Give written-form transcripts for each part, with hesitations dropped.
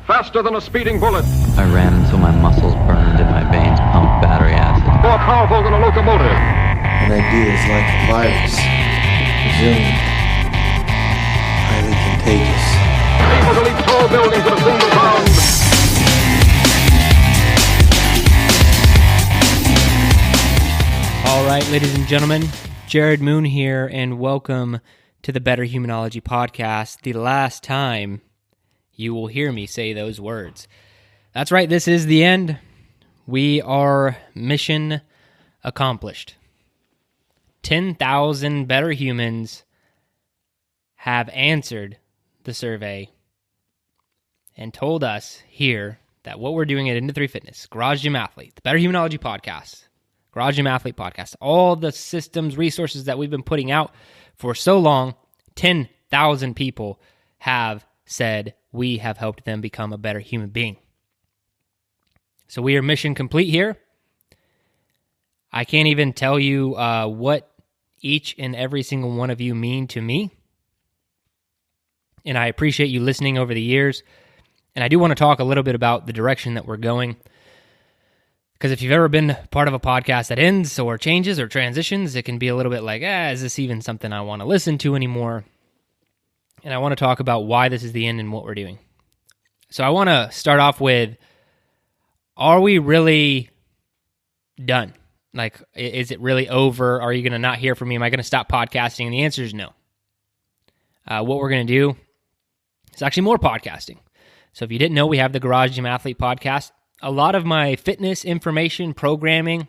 Faster than a speeding bullet. I ran until my muscles burned and my veins pumped battery acid. More powerful than a locomotive. An idea is like a virus. Resilient. Highly contagious. Able to leap tall buildings in a single bound. All right, ladies and gentlemen, Jared Moon here, and welcome to the Better Humanology podcast, the last time you will hear me say those words. That's right, this is the end. We are mission accomplished. 10,000 better humans have answered the survey and told us here that what we're doing at Into 3 Fitness, Garage Gym Athlete, the Better Humanology podcast, Garage Gym Athlete podcast, all the systems, resources that we've been putting out for so long, 10,000 people have said we have helped them become a better human being. So we are mission complete here. I can't even tell you what each and every single one of you mean to me. And I appreciate you listening over the years. And I do want to talk a little bit about the direction that we're going. Because if you've ever been part of a podcast that ends or changes or transitions, it can be a little bit like, is this even something I want to listen to anymore? And I want to talk about why this is the end and what we're doing. So I want to start off with, are we really done? Like, is it really over? Are you going to not hear from me? Am I going to stop podcasting? And the answer is no. What we're going to do is actually more podcasting. So if you didn't know, we have the Garage Gym Athlete podcast. A lot of my fitness information, programming,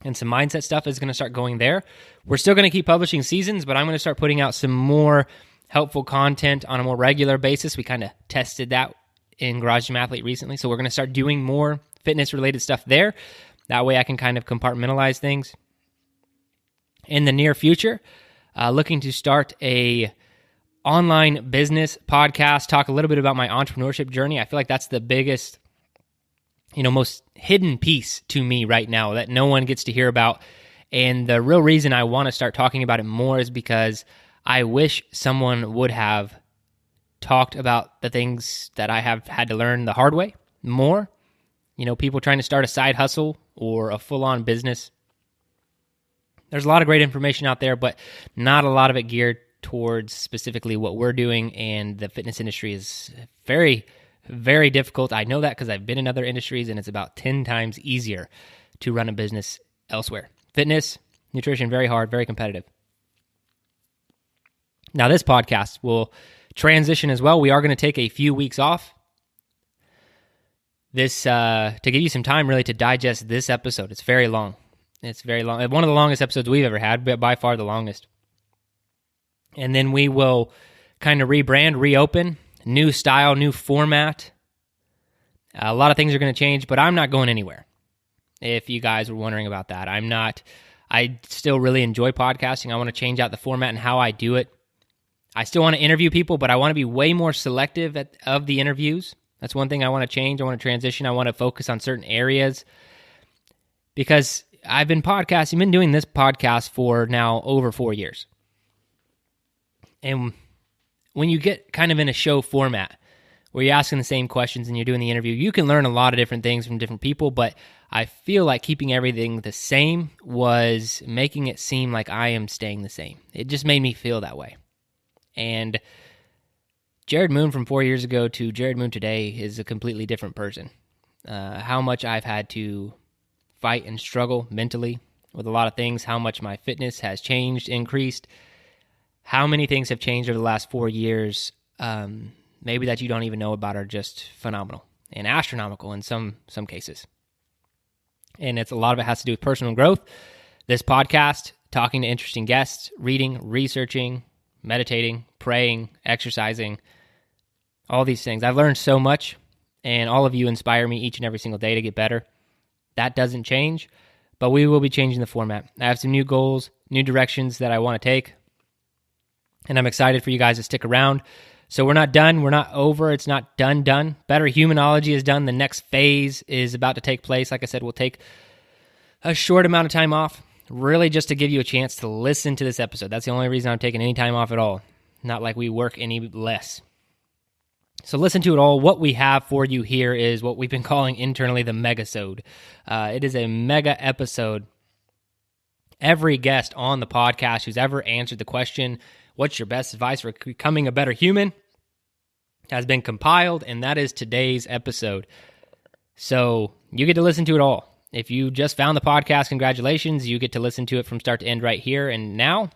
and some mindset stuff is going to start going there. We're still going to keep publishing seasons, but I'm going to start putting out some more helpful content on a more regular basis. We kind of tested that in Garage Gym Athlete recently, so we're going to start doing more fitness-related stuff there. That way I can kind of compartmentalize things. In the near future, looking to start a online business podcast, talk a little bit about my entrepreneurship journey. I feel like that's the biggest, most hidden piece to me right now that no one gets to hear about. And the real reason I want to start talking about it more is because I wish someone would have talked about the things that I have had to learn the hard way more. People trying to start a side hustle or a full-on business. There's a lot of great information out there, but not a lot of it geared towards specifically what we're doing, and the fitness industry is very, very difficult. I know that because I've been in other industries, and it's about 10 times easier to run a business elsewhere. Fitness, nutrition, very hard, very competitive. Now, this podcast will transition as well. We are going to take a few weeks off. This to give you some time really to digest this episode. It's very long. It's very long. One of the longest episodes we've ever had, but by far the longest. And then we will kind of rebrand, reopen, new style, new format. A lot of things are going to change, but I'm not going anywhere. If you guys were wondering about that, I'm not. I still really enjoy podcasting. I want to change out the format and how I do it. I still want to interview people, but I want to be way more selective of the interviews. That's one thing I want to change. I want to transition. I want to focus on certain areas because I've been doing this podcast for now over 4 years. And when you get kind of in a show format where you're asking the same questions and you're doing the interview, you can learn a lot of different things from different people, but I feel like keeping everything the same was making it seem like I am staying the same. It just made me feel that way. And Jared Moon from 4 years ago to Jared Moon today is a completely different person. How much I've had to fight and struggle mentally with a lot of things, how much my fitness has changed, increased, how many things have changed over the last 4 years, maybe that you don't even know about, are just phenomenal and astronomical in some cases. And a lot of it has to do with personal growth. This podcast, talking to interesting guests, reading, researching, meditating, praying, exercising, all these things. I've learned so much, and all of you inspire me each and every single day to get better. That doesn't change, but we will be changing the format. I have some new goals, new directions that I want to take, and I'm excited for you guys to stick around. So we're not done. We're not over. It's not done. Better Humanology is done. The next phase is about to take place. Like I said, we'll take a short amount of time off, really just to give you a chance to listen to this episode. That's the only reason I'm taking any time off at all. Not like we work any less. So listen to it all. What we have for you here is what we've been calling internally the Megasode. It is a mega episode. Every guest on the podcast who's ever answered the question, what's your best advice for becoming a better human, has been compiled, and that is today's episode. So you get to listen to it all. If you just found the podcast, congratulations. You get to listen to it from start to end right here and now.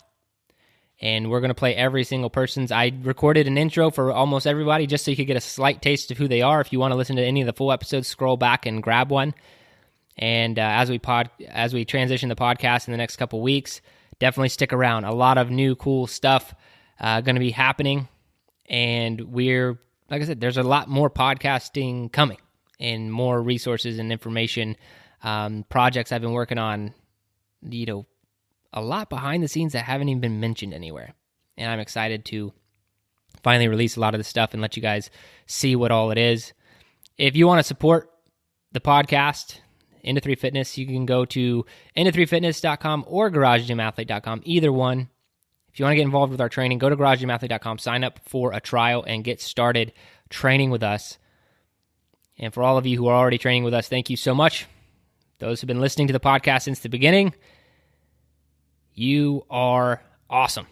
And we're going to play every single person's. I recorded an intro for almost everybody just so you could get a slight taste of who they are. If you want to listen to any of the full episodes, scroll back and grab one. And as we transition the podcast in the next couple weeks, definitely stick around. A lot of new cool stuff going to be happening. And we're, like I said, there's a lot more podcasting coming and more resources and information. Projects I've been working on, a lot behind the scenes that haven't even been mentioned anywhere. And I'm excited to finally release a lot of this stuff and let you guys see what all it is. If you want to support the podcast, Into 3 Fitness, you can go to into3fitness.com or garagegymathlete.com, either one. If you want to get involved with our training, go to garagegymathlete.com, sign up for a trial, and get started training with us. And for all of you who are already training with us, thank you so much. Those who've been listening to the podcast since the beginning, you are awesome.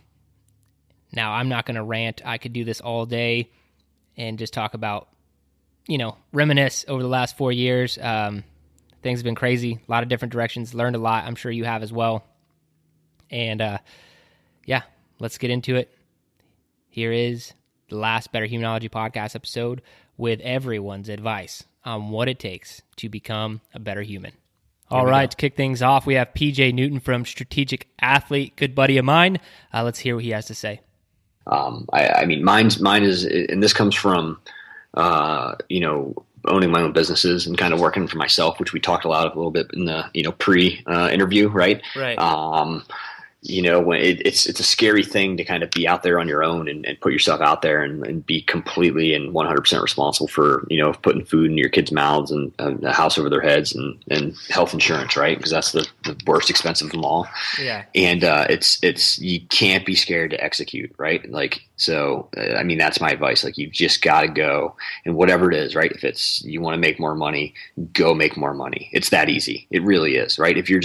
Now, I'm not going to rant. I could do this all day and just talk about, reminisce over the last 4 years. Things have been crazy, a lot of different directions, learned a lot. I'm sure you have as well. And let's get into it. Here is the last Better Humanology podcast episode with everyone's advice on what it takes to become a better human. All right, to kick things off, we have PJ Newton from Strategic Athlete, good buddy of mine. Let's hear what he has to say. Mine is, and this comes from, owning my own businesses and kind of working for myself, which we talked a little bit in the, pre-interview, right? Right. When it's a scary thing to kind of be out there on your own and put yourself out there and be completely and 100% responsible for, putting food in your kids' mouths and a house over their heads and health insurance, right? Because that's the worst expensive of them all. Yeah. And it's you can't be scared to execute, right? That's my advice. Like, you just got to go, and whatever it is, right? If it's you want to make more money, go make more money. It's that easy. It really is, right? If you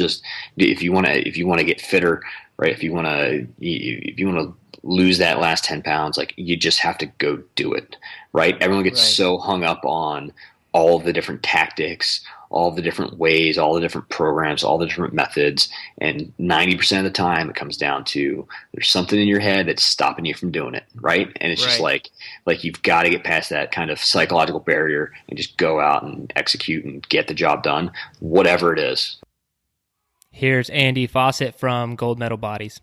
want to get fitter, right? If you want to lose that last 10 pounds, like, you just have to go do it, right? Everyone gets so hung up on all of the different tactics, all of the different ways, all the different programs, all the different methods. And 90% of the time it comes down to there's something in your head that's stopping you from doing it, right? And it's just like you've got to get past that kind of psychological barrier and just go out and execute and get the job done, whatever it is. Here's Andy Fawcett from Gold Medal Bodies.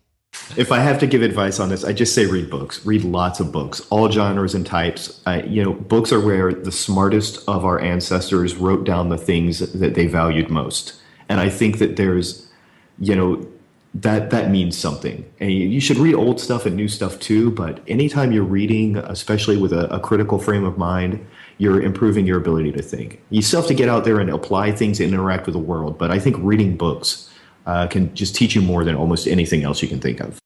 If I have to give advice on this, I just say read books. Read lots of books, all genres and types. Books are where the smartest of our ancestors wrote down the things that they valued most. And I think that there's, that means something. And you should read old stuff and new stuff too, but anytime you're reading, especially with a critical frame of mind, you're improving your ability to think. You still have to get out there and apply things and interact with the world, but I think reading books can just teach you more than almost anything else you can think of.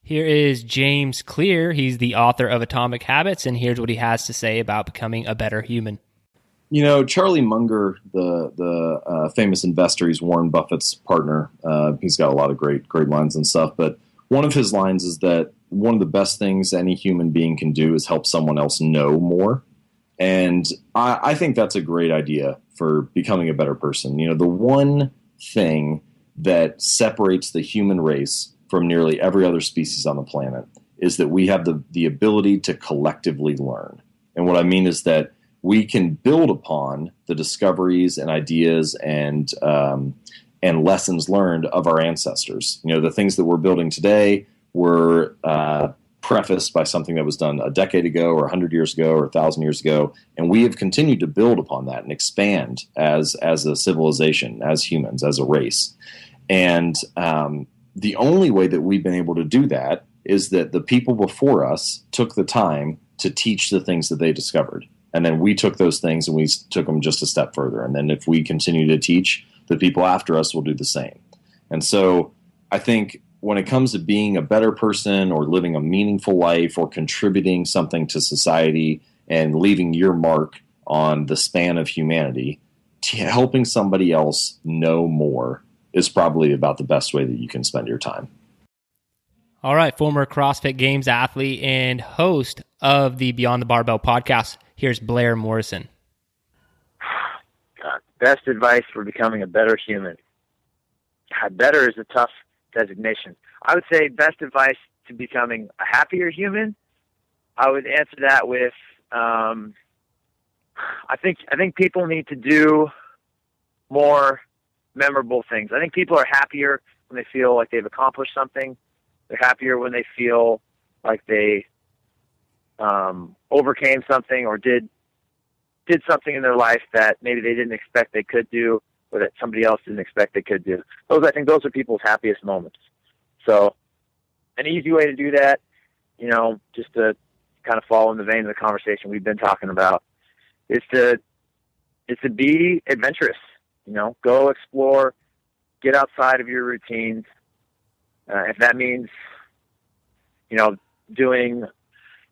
Here is James Clear. He's the author of Atomic Habits, and here's what he has to say about becoming a better human. Charlie Munger, the famous investor, he's Warren Buffett's partner. He's got a lot of great lines and stuff, but one of his lines is that one of the best things any human being can do is help someone else know more. And I think that's a great idea for becoming a better person. The one thing that separates the human race from nearly every other species on the planet is that we have the ability to collectively learn. And what I mean is that we can build upon the discoveries and ideas and lessons learned of our ancestors. The things that we're building today were prefaced by something that was done a decade ago or 100 years ago or 1,000 years ago, and we have continued to build upon that and expand as a civilization, as humans, as a race. And the only way that we've been able to do that is that the people before us took the time to teach the things that they discovered. And then we took those things and we took them just a step further. And then if we continue to teach, the people after us will do the same. And so I think when it comes to being a better person or living a meaningful life or contributing something to society, and leaving your mark on the span of humanity, helping somebody else know more is probably about the best way that you can spend your time. All right, former CrossFit Games athlete and host of the Beyond the Barbell podcast, here's Blair Morrison. Best advice for becoming a better human. Better is a tough designation. I would say best advice to becoming a happier human. I would answer that with, I think people need to do more memorable things. I think people are happier when they feel like they've accomplished something. They're happier when they feel like they overcame something or did something in their life that maybe they didn't expect they could do, or that somebody else didn't expect they could do. I think those are people's happiest moments. So an easy way to do that, just to kind of follow in the vein of the conversation we've been talking about, is to be adventurous. Go explore, get outside of your routines. If that means, doing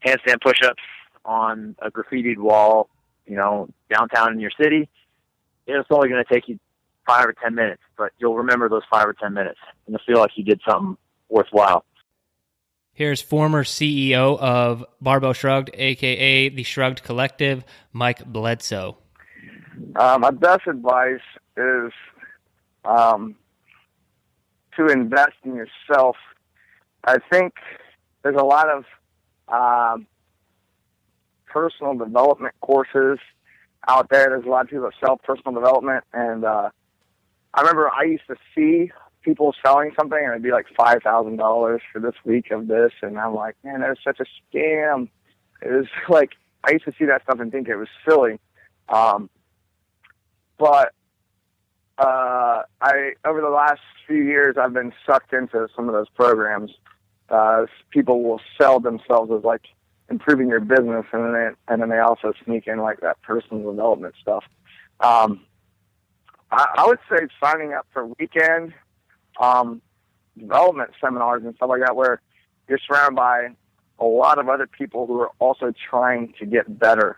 handstand push-ups on a graffitied wall, downtown in your city, it's only going to take you 5 or 10 minutes, but you'll remember those 5 or 10 minutes and you'll feel like you did something worthwhile. Here's former CEO of Barbell Shrugged, a.k.a. the Shrugged Collective, Mike Bledsoe. My best advice is to invest in yourself. I think there's a lot of personal development courses out there. There's a lot of people that sell personal development, and I remember I used to see people selling something, and it'd be like $5,000 for this week of this, and I'm like, man, that was such a scam. It was like, I used to see that stuff and think it was silly. But over the last few years, I've been sucked into some of those programs. People will sell themselves as like improving your business, and then they also sneak in like that personal development stuff. I would say signing up for weekend development seminars and stuff like that, where you're surrounded by a lot of other people who are also trying to get better.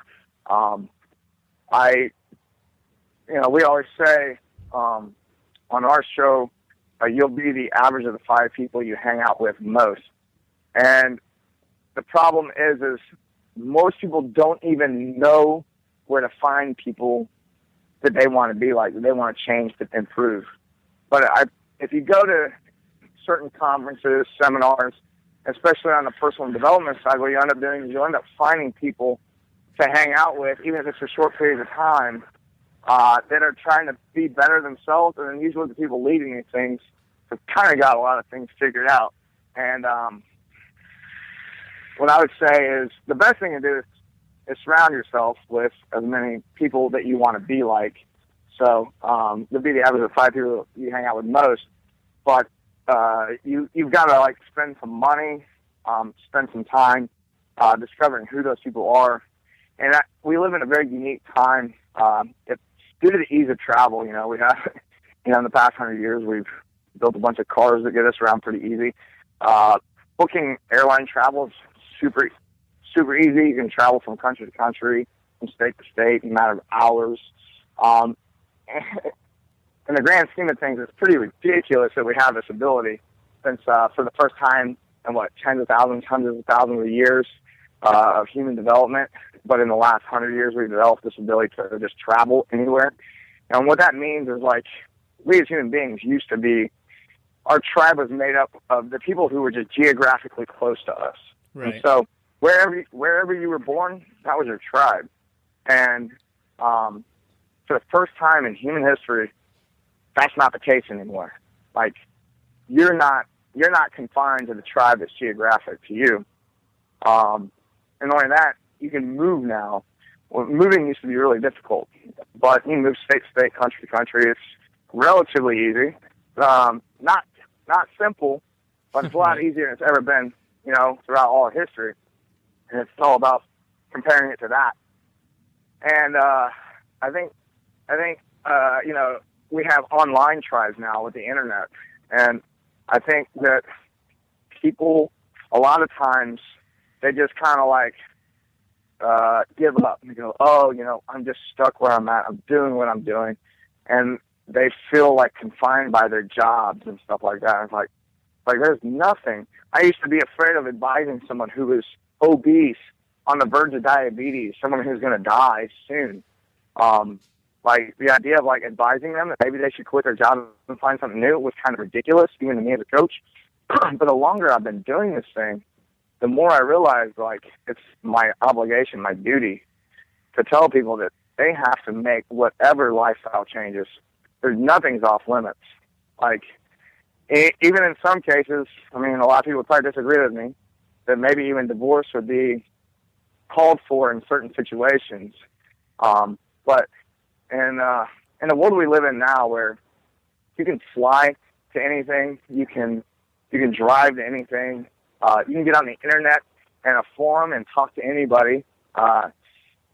We always say on our show, you'll be the average of the 5 people you hang out with most. And the problem is most people don't even know where to find people that they want to be like, that they want to change, to improve. But if you go to certain conferences, seminars, especially on the personal development side, what you end up doing is you end up finding people to hang out with, even if it's for short periods of time, that are trying to be better themselves. And then usually the people leading these things have kind of got a lot of things figured out. And what I would say is the best thing to do is surround yourself with as many people that you want to be like. So you'll be the average of 5 people you hang out with most. But you've got to like spend some money, spend some time discovering who those people are. And we live in a very unique time. Due to the ease of travel, we have, in the past 100 years, we've built a bunch of cars that get us around pretty easy. Booking airline travel is super, super easy. You can travel from country to country, from state to state in a matter of hours. In the grand scheme of things, it's pretty ridiculous that we have this ability, since for the first time in tens of thousands, hundreds of thousands of years of human development. But in the last 100 years, we've developed this ability to just travel anywhere. And what that means is, like, we as human beings used to be, our tribe was made up of the people who were just geographically close to us. Right. And so wherever you were born, that was your tribe. And for the first time in human history, that's not the case anymore. Like, you're not confined to the tribe that's geographic to you. And only that, you can move now. Well, moving used to be really difficult, but you can move state to state, country to country. It's relatively easy. Not simple, but it's a lot easier than it's ever been, throughout all of history. And it's all about comparing it to that. And I think we have online tribes now with the internet, and I think that people, a lot of times, they just kind of like, give up and go, oh, I'm just stuck where I'm at. I'm doing what I'm doing. And they feel like confined by their jobs and stuff like that. And it's like there's nothing. I used to be afraid of advising someone who was obese, on the verge of diabetes, someone who's going to die soon. Like the idea of like advising them that maybe they should quit their job and find something new was kind of ridiculous, even to me as a coach. But the longer I've been doing this thing, the more I realize like it's my obligation, my duty to tell people that they have to make whatever lifestyle changes. There's nothing's off limits. Like even in some cases, I mean, a lot of people would probably disagree with me that maybe even divorce would be called for in certain situations. But in the world we live in now, where you can fly to anything, you can drive to anything, you can get on the internet and a forum and talk to anybody. For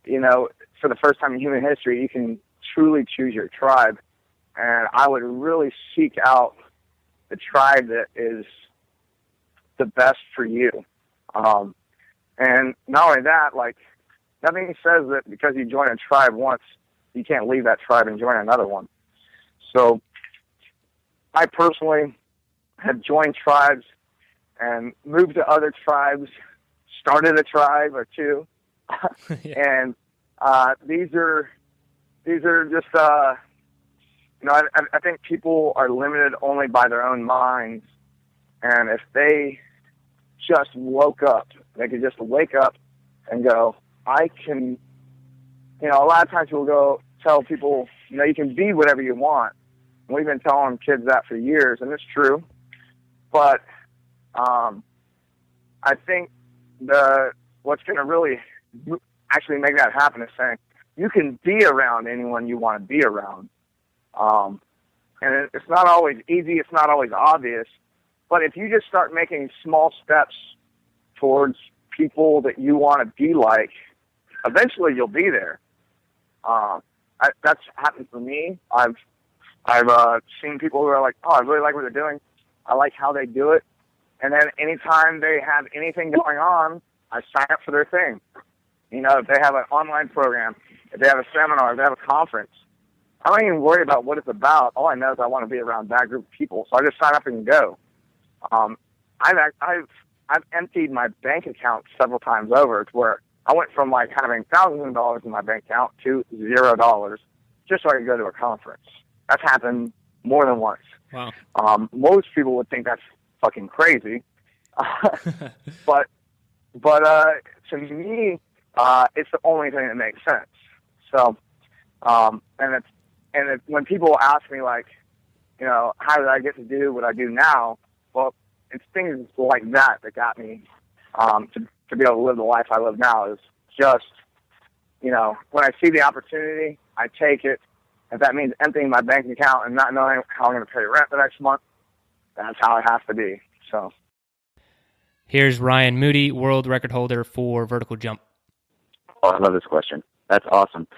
the first time in human history, you can truly choose your tribe. And I would really seek out the tribe that is the best for you. And not only that, like, nothing says that because you join a tribe once, you can't leave that tribe and join another one. So I personally have joined tribes and moved to other tribes, started a tribe or two. And these are just, I think people are limited only by their own minds. And if they just woke up, they could just wake up and go, I can, a lot of times we'll go tell people, you can be whatever you want. And we've been telling kids that for years, and it's true. But I think what's going to really actually make that happen is saying you can be around anyone you want to be around. And it's not always easy. It's not always obvious. But if you just start making small steps towards people that you want to be like, eventually you'll be there. That's happened for me. I've seen people who are like, oh, I really like what they're doing. I like how they do it. And then anytime they have anything going on, I sign up for their thing. If they have an online program, if they have a seminar, if they have a conference, I don't even worry about what it's about. All I know is I want to be around that group of people. So I just sign up and go. I've emptied my bank account several times over to where I went from like having thousands of dollars in my bank account to $0 just so I could go to a conference. That's happened more than once. Wow. Most people would think that's fucking crazy. but to me, it's the only thing that makes sense. So, when people ask me like, how did I get to do what I do now? Well, it's things like that got me to be able to live the life I live now. Is just, when I see the opportunity, I take it. If that means emptying my bank account and not knowing how I'm going to pay rent the next month, that's how it has to be. So, here's Ryan Moody, world record holder for vertical jump. Oh, I love this question. That's awesome.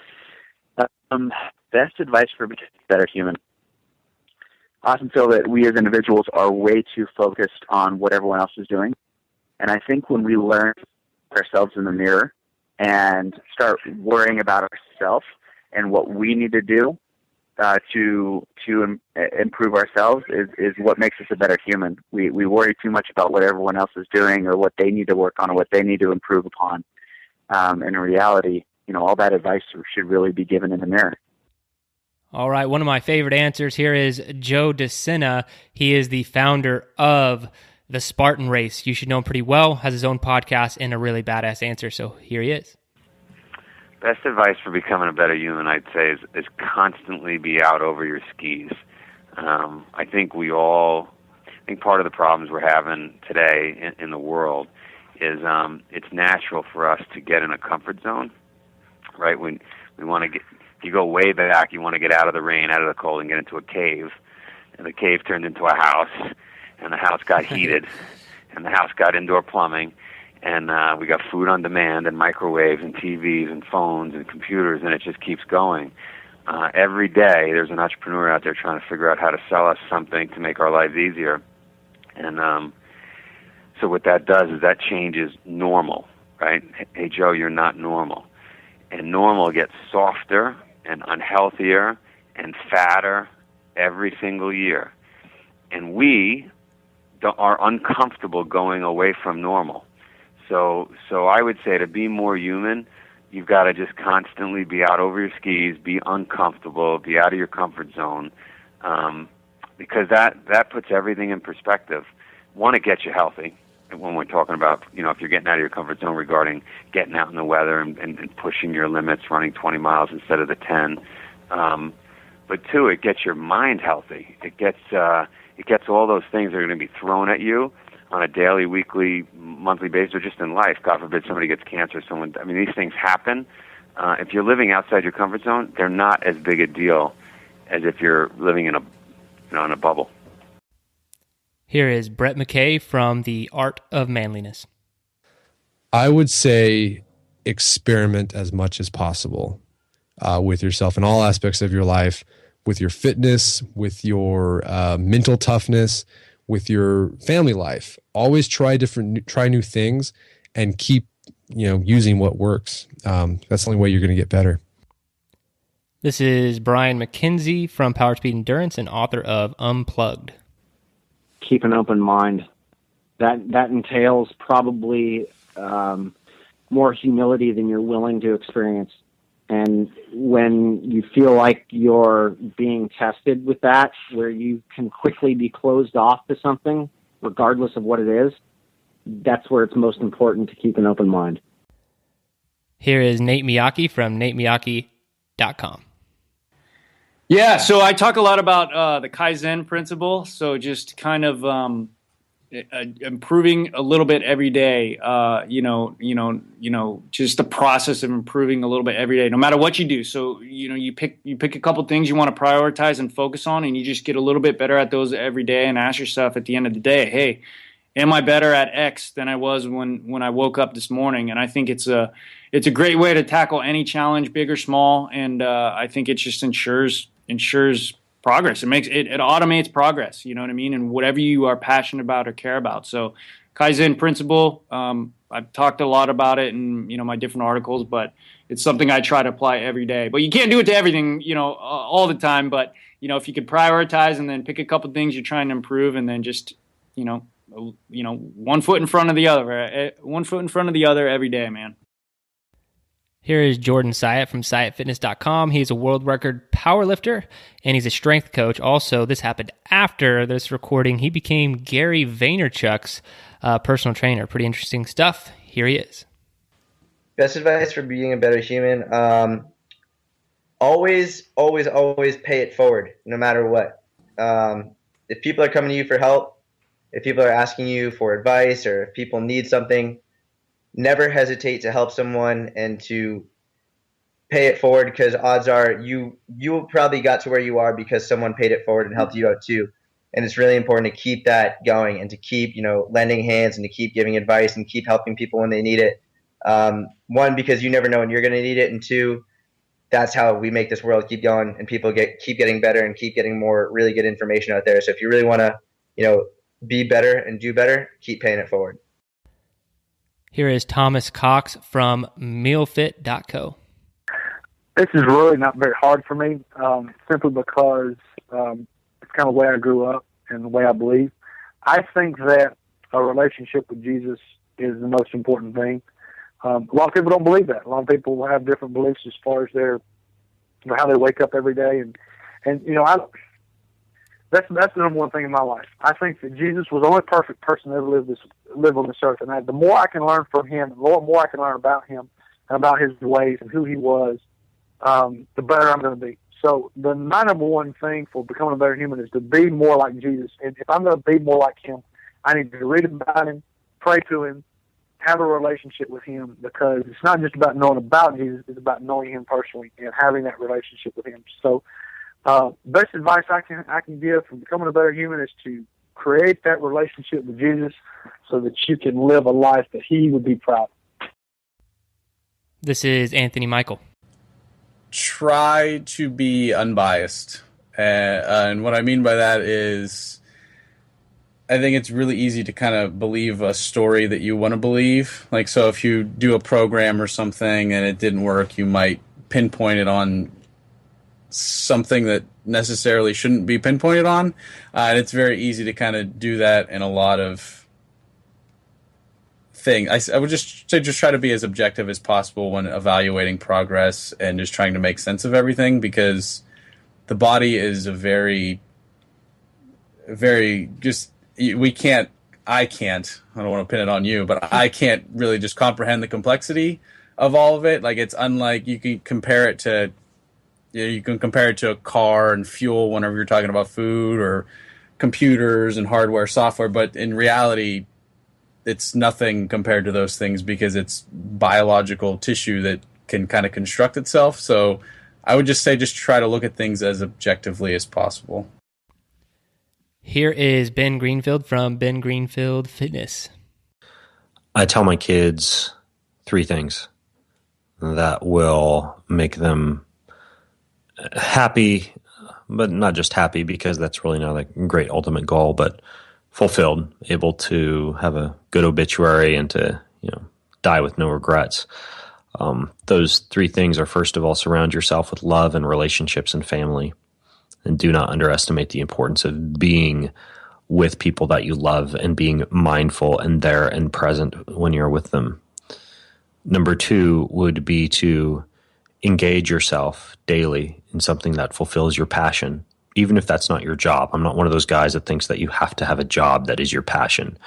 Best advice for becoming a better human. I often feel that we as individuals are way too focused on what everyone else is doing. And I think when we learn ourselves in the mirror and start worrying about ourselves and what we need to do to improve ourselves is what makes us a better human. We worry too much about what everyone else is doing or what they need to work on or what they need to improve upon. And in reality, all that advice should really be given in the mirror. All right, one of my favorite answers here is Jodha Sinha. He is the founder of the Spartan Race. You should know him pretty well, has his own podcast, and a really badass answer, so here he is. Best advice for becoming a better human, I'd say, is constantly be out over your skis. I think part of the problems we're having today in the world is it's natural for us to get in a comfort zone, right? When we want to get, you go way back, you want to get out of the rain, out of the cold, and get into a cave, and the cave turned into a house, and the house got heated, and the house got indoor plumbing, and we got food on demand, and microwaves, and TVs, and phones, and computers, and it just keeps going. Every day, there's an entrepreneur out there trying to figure out how to sell us something to make our lives easier, and so what that does is that changes normal, right? Hey, Joe, you're not normal. And normal gets softer and unhealthier and fatter every single year. And we are uncomfortable going away from normal. So I would say to be more human, you've got to just constantly be out over your skis, be uncomfortable, be out of your comfort zone, because that puts everything in perspective. One, it gets you healthy. When we're talking about, if you're getting out of your comfort zone regarding getting out in the weather and pushing your limits, running 20 miles instead of the 10. But two, it gets your mind healthy. It gets all those things that are going to be thrown at you on a daily, weekly, monthly basis, or just in life. God forbid somebody gets cancer. These things happen. If you're living outside your comfort zone, they're not as big a deal as if you're living in a bubble. Here is Brett McKay from The Art of Manliness. I would say experiment as much as possible with yourself in all aspects of your life, with your fitness, with your mental toughness, with your family life. Always try new things and keep, using what works. That's the only way you're going to get better. This is Brian Mackenzie from Power Speed Endurance and author of Unplugged. Keep an open mind. That entails probably more humility than you're willing to experience. And when you feel like you're being tested with that, where you can quickly be closed off to something, regardless of what it is, that's where it's most important to keep an open mind. Here is Nate Miyagi from natemiyagi.com. Yeah, so I talk a lot about the Kaizen principle. So just kind of improving a little bit every day. Just the process of improving a little bit every day, no matter what you do. So you pick a couple things you want to prioritize and focus on, and you just get a little bit better at those every day. And ask yourself at the end of the day, hey, am I better at X than I was when I woke up this morning? And I think it's a great way to tackle any challenge, big or small. And I think it just ensures progress. It automates progress, you know what I mean? And whatever you are passionate about or care about. So Kaizen principle, I've talked a lot about it in, my different articles, but it's something I try to apply every day. But you can't do it to everything, all the time. But, if you could prioritize and then pick a couple things you're trying to improve and then just, one foot in front of the other every day, man. Here is Jordan Syatt from SyattFitness.com. He's a world record powerlifter, and he's a strength coach. Also, this happened after this recording. He became Gary Vaynerchuk's personal trainer. Pretty interesting stuff. Here he is. Best advice for being a better human, always pay it forward, no matter what. If people are coming to you for help, if people are asking you for advice, or if people need something, never hesitate to help someone and to pay it forward, because odds are you probably got to where you are because someone paid it forward and helped you out too. And it's really important to keep that going and to keep, lending hands and to keep giving advice and keep helping people when they need it. One, because you never know when you're going to need it. And two, that's how we make this world keep going and people keep getting better and keep getting more really good information out there. So if you really want to, be better and do better, keep paying it forward. Here is Thomas Cox from mealfit.co. This is really not very hard for me, simply because it's kind of the way I grew up and the way I believe. I think that a relationship with Jesus is the most important thing. A lot of people don't believe that. A lot of people have different beliefs as far as how they wake up every day, and that's the number one thing in my life. I think that Jesus was the only perfect person to ever live on this earth, and the more I can learn from him, the more I can learn about him and about his ways and who he was, the better I'm going to be. So my number one thing for becoming a better human is to be more like Jesus. And if I'm going to be more like him, I need to read about him, pray to him, have a relationship with him, because it's not just about knowing about Jesus, it's about knowing him personally and having that relationship with him. So best advice I can give for becoming a better human is to create that relationship with Jesus so that you can live a life that he would be proud of. This is Anthony Michael. Try to be unbiased. And what I mean by that is, I think it's really easy to kind of believe a story that you want to believe. Like, so if you do a program or something and it didn't work, you might pinpoint it on something that necessarily shouldn't be pinpointed on. And it's very easy to kind of do that in a lot of things. I would just say just try to be as objective as possible when evaluating progress and just trying to make sense of everything, because the body is a very, very just, I don't want to pin it on you, but I can't really just comprehend the complexity of all of it. Like, it's unlike, you can compare it to a car and fuel whenever you're talking about food, or computers and hardware, software, but in reality, it's nothing compared to those things, because it's biological tissue that can kind of construct itself. So I would just say, just try to look at things as objectively as possible. Here is Ben Greenfield from Ben Greenfield Fitness. I tell my kids 3 things that will make them happy, but not just happy, because that's really not a great ultimate goal, but fulfilled, able to have a good obituary and to, die with no regrets. Those 3 things are, first of all, surround yourself with love and relationships and family, and do not underestimate the importance of being with people that you love and being mindful and there and present when you're with them. Number 2 would be to engage yourself daily in something that fulfills your passion, even if that's not your job. I'm not one of those guys that thinks that you have to have a job that is your passion.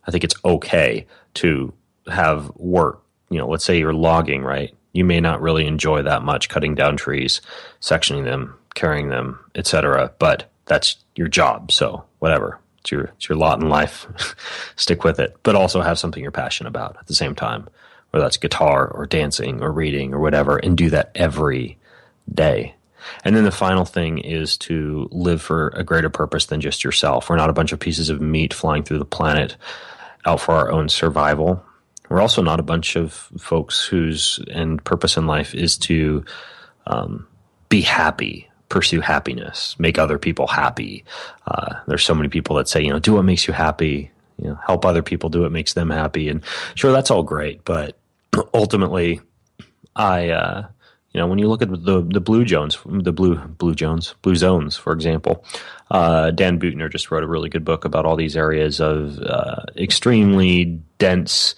I think it's okay to have work. Let's say you're logging, right? You may not really enjoy that much cutting down trees, sectioning them, carrying them, etc., but that's your job. So whatever, it's your lot in life. Stick with it, but also have something you're passionate about at the same time, whether that's guitar or dancing or reading or whatever, and do that every day. And then the final thing is to live for a greater purpose than just yourself. We're not a bunch of pieces of meat flying through the planet out for our own survival. We're also not a bunch of folks whose end purpose in life is to be happy, pursue happiness, make other people happy. There's so many people that say, do what makes you happy, help other people do what makes them happy. And sure, that's all great, but ultimately, when you look at the blue zones, for example, Dan Buettner just wrote a really good book about all these areas of extremely dense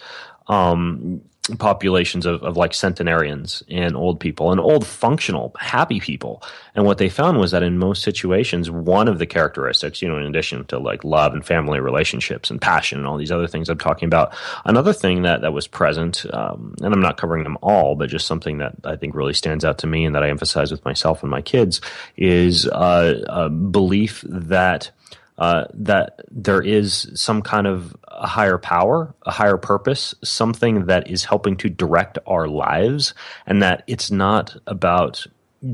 populations of like centenarians and old people and old functional happy people. And what they found was that in most situations, one of the characteristics, in addition to like love and family relationships and passion and all these other things I'm talking about, another thing that was present, and I'm not covering them all, but just something that I think really stands out to me and that I emphasize with myself and my kids is a belief that there is some kind of a higher power, a higher purpose, something that is helping to direct our lives, and that it's not about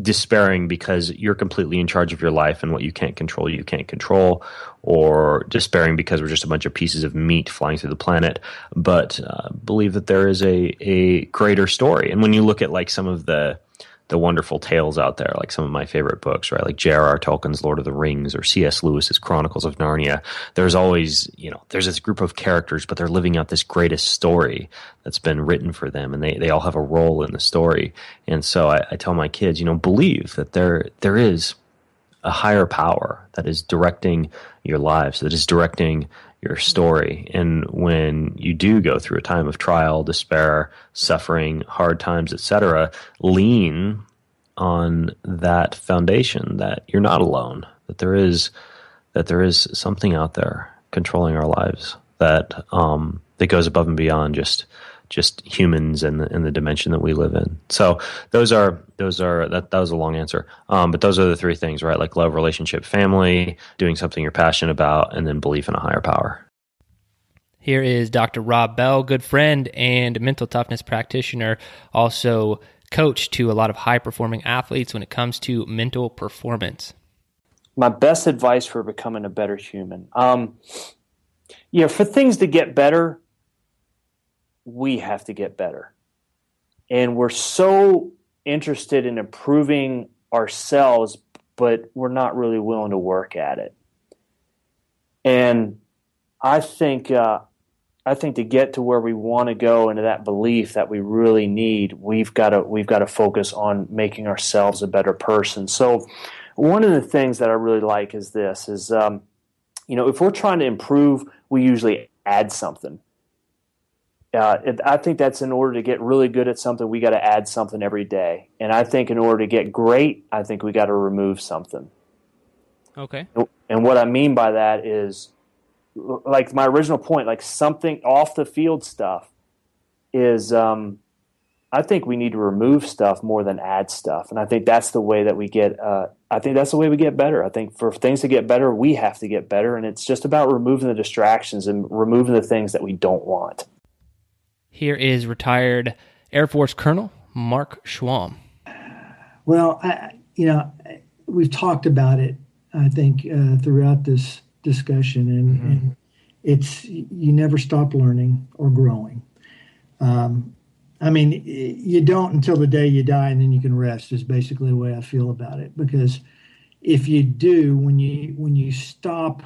despairing because you're completely in charge of your life and what you can't control, or despairing because we're just a bunch of pieces of meat flying through the planet, but believe that there is a greater story. And when you look at like some of the wonderful tales out there, like some of my favorite books, right? Like J.R.R. Tolkien's Lord of the Rings or C.S. Lewis's Chronicles of Narnia. There's always, there's this group of characters, but they're living out this greatest story that's been written for them, and they all have a role in the story. And so I tell my kids, believe that there is a higher power that is directing your lives, that is directing your story. And when you do go through a time of trial, despair, suffering, hard times, etc., lean on that foundation that you're not alone, that there is something out there controlling our lives that goes above and beyond just humans and the dimension that we live in. So that was a long answer. But those are the 3 things, right? Like love, relationship, family, doing something you're passionate about, and then belief in a higher power. Here is Dr. Rob Bell, good friend and mental toughness practitioner, also coach to a lot of high-performing athletes when it comes to mental performance. My best advice for becoming a better human. For things to get better, we have to get better. And we're so interested in improving ourselves, but we're not really willing to work at it. And I think to get to where we want to go into that belief that we really need, we've got to focus on making ourselves a better person. So one of the things that I really like is this is, if we're trying to improve, we usually add something. I think that's in order to get really good at something, we got to add something every day. And I think in order to get great, I think we got to remove something. Okay. And what I mean by that is, like my original point, like something off the field stuff is, I think we need to remove stuff more than add stuff. And I think that's the way that we get, better. I think for things to get better, we have to get better. And it's just about removing the distractions and removing the things that we don't want. Here is retired Air Force Colonel Mark Schwalm. Well, we've talked about it, I think, throughout this discussion, and it's you never stop learning or growing. You don't until the day you die, and then you can rest. Is basically the way I feel about it. Because if you do, when you stop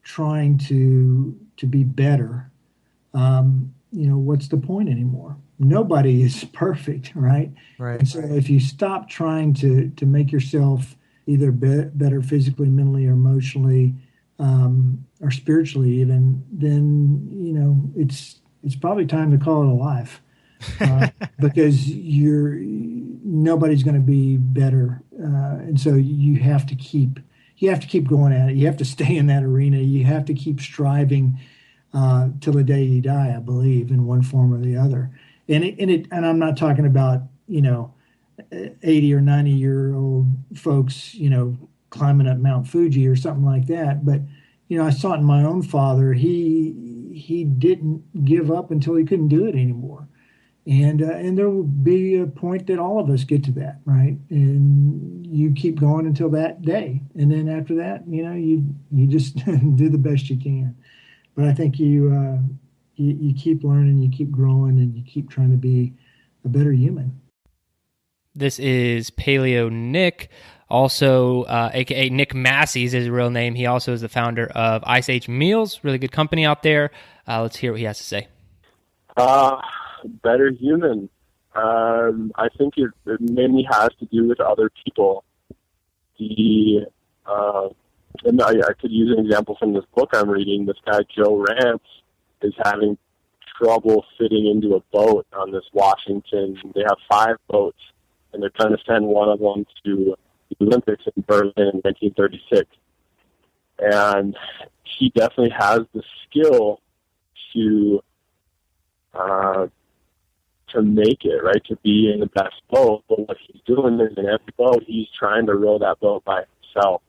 trying to be better, what's the point anymore? Nobody is perfect, right? Right. And so if you stop trying to make yourself either better physically, mentally, or emotionally, or spiritually even, then it's probably time to call it a life, because nobody's going to be better, and so you have to keep going at it. You have to stay in that arena. You have to keep striving till the day you die, I believe, in one form or the other. And I'm not talking about 80 or 90-year-old folks, climbing up Mount Fuji or something like that. But I saw it in my own father. He didn't give up until he couldn't do it anymore. And there will be a point that all of us get to that, right? And you keep going until that day. And then after that, you just do the best you can. But I think you keep learning, you keep growing, and you keep trying to be a better human. This is Paleo Nick, also a.k.a. Nick Massey is his real name. He also is the founder of Ice Age Meals, really good company out there. Let's hear what he has to say. Better human. I think it mainly has to do with other people. And I could use an example from this book I'm reading. This guy, Joe Rance, is having trouble fitting into a boat on this Washington. They have 5 boats, and they're trying to send one of them to the Olympics in Berlin in 1936. And he definitely has the skill to make it, right, to be in the best boat. But what he's doing is in every boat, he's trying to row that boat by himself.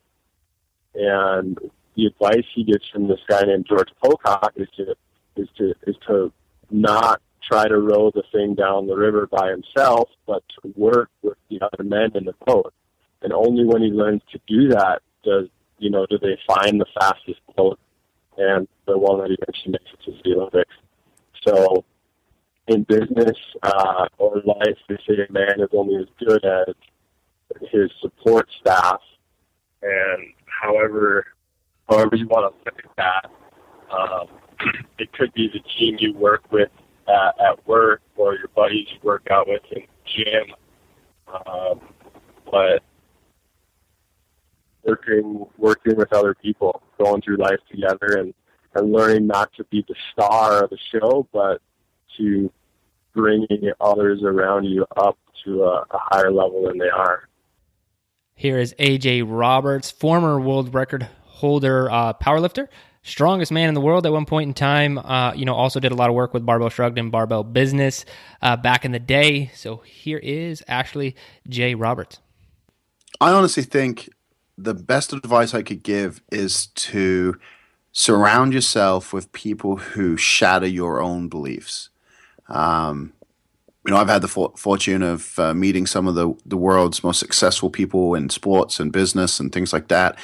And the advice he gets from this guy named George Pocock is to not try to row the thing down the river by himself, but to work with the other men in the boat. And only when he learns to do that do they find the fastest boat and the one that eventually makes it to the Olympics. So in business or life, they say a man is only as good as his support staff. And however you want to look at that, it could be the team you work with at work or your buddies you work out with in the gym. But working with other people, going through life together, and learning not to be the star of the show, but to bringing others around you up to a higher level than they are. Here is AJ Roberts, former world record holder powerlifter, strongest man in the world at one point in time. Also did a lot of work with Barbell Shrugged and Barbell Business back in the day. So here is Ashley J. Roberts. I honestly think the best advice I could give is to surround yourself with people who shatter your own beliefs. I've had the fortune of meeting some of the world's most successful people in sports and business and things like that.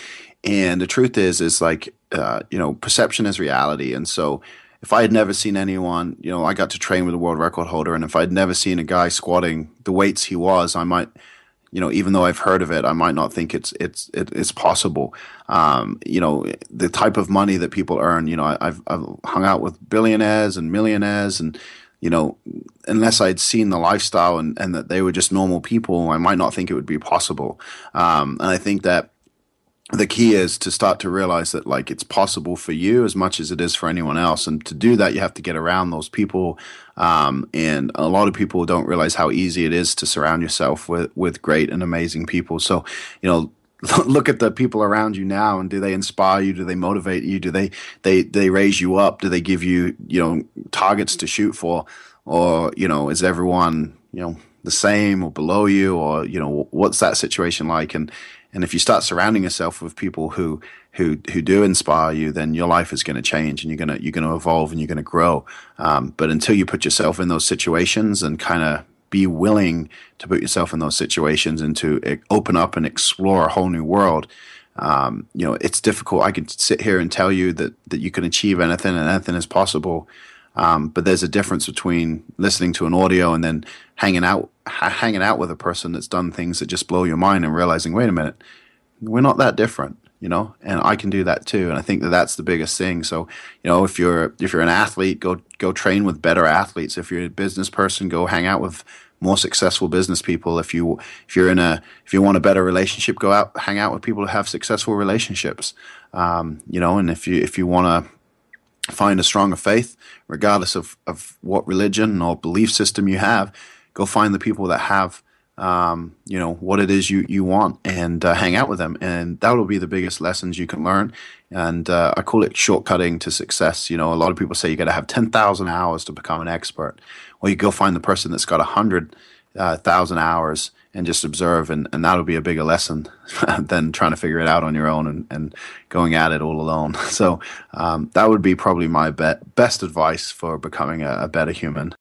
And the truth is like, perception is reality. And so if I had never seen anyone, I got to train with a world record holder. And if I'd never seen a guy squatting the weights he was, I might even though I've heard of it, I might not think it's possible. The type of money that people earn, I've hung out with billionaires and millionaires, and unless I'd seen the lifestyle and that they were just normal people, I might not think it would be possible. And I think that the key is to start to realize that like it's possible for you as much as it is for anyone else. And to do that, you have to get around those people. And a lot of people don't realize how easy it is to surround yourself with great and amazing people. So, look at the people around you now, and do they inspire you? Do they motivate you? Do they raise you up? Do they give you, targets to shoot for? Or, is everyone, the same or below you? Or, what's that situation like? And if you start surrounding yourself with people who do inspire you, then your life is going to change, and you're going to evolve, and you're going to grow. But until you put yourself in those situations and kind of be willing to put yourself in those situations and to open up and explore a whole new world, it's difficult. I can sit here and tell you that you can achieve anything and anything is possible. But there's a difference between listening to an audio and then hanging out with a person that's done things that just blow your mind, and realizing, wait a minute, we're not that different, and I can do that too. And I think that that's the biggest thing. So, if you're an athlete, go train with better athletes. If you're a business person, go hang out with more successful business people. If you want a better relationship, go out, hang out with people who have successful relationships. And if you want to find a stronger faith, regardless of what religion or belief system you have, go find the people that have, what it is you want, and hang out with them. And that will be the biggest lessons you can learn. And I call it shortcutting to success. A lot of people say you got to have 10,000 hours to become an expert. Well, you go find the person that's got 100,000 hours and just observe, and that'll be a bigger lesson than trying to figure it out on your own and going at it all alone. So that would be probably my best advice for becoming a better human.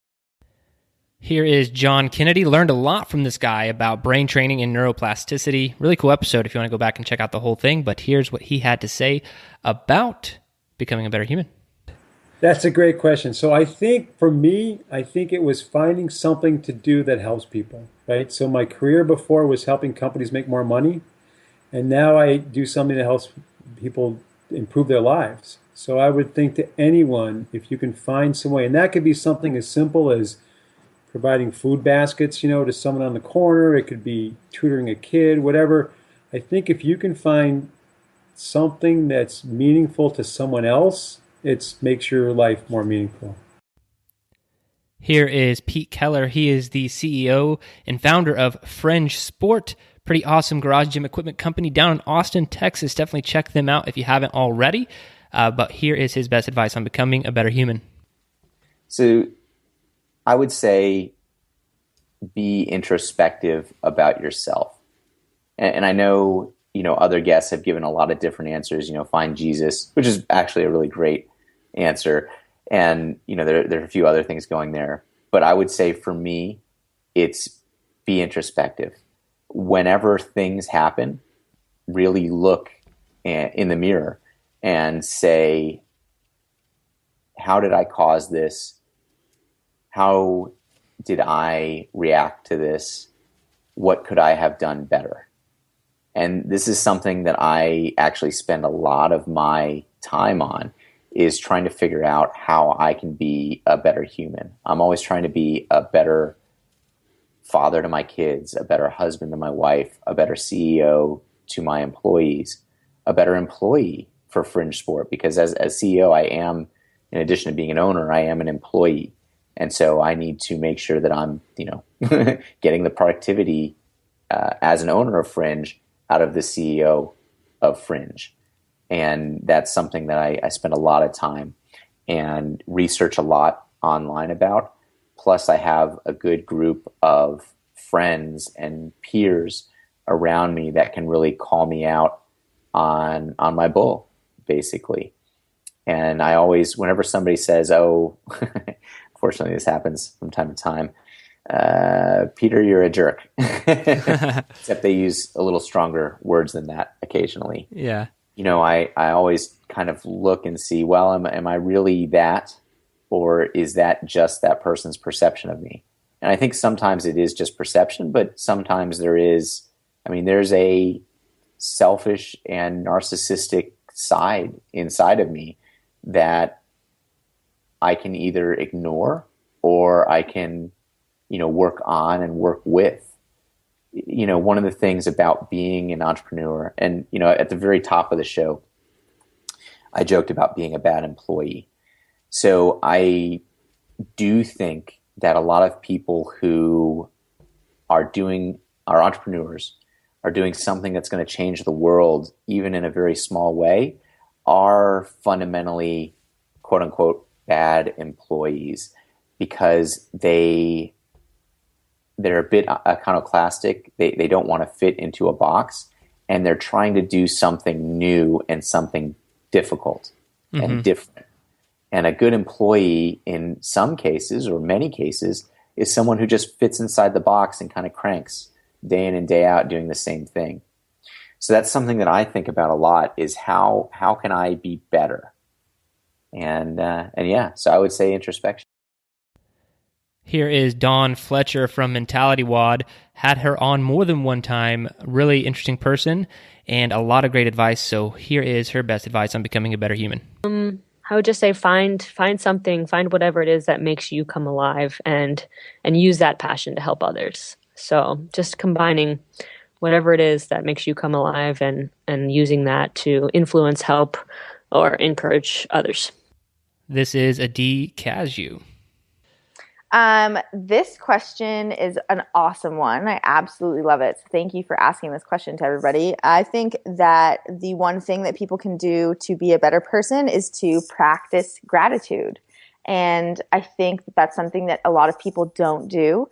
Here is John Kennedy. Learned a lot from this guy about brain training and neuroplasticity. Really cool episode if you want to go back and check out the whole thing. But here's what he had to say about becoming a better human. That's a great question. So I think for me, it was finding something to do that helps people, right? So my career before was helping companies make more money. And now I do something that helps people improve their lives. So I would think to anyone, if you can find some way, and that could be something as simple as providing food baskets, to someone on the corner. It could be tutoring a kid, whatever. I think if you can find something that's meaningful to someone else, it makes your life more meaningful. Here is Pete Keller. He is the CEO and founder of Fringe Sport. Pretty awesome garage gym equipment company down in Austin, Texas. Definitely check them out if you haven't already. But here is his best advice on becoming a better human. So I would say be introspective about yourself. And I know, other guests have given a lot of different answers, find Jesus, which is actually a really great answer. And, there are a few other things going there. But I would say for me, it's be introspective. Whenever things happen, really look in the mirror and say, how did I cause this? How did I react to this? What could I have done better? And this is something that I actually spend a lot of my time on, is trying to figure out how I can be a better human. I'm always trying to be a better father to my kids, a better husband to my wife, a better CEO to my employees, a better employee for Fringe Sport, because as CEO, I am, in addition to being an owner, I am an employee. And so I need to make sure that I'm, getting the productivity as an owner of Fringe out of the CEO of Fringe. And that's something that I spend a lot of time and research a lot online about. Plus, I have a good group of friends and peers around me that can really call me out on my bull, basically. And I always, whenever somebody says, oh, unfortunately this happens from time to time, Peter, you're a jerk. Except they use a little stronger words than that occasionally. Yeah. I always kind of look and see, well, am I really that? Or is that just that person's perception of me? And I think sometimes it is just perception, but sometimes there's a selfish and narcissistic side inside of me that I can either ignore or I can, work on and work with. One of the things about being an entrepreneur, and, at the very top of the show, I joked about being a bad employee. So I do think that a lot of people who are entrepreneurs, are doing something that's going to change the world, even in a very small way, are fundamentally, quote unquote, bad employees, because they're a bit iconoclastic. They don't want to fit into a box, and they're trying to do something new and something difficult and different. And a good employee in some cases, or many cases, is someone who just fits inside the box and kind of cranks day in and day out doing the same thing. So that's something that I think about a lot, is how can I be better? And yeah, so I would say introspection. Here is Dawn Fletcher from Mentality WOD. Had her on more than one time. Really interesting person and a lot of great advice. So here is her best advice on becoming a better human. I would just say find something, find whatever it is that makes you come alive, and use that passion to help others. So just combining whatever it is that makes you come alive and using that to influence, help, or encourage others. This is Adi Casu. This question is an awesome one. I absolutely love it. So thank you for asking this question to everybody. I think that the one thing that people can do to be a better person is to practice gratitude. And I think that that's something that a lot of people don't do.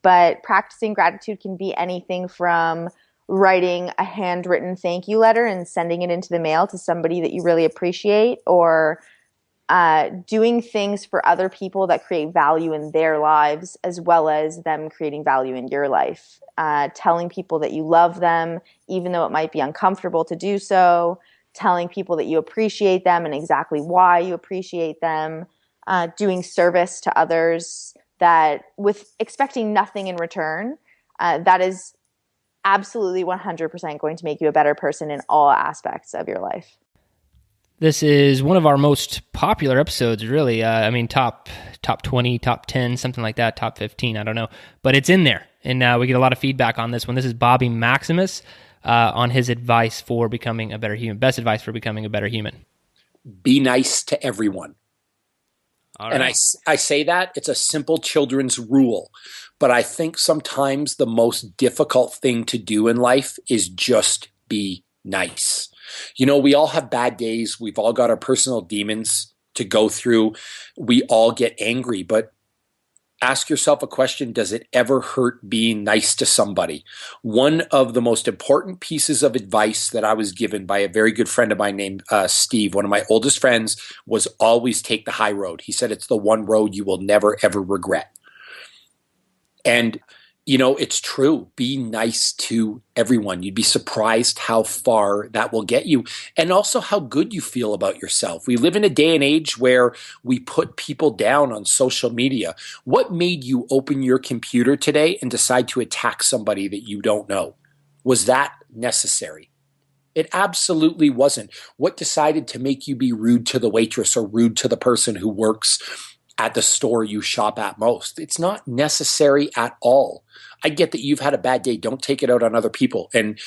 But practicing gratitude can be anything from writing a handwritten thank you letter and sending it into the mail to somebody that you really appreciate, or doing things for other people that create value in their lives, as well as them creating value in your life. Telling people that you love them, even though it might be uncomfortable to do so. Telling people that you appreciate them and exactly why you appreciate them. Doing service to others that with expecting nothing in return. That is absolutely 100% going to make you a better person in all aspects of your life. This is one of our most popular episodes, really. Top 20, top 10, something like that, top 15, I don't know. But it's in there, and we get a lot of feedback on this one. This is Bobby Maximus on his advice for becoming a better human, best advice for becoming a better human. Be nice to everyone. All right. And I say that, it's a simple children's rule. But I think sometimes the most difficult thing to do in life is just be nice. We all have bad days. We've all got our personal demons to go through. We all get angry, but ask yourself a question. Does it ever hurt being nice to somebody? One of the most important pieces of advice that I was given by a very good friend of mine named Steve, one of my oldest friends, was always take the high road. He said, it's the one road you will never, ever regret. And it's true. Be nice to everyone. You'd be surprised how far that will get you, and also how good you feel about yourself. We live in a day and age where we put people down on social media. What made you open your computer today and decide to attack somebody that you don't know? Was that necessary? It absolutely wasn't. What decided to make you be rude to the waitress or rude to the person who works at the store you shop at most? It's not necessary at all. I get that you've had a bad day. Don't take it out on other people. And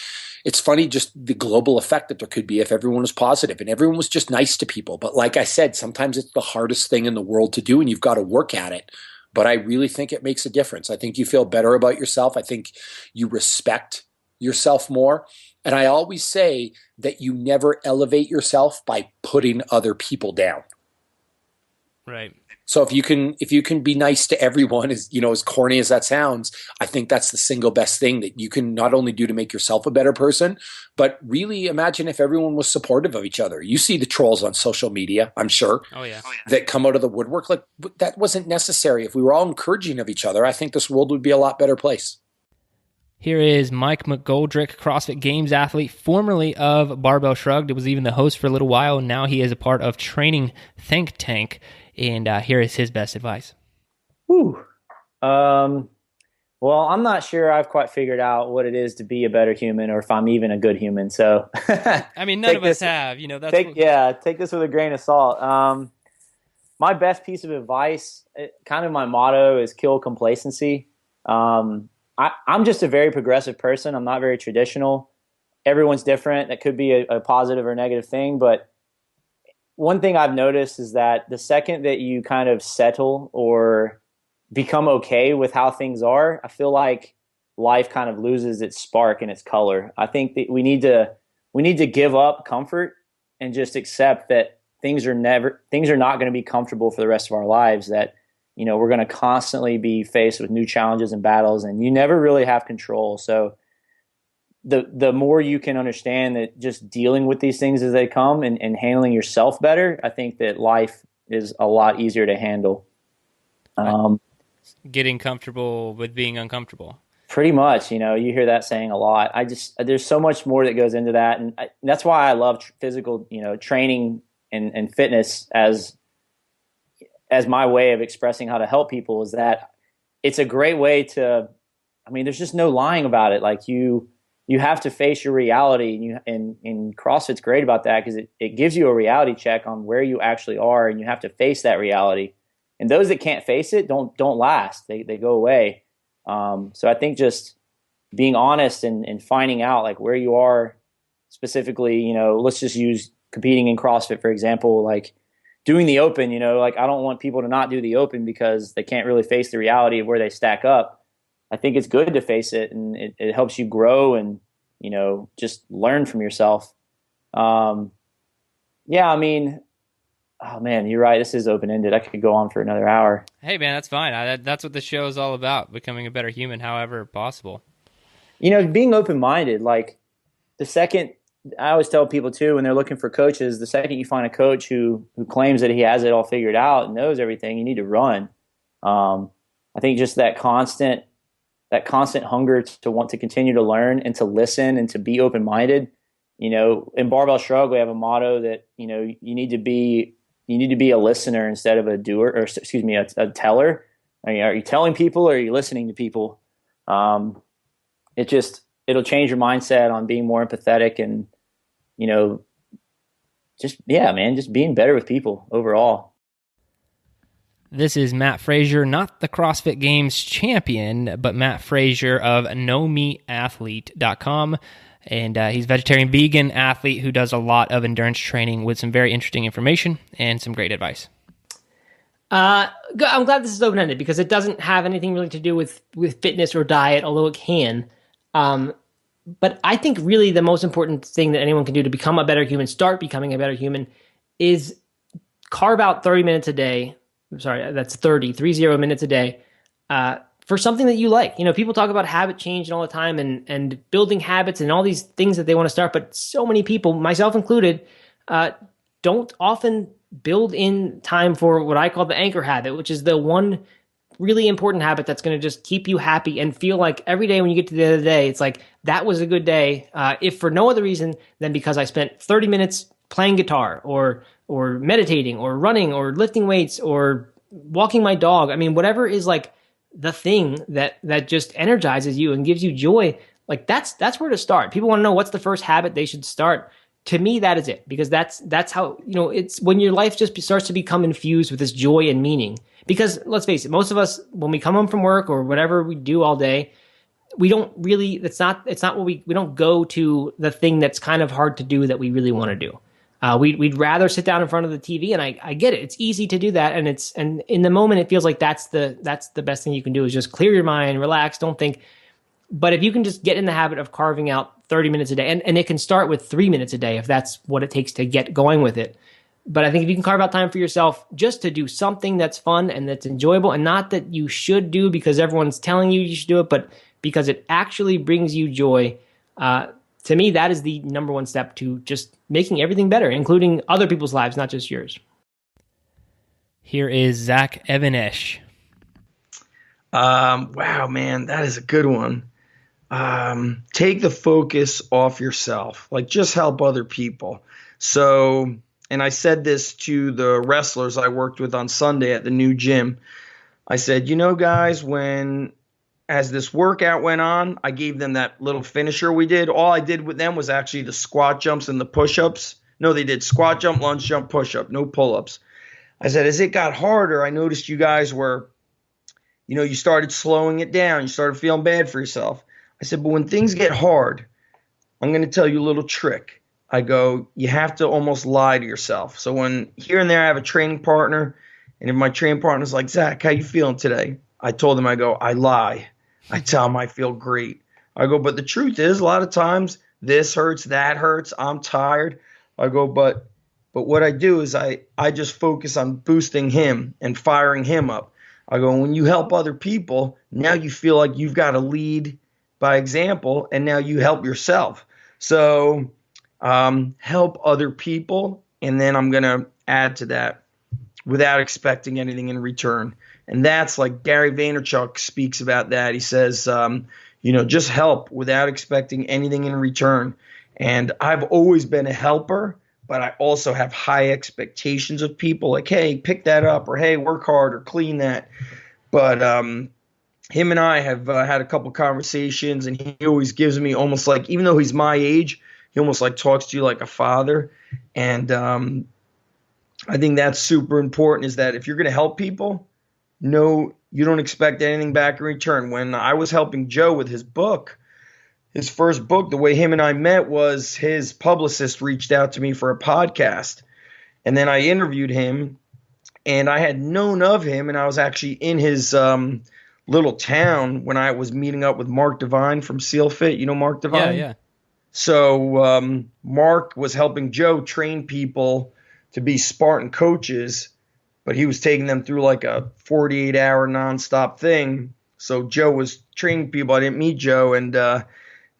it's funny just the global effect that there could be if everyone was positive and everyone was just nice to people. But like I said, sometimes it's the hardest thing in the world to do, and you've got to work at it. But I really think it makes a difference. I think you feel better about yourself. I think you respect yourself more. And I always say that you never elevate yourself by putting other people down. Right. So if you can be nice to everyone, as corny as that sounds, I think that's the single best thing that you can not only do to make yourself a better person, but really imagine if everyone was supportive of each other. You see the trolls on social media, I'm sure, that come out of the woodwork. Like, that wasn't necessary. If we were all encouraging of each other, I think this world would be a lot better place. Here is Mike McGoldrick, CrossFit Games athlete, formerly of Barbell Shrugged. It was even the host for a little while, and now he is a part of Training Think Tank. And here is his best advice. Whew. Well, I'm not sure I've quite figured out what it is to be a better human, or if I'm even a good human. So, I mean, none of us have. That's take this with a grain of salt. My best piece of advice, kind of my motto, is kill complacency. I'm just a very progressive person. I'm not very traditional. Everyone's different. That could be a positive or negative thing, but one thing I've noticed is that the second that you kind of settle or become okay with how things are, I feel like life kind of loses its spark and its color. I think that we need to give up comfort and just accept that things are not going to be comfortable for the rest of our lives, that we're going to constantly be faced with new challenges and battles, and you never really have control. So the more you can understand that just dealing with these things as they come and handling yourself better, I think that life is a lot easier to handle. Getting comfortable with being uncomfortable. Pretty much, you hear that saying a lot. There's so much more that goes into that. And that's why I love physical, training and fitness as my way of expressing how to help people, is that it's a great way to, there's just no lying about it. Like you have to face your reality, and CrossFit's great about that, because it gives you a reality check on where you actually are, and you have to face that reality. And those that can't face it don't last. They go away. So I think just being honest and finding out like where you are specifically, let's just use competing in CrossFit, for example, like doing the open, like I don't want people to not do the open because they can't really face the reality of where they stack up. I think it's good to face it, and it helps you grow and, just learn from yourself. Oh man, you're right. This is open-ended. I could go on for another hour. Hey man, that's fine. That's what the show is all about, becoming a better human, however possible. Being open-minded, like the second, I always tell people too, when they're looking for coaches, the second you find a coach who claims that he has it all figured out and knows everything, you need to run. I think just that constant hunger to want to continue to learn and to listen and to be open-minded. In Barbell Shrug, we have a motto that, you need to be a listener instead of a doer, or excuse me, a teller. Are you telling people, or are you listening to people? It'll change your mindset on being more empathetic and, just being better with people overall. This is Matt Fraser, not the CrossFit Games champion, but Matt Fraser of KnowMeAthlete.com. And he's a vegetarian, vegan athlete who does a lot of endurance training with some very interesting information and some great advice. I'm glad this is open-ended, because it doesn't have anything really to do with fitness or diet, although it can. But I think really the most important thing that anyone can do to become a better human, start becoming a better human, is carve out 30 minutes a day. I'm sorry, that's 30 minutes a day for something that you like. People talk about habit change all the time and building habits and all these things that they want to start, but so many people, myself included, don't often build in time for what I call the anchor habit, which is the one really important habit that's going to just keep you happy and feel like every day when you get to the end of the day, it's like, that was a good day. If for no other reason than because I spent 30 minutes playing guitar or meditating or running or lifting weights or walking my dog. Whatever is like the thing that just energizes you and gives you joy, like that's where to start. People want to know what's the first habit they should start. To me, that is it, because that's how, it's when your life just starts to become infused with this joy and meaning. Because let's face it, most of us, when we come home from work or whatever we do all day, we don't really, it's not what we don't go to the thing that's kind of hard to do that we really want to do. We'd rather sit down in front of the TV, and I get it. It's easy to do that, and in the moment it feels like that's the best thing you can do, is just clear your mind, relax, don't think. But if you can just get in the habit of carving out 30 minutes a day, and it can start with 3 minutes a day if that's what it takes to get going with it. But I think if you can carve out time for yourself just to do something that's fun and that's enjoyable, and not that you should do because everyone's telling you should do it, but because it actually brings you joy, to me, that is the number one step to just making everything better, including other people's lives, not just yours. Here is Zach Evanesh. Wow, man, that is a good one. Take the focus off yourself. Like, just help other people. So, and I said this to the wrestlers I worked with on Sunday at the new gym. I said, guys, as this workout went on, I gave them that little finisher we did. All I did with them was actually the squat jumps and the push-ups. No, they did squat jump, lunge jump, push-up, no pull-ups. I said, as it got harder, I noticed you guys were, you started slowing it down. You started feeling bad for yourself. I said, but when things get hard, I'm going to tell you a little trick. I go, you have to almost lie to yourself. So when here and there I have a training partner, and if my training partner's like, Zach, how you feeling today? I told him, I go, I lie. I tell him I feel great. I go, but the truth is a lot of times this hurts, that hurts, I'm tired. I go, but what I do is I just focus on boosting him and firing him up. I go, when you help other people, now you feel like you've got to lead by example, and now you help yourself. So help other people, and then I'm going to add to that without expecting anything in return. And that's like Gary Vaynerchuk speaks about that. He says, just help without expecting anything in return. And I've always been a helper, but I also have high expectations of people, like, hey, pick that up, or hey, work hard, or clean that. But him and I have had a couple conversations, and he always gives me almost like, even though he's my age, he almost like talks to you like a father. And I think that's super important, is that if you're going to help people, no, you don't expect anything back in return. When I was helping Joe with his book, his first book, the way him and I met was his publicist reached out to me for a podcast. And then I interviewed him, and I had known of him, and I was actually in his little town when I was meeting up with Mark Devine from Seal Fit. You know Mark Devine? Yeah. So Mark was helping Joe train people to be Spartan coaches, but he was taking them through like a 48-hour nonstop thing. So Joe was training people. I didn't meet Joe, and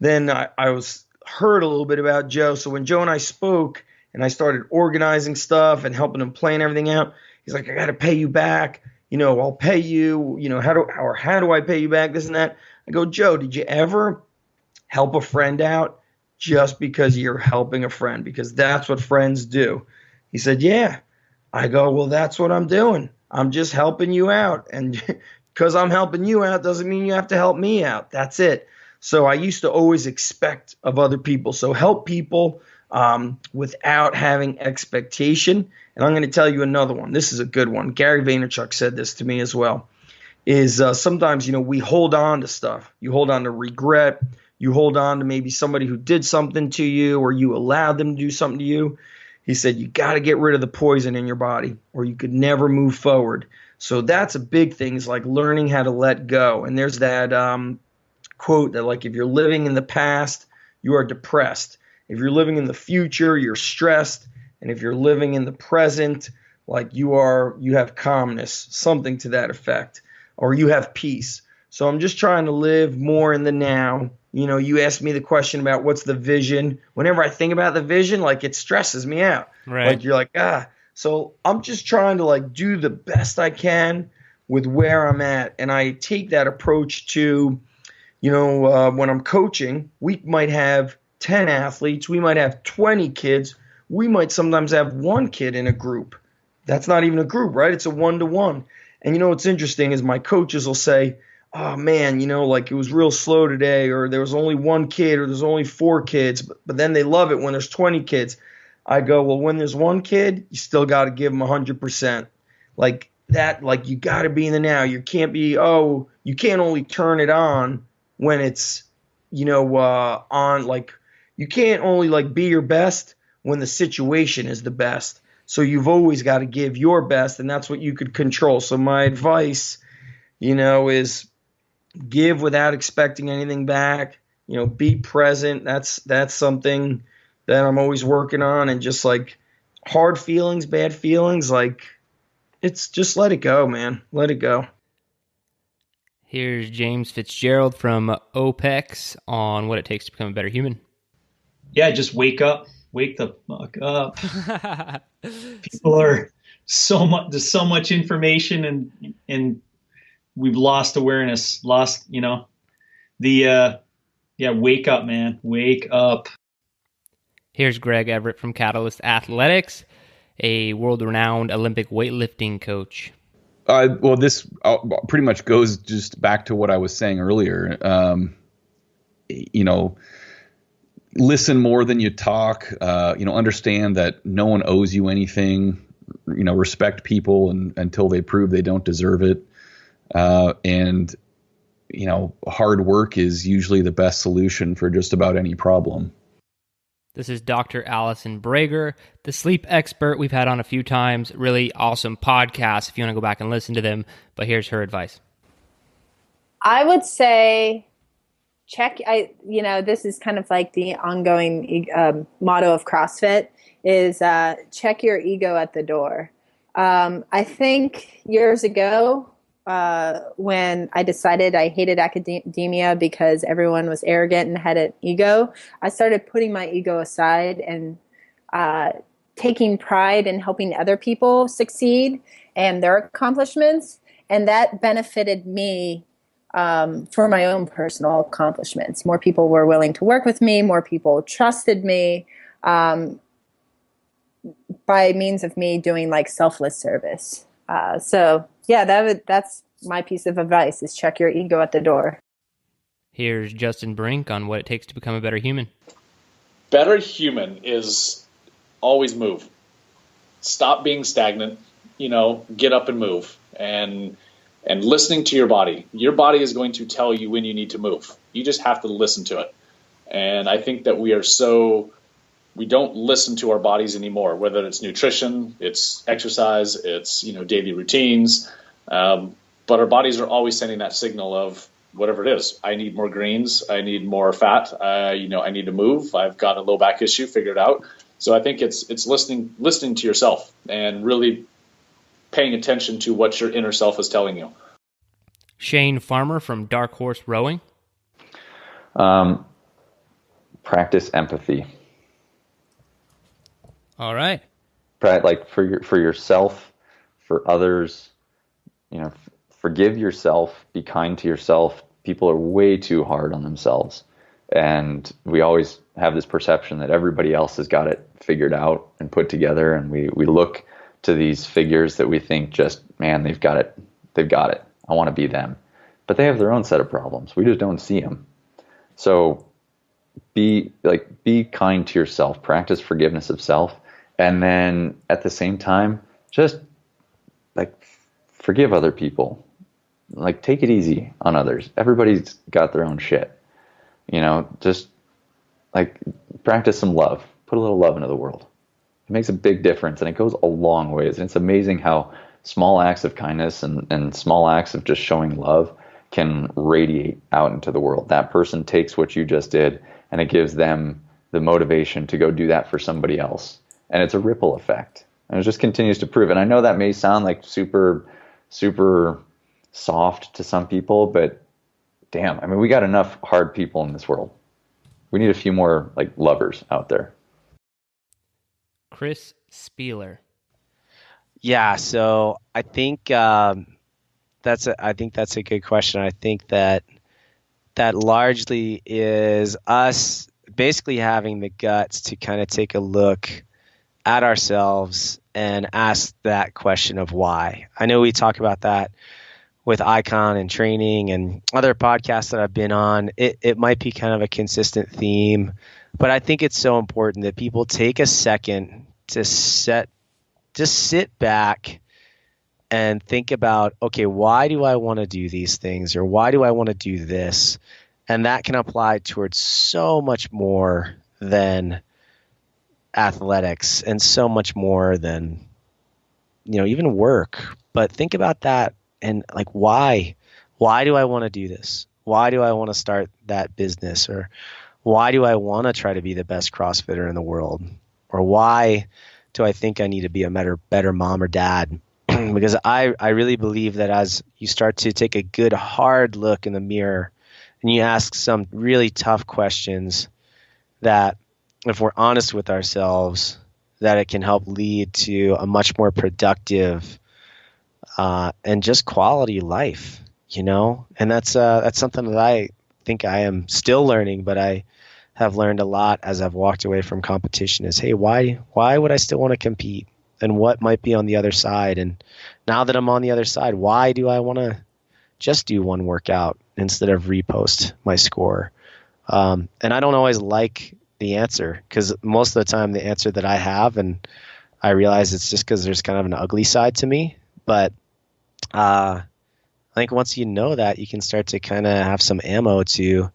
then I was heard a little bit about Joe. So when Joe and I spoke, and I started organizing stuff and helping him plan everything out, he's like, I got to pay you back. I'll pay you. How do I pay you back? This and that. I go, Joe, did you ever help a friend out just because you're helping a friend? Because that's what friends do. He said, yeah. I go, well, that's what I'm doing. I'm just helping you out. And because I'm helping you out doesn't mean you have to help me out. That's it. So I used to always expect of other people. So help people without having expectation. And I'm going to tell you another one. This is a good one. Gary Vaynerchuk said this to me as well, is sometimes, we hold on to stuff. You hold on to regret. You hold on to maybe somebody who did something to you, or you allowed them to do something to you. He said, you got to get rid of the poison in your body, or you could never move forward. So that's a big thing, is like learning how to let go. And there's that quote that, like, if you're living in the past, you are depressed. If you're living in the future, you're stressed. And if you're living in the present, like you have calmness, something to that effect, or you have peace. So I'm just trying to live more in the now. You asked me the question about what's the vision. Whenever I think about the vision, like, it stresses me out. Right. Like, you're like, So I'm just trying to like do the best I can with where I'm at. And I take that approach to, when I'm coaching, we might have 10 athletes. We might have 20 kids. We might sometimes have one kid in a group. That's not even a group, right? It's a one-to-one. And what's interesting is my coaches will say, oh man, like it was real slow today, or there was only one kid, or there's only 4 kids, but then they love it when there's 20 kids. I go, well, when there's one kid, you still got to give them 100%. Like that, like you got to be in the now. You can't be, you can't only turn it on when it's, on, like you can't only like be your best when the situation is the best. So you've always got to give your best, and that's what you could control. So my advice, is give without expecting anything back. Be present. That's something that I'm always working on. And just like hard feelings, bad feelings, like it's just let it go, man. Let it go. Here's James Fitzgerald from OPEX on what it takes to become a better human. Yeah, just wake up. Wake the fuck up. People are there's so much information, and we've lost awareness, wake up, man. Wake up. Here's Greg Everett from Catalyst Athletics, a world-renowned Olympic weightlifting coach. Well, this pretty much goes just back to what I was saying earlier. Listen more than you talk. Understand that no one owes you anything. Respect people until they prove they don't deserve it. And hard work is usually the best solution for just about any problem. This is Dr. Alison Breger, the sleep expert we've had on a few times. Really awesome podcast if you want to go back and listen to them. But here's her advice. I would say this is kind of like the ongoing motto of CrossFit is check your ego at the door. I think years ago, when I decided I hated academia because everyone was arrogant and had an ego, I started putting my ego aside and taking pride in helping other people succeed and their accomplishments. And that benefited me for my own personal accomplishments. More people were willing to work with me. More people trusted me by means of me doing like selfless service. That's my piece of advice is check your ego at the door. Here's Justin Brink on what it takes to become a better human. Better human is always move. Stop being stagnant, get up and move. And listening to your body. Your body is going to tell you when you need to move. You just have to listen to it. And I think that we don't listen to our bodies anymore, whether it's nutrition, it's exercise, it's, daily routines. But our bodies are always sending that signal of whatever it is. I need more greens. I need more fat. I need to move. I've got a low back issue, figure it out. So I think it's listening to yourself and really paying attention to what your inner self is telling you. Shane Farmer from Dark Horse Rowing. Practice empathy. All right. Like for yourself, for others, forgive yourself, be kind to yourself. People are way too hard on themselves. And we always have this perception that everybody else has got it figured out and put together. And we look to these figures that we think just, man, they've got it. I want to be them. But they have their own set of problems. We just don't see them. So be kind to yourself, practice forgiveness of self. And then at the same time, just forgive other people. Take it easy on others. Everybody's got their own shit. Just practice some love. Put a little love into the world. It makes a big difference, and it goes a long ways. And it's amazing how small acts of kindness and small acts of just showing love can radiate out into the world. That person takes what you just did, and it gives them the motivation to go do that for somebody else. And it's a ripple effect. And it just continues to prove. And I know that may sound like super, super soft to some people, but damn, we got enough hard people in this world. We need a few more lovers out there. Chris Spieler. Yeah, so I think that's a good question. I think that largely is us basically having the guts to kind of take a look at ourselves and ask that question of why. I know we talk about that with Icon and training and other podcasts that I've been on. It might be kind of a consistent theme, but I think it's so important that people take a second to sit back and think about, okay, why do I want to do these things, or why do I want to do this? And that can apply towards so much more than athletics and so much more than, even work. But think about that and why do I want to do this? Why do I want to start that business? Or why do I want to try to be the best CrossFitter in the world? Or why do I think I need to be a better mom or dad? Because I really believe that as you start to take a good hard look in the mirror and you ask some really tough questions, that if we're honest with ourselves, that it can help lead to a much more productive and just quality life, and that's something that I think I am still learning, but I have learned a lot as I've walked away from competition is, hey, why would I still want to compete? and what might be on the other side. And now that I'm on the other side, why do I want to just do one workout instead of repost my score? And I don't always like the answer, because most of the time the answer that I have, and I realize it's just because there's kind of an ugly side to me. But I think once you know that, you can start to kind of have some ammo to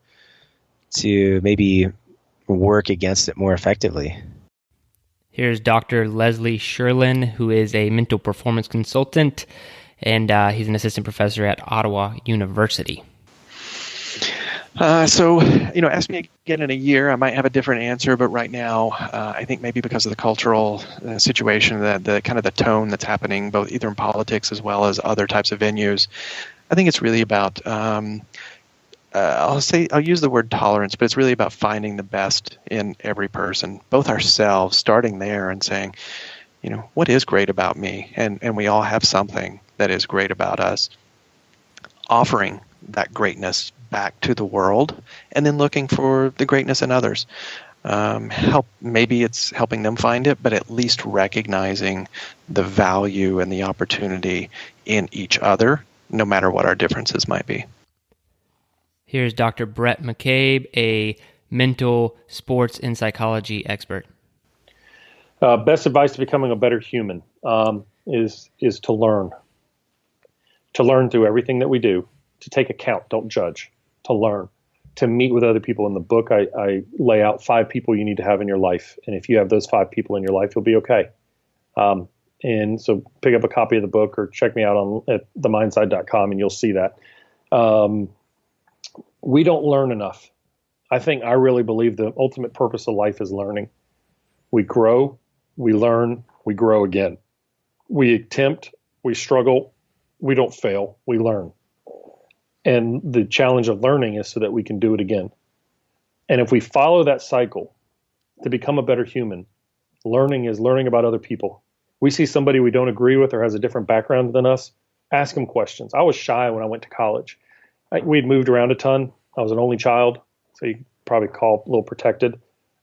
maybe work against it more effectively. Here's Dr. Leslie Sherlin, who is a mental performance consultant, and he's an assistant professor at Ottawa University. So, ask me again in a year, I might have a different answer, but right now, I think maybe because of the cultural situation, the kind of the tone that's happening, both either in politics as well as other types of venues, I think it's really about, I'll use the word tolerance, but it's really about finding the best in every person, both ourselves, starting there and saying, what is great about me? And we all have something that is great about us. Offering that greatness back to the world, and then looking for the greatness in others. Maybe it's helping them find it, but at least recognizing the value and the opportunity in each other, no matter what our differences might be. Here's Dr. Brett McCabe, a mental, sports, and psychology expert. Best advice to becoming a better human is to learn. To learn through everything that we do, to take account, don't judge, to learn, to meet with other people. In the book, I lay out 5 people you need to have in your life. And if you have those 5 people in your life, you'll be okay. And so pick up a copy of the book or check me out at themindside.com and you'll see that. We don't learn enough. I really believe the ultimate purpose of life is learning. We grow, we learn, we grow again. We attempt, we struggle, we don't fail, we learn. And the challenge of learning is so that we can do it again. And if we follow that cycle to become a better human, learning is learning about other people. We see somebody we don't agree with or has a different background than us, ask them questions. I was shy when I went to college. We'd moved around a ton. I was an only child, so you probably call a little protected.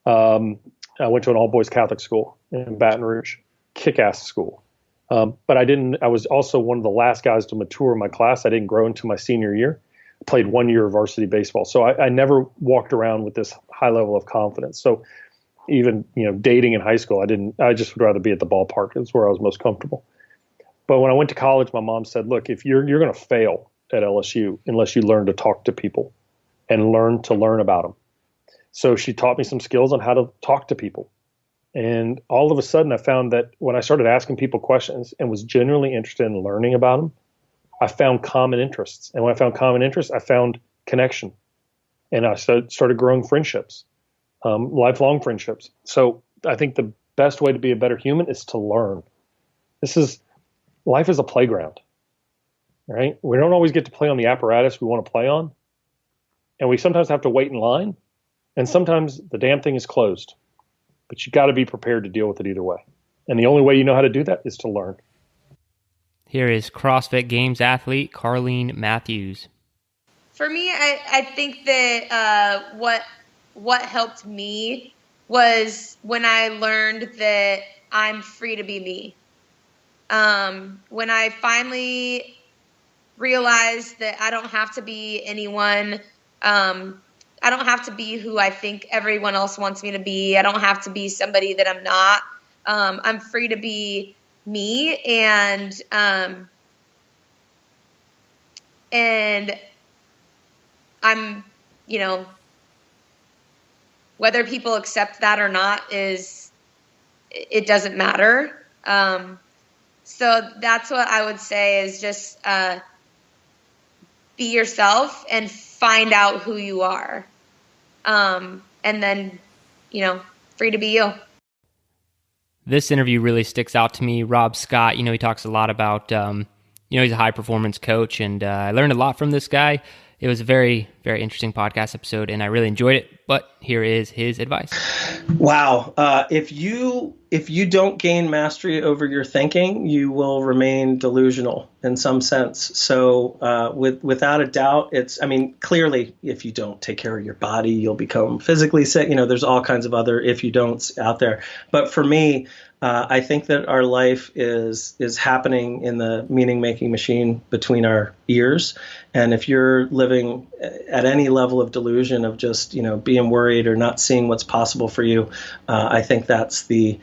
I went to an all-boys Catholic school in Baton Rouge, kick-ass school. But I was also one of the last guys to mature in my class. I didn't grow until my senior year. I played 1 year of varsity baseball. So I never walked around with this high level of confidence. So even, dating in high school, I just would rather be at the ballpark. It's where I was most comfortable. But when I went to college, my mom said, look, if you're going to fail at LSU unless you learn to talk to people and learn to learn about them. So she taught me some skills on how to talk to people. And all of a sudden, I found that when I started asking people questions and was genuinely interested in learning about them, I found common interests. And when I found common interests, I found connection. And I started growing friendships, lifelong friendships. So I think the best way to be a better human is to learn. Life is a playground, right? We don't always get to play on the apparatus we want to play on. And we sometimes have to wait in line. And sometimes the damn thing is closed. But you got to be prepared to deal with it either way. And the only way you know how to do that is to learn. Here is CrossFit Games athlete Carlene Matthews. For me, I think that what helped me was when I learned that I'm free to be me. When I finally realized that I don't have to be anyone. I don't have to be who I think everyone else wants me to be. I don't have to be somebody that I'm not. I'm free to be me, and I'm, whether people accept that or not it doesn't matter. So that's what I would say is just be yourself and find out who you are. And then, free to be you. This interview really sticks out to me. Rob Scott, he talks a lot about, he's a high performance coach, and I learned a lot from this guy. It was a very, very interesting podcast episode, and I really enjoyed it. But here is his advice. Wow. If you don't gain mastery over your thinking, you will remain delusional in some sense. So without a doubt, clearly, if you don't take care of your body, you'll become physically sick. There's all kinds of other if you don'ts out there. But for me, I think that our life is happening in the meaning-making machine between our ears. And if you're living at any level of delusion of just, being worried or not seeing what's possible for you, I think that's the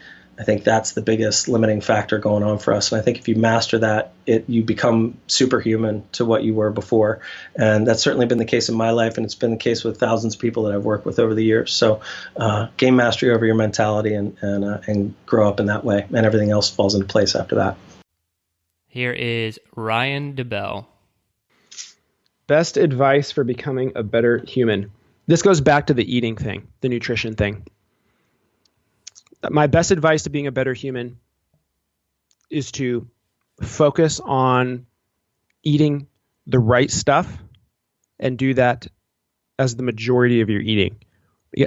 biggest limiting factor going on for us. And I think if you master that, you become superhuman to what you were before. And that's certainly been the case in my life, and it's been the case with thousands of people that I've worked with over the years. So gain mastery over your mentality and grow up in that way, and everything else falls into place after that. Here is Ryan DeBell. Best advice for becoming a better human. This goes back to the eating thing, the nutrition thing. My best advice to being a better human is to focus on eating the right stuff and do that as the majority of your eating.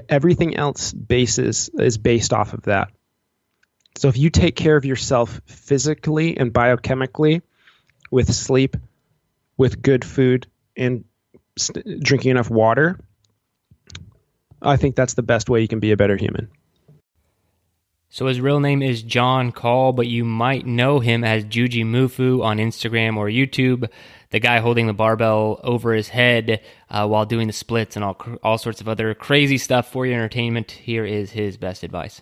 Everything else is based off of that. So if you take care of yourself physically and biochemically with sleep, with good food, and drinking enough water, I think that's the best way you can be a better human. So his real name is John Call, but you might know him as Juji Mufu on Instagram or YouTube, the guy holding the barbell over his head while doing the splits and all sorts of other crazy stuff for your entertainment. Here is his best advice.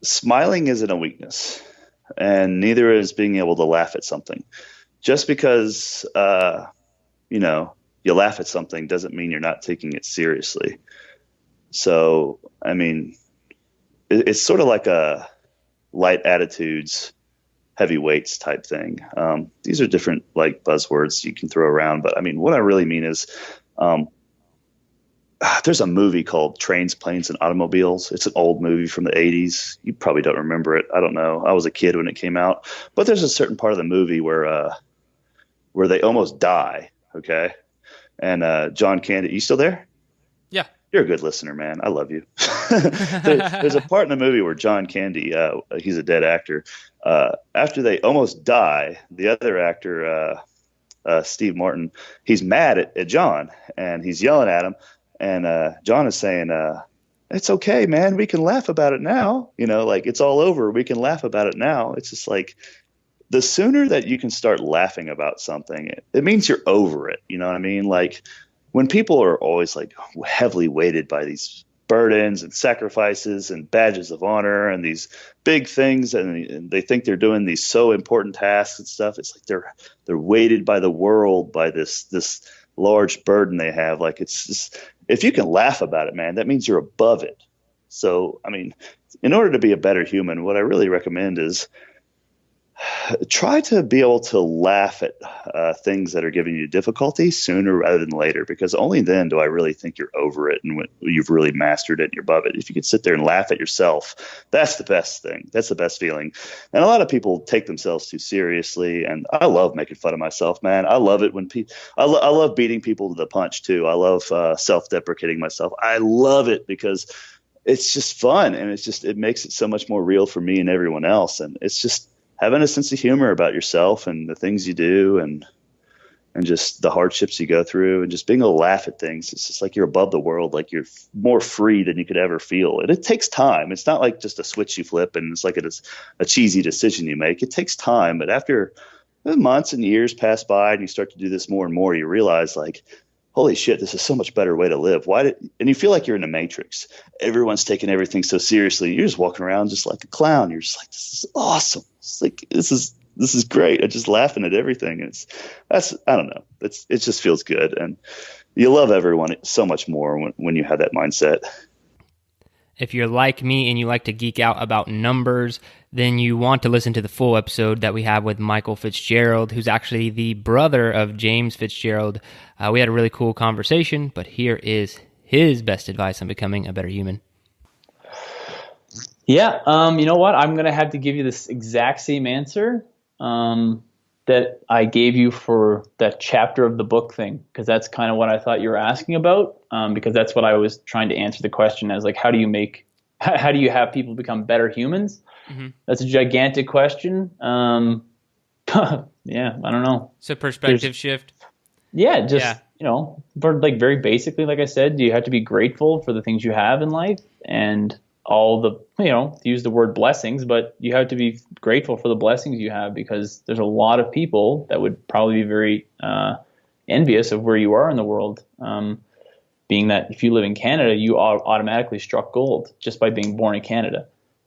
Smiling isn't a weakness, and neither is being able to laugh at something. Just because, you laugh at something doesn't mean you're not taking it seriously. So, it's sort of like a light attitudes, heavy weights type thing. These are different like buzzwords you can throw around, but what I really mean is, there's a movie called Trains, Planes, and Automobiles. It's an old movie from the 80s. You probably don't remember it. I don't know. I was a kid when it came out, but there's a certain part of the movie where they almost die. Okay. And John Candy, you still there? Yeah. You're a good listener, man. I love you. There's a part in the movie where John Candy, he's a dead actor. After they almost die, the other actor, Steve Martin, he's mad at John, and he's yelling at him. And John is saying, it's okay, man. We can laugh about it now. It's all over. We can laugh about it now. It's just like the sooner that you can start laughing about something, it means you're over it. You know what I mean? Like, when people are always like heavily weighted by these burdens and sacrifices and badges of honor and these big things, and they think they're doing these so important tasks and stuff, it's like they're weighted by the world, by this large burden they have. Like, it's just, if you can laugh about it, man, that means you're above it. So, in order to be a better human, what I really recommend is try to be able to laugh at things that are giving you difficulty sooner rather than later, because only then do I really think you're over it and you've really mastered it and you're above it. If you could sit there and laugh at yourself, that's the best thing. That's the best feeling. And a lot of people take themselves too seriously, and I love making fun of myself, man. I love it when I love beating people to the punch too. I love self-deprecating myself. I love it because it's just fun, and it makes it so much more real for me and everyone else. And it's just having a sense of humor about yourself and the things you do and just the hardships you go through, and just being able to laugh at things. It's just like you're above the world, like you're more free than you could ever feel. And it takes time. It's not like just a switch you flip and it's like it's a cheesy decision you make. It takes time. But after months and years pass by and you start to do this more and more, you realize, like, holy shit, this is so much better way to live. And you feel like you're in a matrix. Everyone's taking everything so seriously. You're just walking around just like a clown. You're just like, this is awesome. It's like, this is great. I'm just laughing at everything. I don't know. It just feels good. And you love everyone so much more when you have that mindset. If you're like me and you like to geek out about numbers, then you want to listen to the full episode that we have with Michael Fitzgerald, who's actually the brother of James Fitzgerald. We had a really cool conversation, but here is his best advice on becoming a better human. Yeah, you know what? I'm going to have to give you this exact same answer that I gave you for that chapter of the book thing, because that's kind of what I thought you were asking about, because that's what I was trying to answer the question as, like, how do you have people become better humans? Mm-hmm. That's a gigantic question. Yeah, I don't know. So perspective shift. Yeah, for, like, very basically, like I said, you have to be grateful for the things you have in life, and all the, to use the word blessings, but you have to be grateful for the blessings you have, because there's a lot of people that would probably be very envious of where you are in the world. Being that if you live in Canada, you are automatically struck gold just by being born in Canada.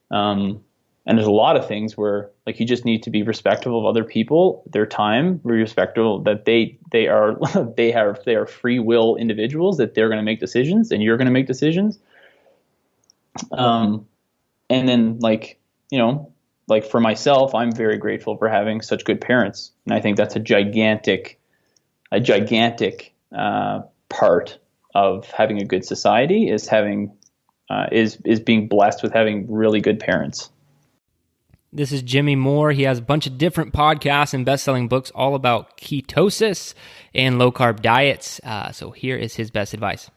And there's a lot of things where, like, you just need to be respectful of other people, their time, be respectful that they are free will individuals, that they're going to make decisions and you're going to make decisions. And then, like for myself, I'm very grateful for having such good parents. And I think that's a gigantic part of having a good society, is having, is being blessed with having really good parents. This is Jimmy Moore. He has a bunch of different podcasts and best-selling books all about ketosis and low-carb diets. So here is his best advice.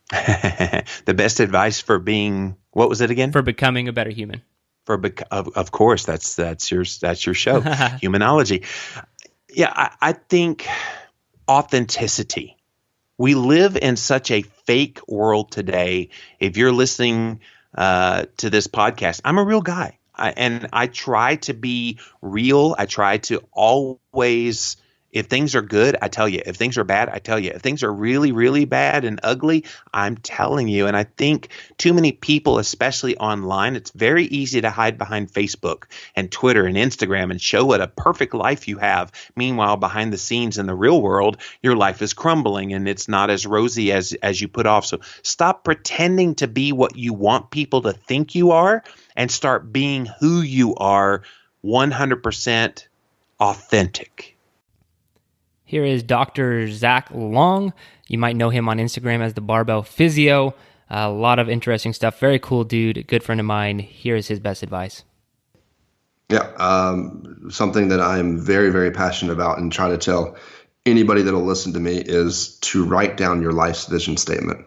The best advice for being, what was it again? For becoming a better human. Of course, that's your show, Humanology. Yeah, I think authenticity. We live in such a fake world today. If you're listening to this podcast, I'm a real guy. And I try to be real. I try to always, if things are good, I tell you. If things are bad, I tell you. If things are really, really bad and ugly, I'm telling you. And I think too many people, especially online, it's very easy to hide behind Facebook and Twitter and Instagram and show what a perfect life you have. Meanwhile, behind the scenes in the real world, your life is crumbling and it's not as rosy as you put off. So stop pretending to be what you want people to think you are, and start being who you are, 100% authentic. Here is Dr. Zach Long. You might know him on Instagram as the Barbell Physio. A lot of interesting stuff. Very cool dude, a good friend of mine. Here is his best advice. Yeah, something that I'm very, very passionate about and try to tell anybody that will listen to me is to write down your life's vision statement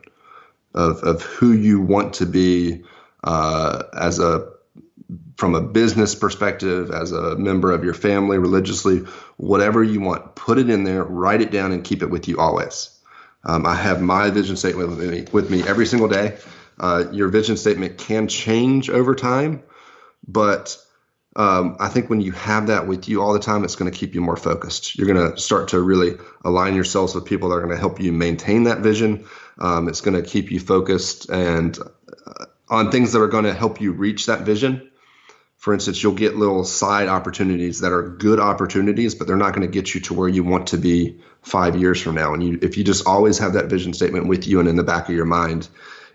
of who you want to be, from a business perspective, as a member of your family, religiously, whatever you want, put it in there, write it down, and keep it with you always. I have my vision statement with me every single day. Your vision statement can change over time, but I think when you have that with you all the time, it's going to keep you more focused. You're going to start to really align yourselves with people that are going to help you maintain that vision. It's going to keep you focused and on things that are going to help you reach that vision. For instance, you'll get little side opportunities that are good opportunities, but they're not going to get you to where you want to be 5 years from now. And if you just always have that vision statement with you and in the back of your mind,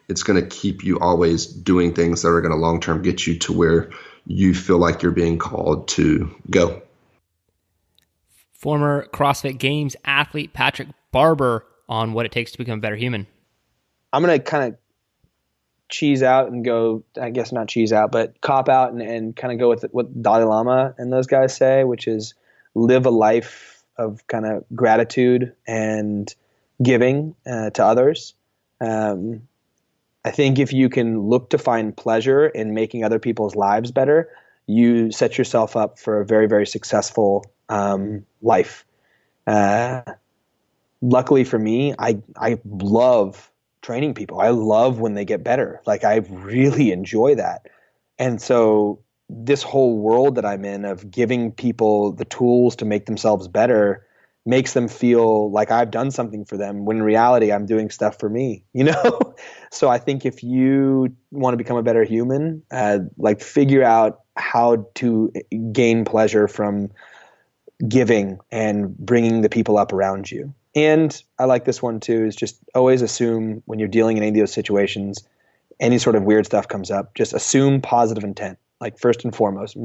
it's going to keep you always doing things that are going to long-term get you to where you feel like you're being called to go. Former CrossFit Games athlete Patrick Barber on what it takes to become a better human. I'm going to kind of cheese out and go, I guess not cheese out, but cop out and kind of go with what Dalai Lama and those guys say, which is live a life of kind of gratitude and giving to others. I think if you can look to find pleasure in making other people's lives better, you set yourself up for a very, very successful life. Luckily for me, I love training people. I love when they get better. Like, I really enjoy that. And so this whole world that I'm in of giving people the tools to make themselves better makes them feel like I've done something for them, when in reality I'm doing stuff for me, So I think if you want to become a better human, figure out how to gain pleasure from giving and bringing the people up around you. And I like this one too, is just always assume when you're dealing in any of those situations, any sort of weird stuff comes up, just assume positive intent. Like, first and foremost,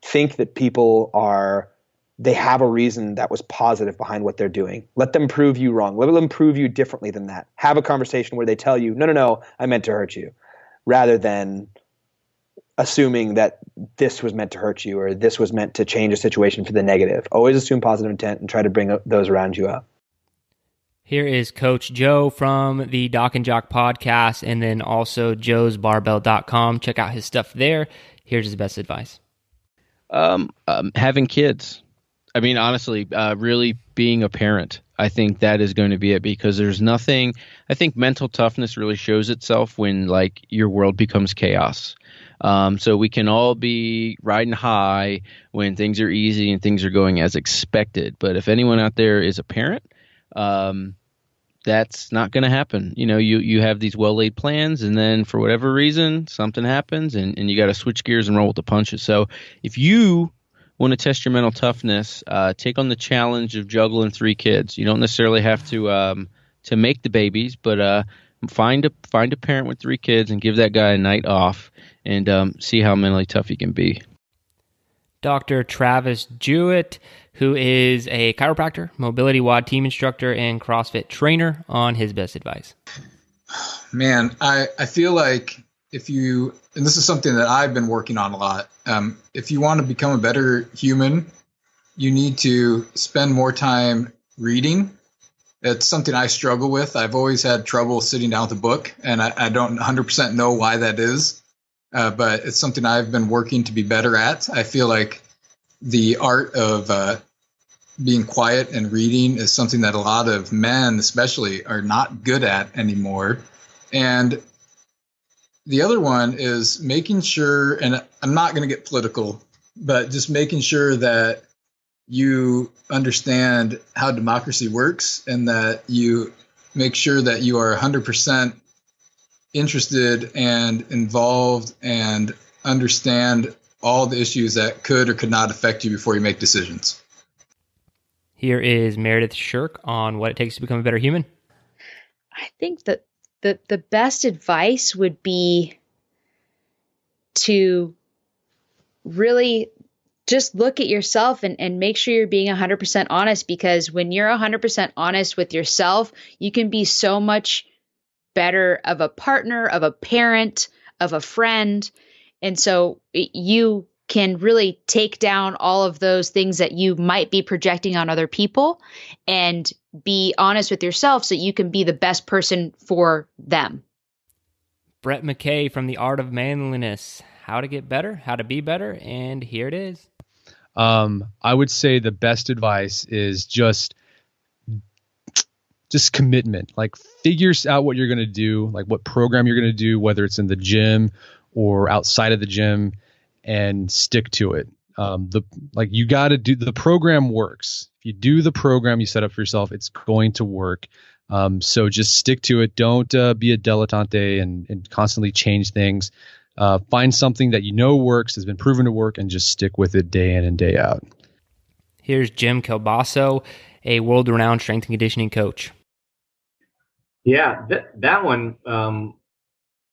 think that people they have a reason that was positive behind what they're doing. Let them prove you wrong. Let them prove you differently than that. Have a conversation where they tell you, no, I meant to hurt you, rather than assuming that this was meant to hurt you or this was meant to change a situation for the negative. Always assume positive intent and try to bring those around you up. Here is Coach Joe from the Doc and Jock podcast, and then also joesbarbell.com. Check out his stuff there. Here's his best advice. Having kids. I mean, honestly, really being a parent. I think that is going to be it, because there's nothing. I think mental toughness really shows itself when like your world becomes chaos. So we can all be riding high when things are easy and things are going as expected. But if anyone out there is a parent, that's not going to happen. You know, you have these well-laid plans, and then for whatever reason, something happens, and you got to switch gears and roll with the punches. So if you want to test your mental toughness, take on the challenge of juggling 3 kids. You don't necessarily have to make the babies, but find a parent with 3 kids and give that guy a night off, and see how mentally tough he can be. Dr. Travis Jewett, who is a chiropractor, mobility WOD team instructor, and CrossFit trainer, on his best advice. Man, I feel like if you, and this is something that I've been working on a lot, if you want to become a better human, you need to spend more time reading. It's something I struggle with. I've always had trouble sitting down with a book, and I don't 100% know why that is. But it's something I've been working to be better at. I feel like the art of being quiet and reading is something that a lot of men especially are not good at anymore. And the other one is making sure, and I'm not going to get political, but just making sure that you understand how democracy works, and that you make sure that you are 100% interested and involved and understand all the issues that could or could not affect you before you make decisions. Here is Meredith Shirk on what it takes to become a better human. I think that the best advice would be to really just look at yourself and make sure you're being 100% honest, because when you're 100% honest with yourself, you can be so much better of a partner, of a parent, of a friend. And so you can really take down all of those things that you might be projecting on other people and be honest with yourself so you can be the best person for them. Brett McKay from The Art of Manliness. How to get better, how to be better, and here it is. I would say the best advice is just commitment. Like, figure out what you're going to do, like what program you're going to do, whether it's in the gym or outside of the gym, and stick to it. You got to do the program works. If you do the program you set up for yourself, it's going to work. So just stick to it. Don't be a dilettante and constantly change things. Find something that you know works, has been proven to work, and just stick with it day in and day out. Here's Jim Kelbasso, a world-renowned strength and conditioning coach. Yeah, that one.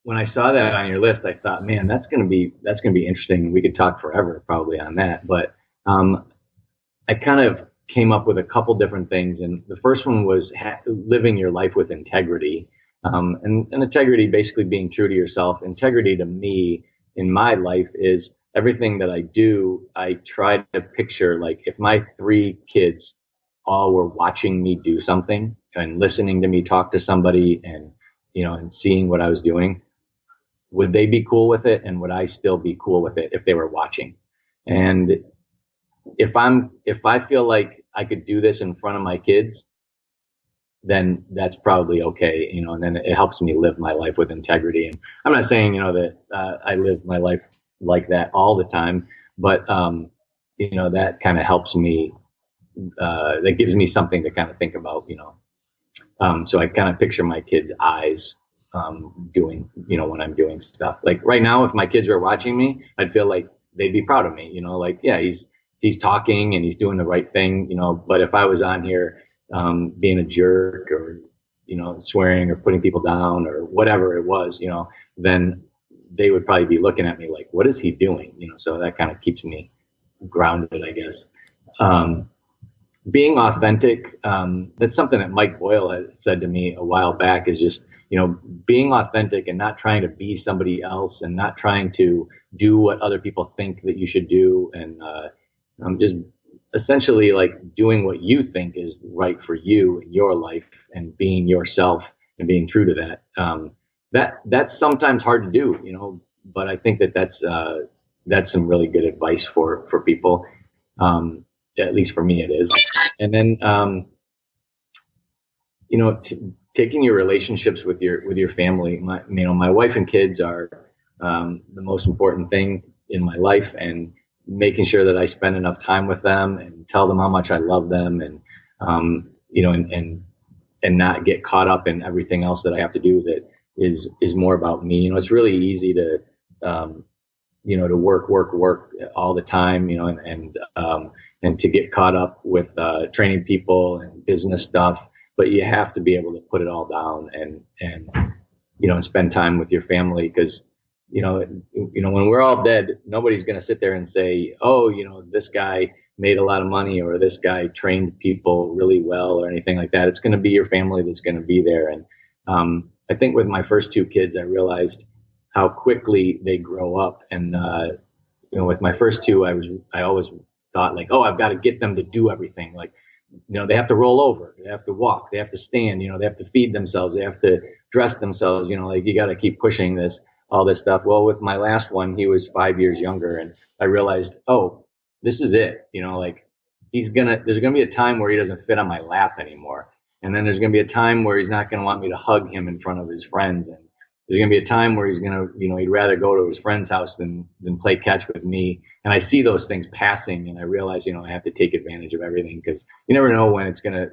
When I saw that on your list, I thought, man, that's gonna be interesting. We could talk forever probably on that. But I kind of came up with a couple different things, and the first one was living your life with integrity, and integrity basically being true to yourself. Integrity to me in my life is everything that I do. I try to picture, like, if my 3 kids all were watching me do something and listening to me talk to somebody, and and seeing what I was doing, would they be cool with it, and would I still be cool with it if they were watching? And if I feel like I could do this in front of my kids, then that's probably okay, and then it helps me live my life with integrity. And I'm not saying that I live my life like that all the time, but that kind of helps me. That gives me something to kind of think about, so I kind of picture my kids' eyes doing, when I'm doing stuff. Like right now, if my kids were watching me, I'd feel like they'd be proud of me, like, yeah, he's talking and he's doing the right thing, but if I was on here being a jerk or, swearing or putting people down or whatever it was, then they would probably be looking at me like, what is he doing? So that kind of keeps me grounded, I guess. Being authentic, that's something that Mike Boyle has said to me a while back, is just, being authentic and not trying to be somebody else and not trying to do what other people think that you should do. And just essentially like doing what you think is right for you in your life and being yourself and being true to that. That's sometimes hard to do, but I think that's some really good advice for people. At least for me it is. And then taking your relationships with your family. My wife and kids are the most important thing in my life, and making sure that I spend enough time with them and tell them how much I love them, and and not get caught up in everything else that I have to do that is more about me. It's really easy to to work all the time, and to get caught up with training people and business stuff. But you have to be able to put it all down and spend time with your family, because when we're all dead, nobody's going to sit there and say, oh, this guy made a lot of money, or this guy trained people really well, or anything like that. It's going to be your family that's going to be there. And I think with my first two kids, I realized how quickly they grow up. And with my first two, I always thought, like, oh, I've got to get them to do everything. Like, they have to roll over, they have to walk, they have to stand, they have to feed themselves, they have to dress themselves, like, you got to keep pushing all this stuff. Well, with my last one, he was 5 years younger, and I realized, oh, this is it. Like, there's gonna be a time where he doesn't fit on my lap anymore, and then there's gonna be a time where he's not gonna want me to hug him in front of his friends, and there's gonna be a time where he's gonna, he'd rather go to his friend's house than play catch with me. And I see those things passing, and I realize, I have to take advantage of everything, because you never know when it's gonna,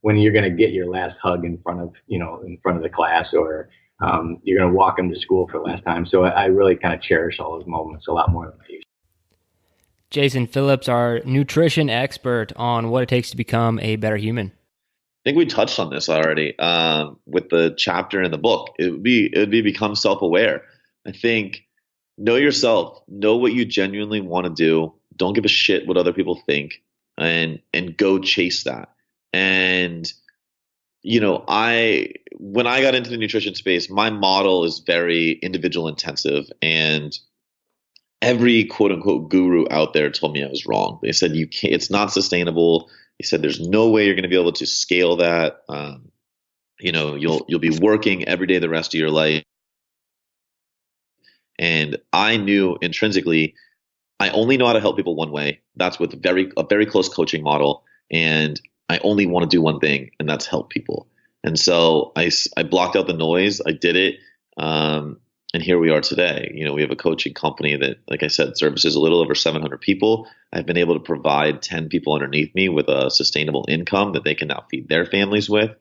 when you're gonna get your last hug in front of the class, or you're gonna walk him to school for the last time. So I really kind of cherish all those moments a lot more than I used to. Jason Phillips, our nutrition expert on what it takes to become a better human. I think we touched on this already with the chapter in the book. It would be become self-aware. I think, know yourself, know what you genuinely want to do. Don't give a shit what other people think, and go chase that. And when I got into the nutrition space, my model is very individual intensive, and every quote unquote guru out there told me I was wrong. They said it's not sustainable. They said there's no way you're going to be able to scale that. You'll be working every day the rest of your life. And I knew intrinsically, I only know how to help people one way. That's with a very close coaching model, and I only want to do one thing, and that's help people. And so I blocked out the noise. I did it. And here we are today. We have a coaching company that, like I said, services a little over 700 people. I've been able to provide 10 people underneath me with a sustainable income that they can now feed their families with.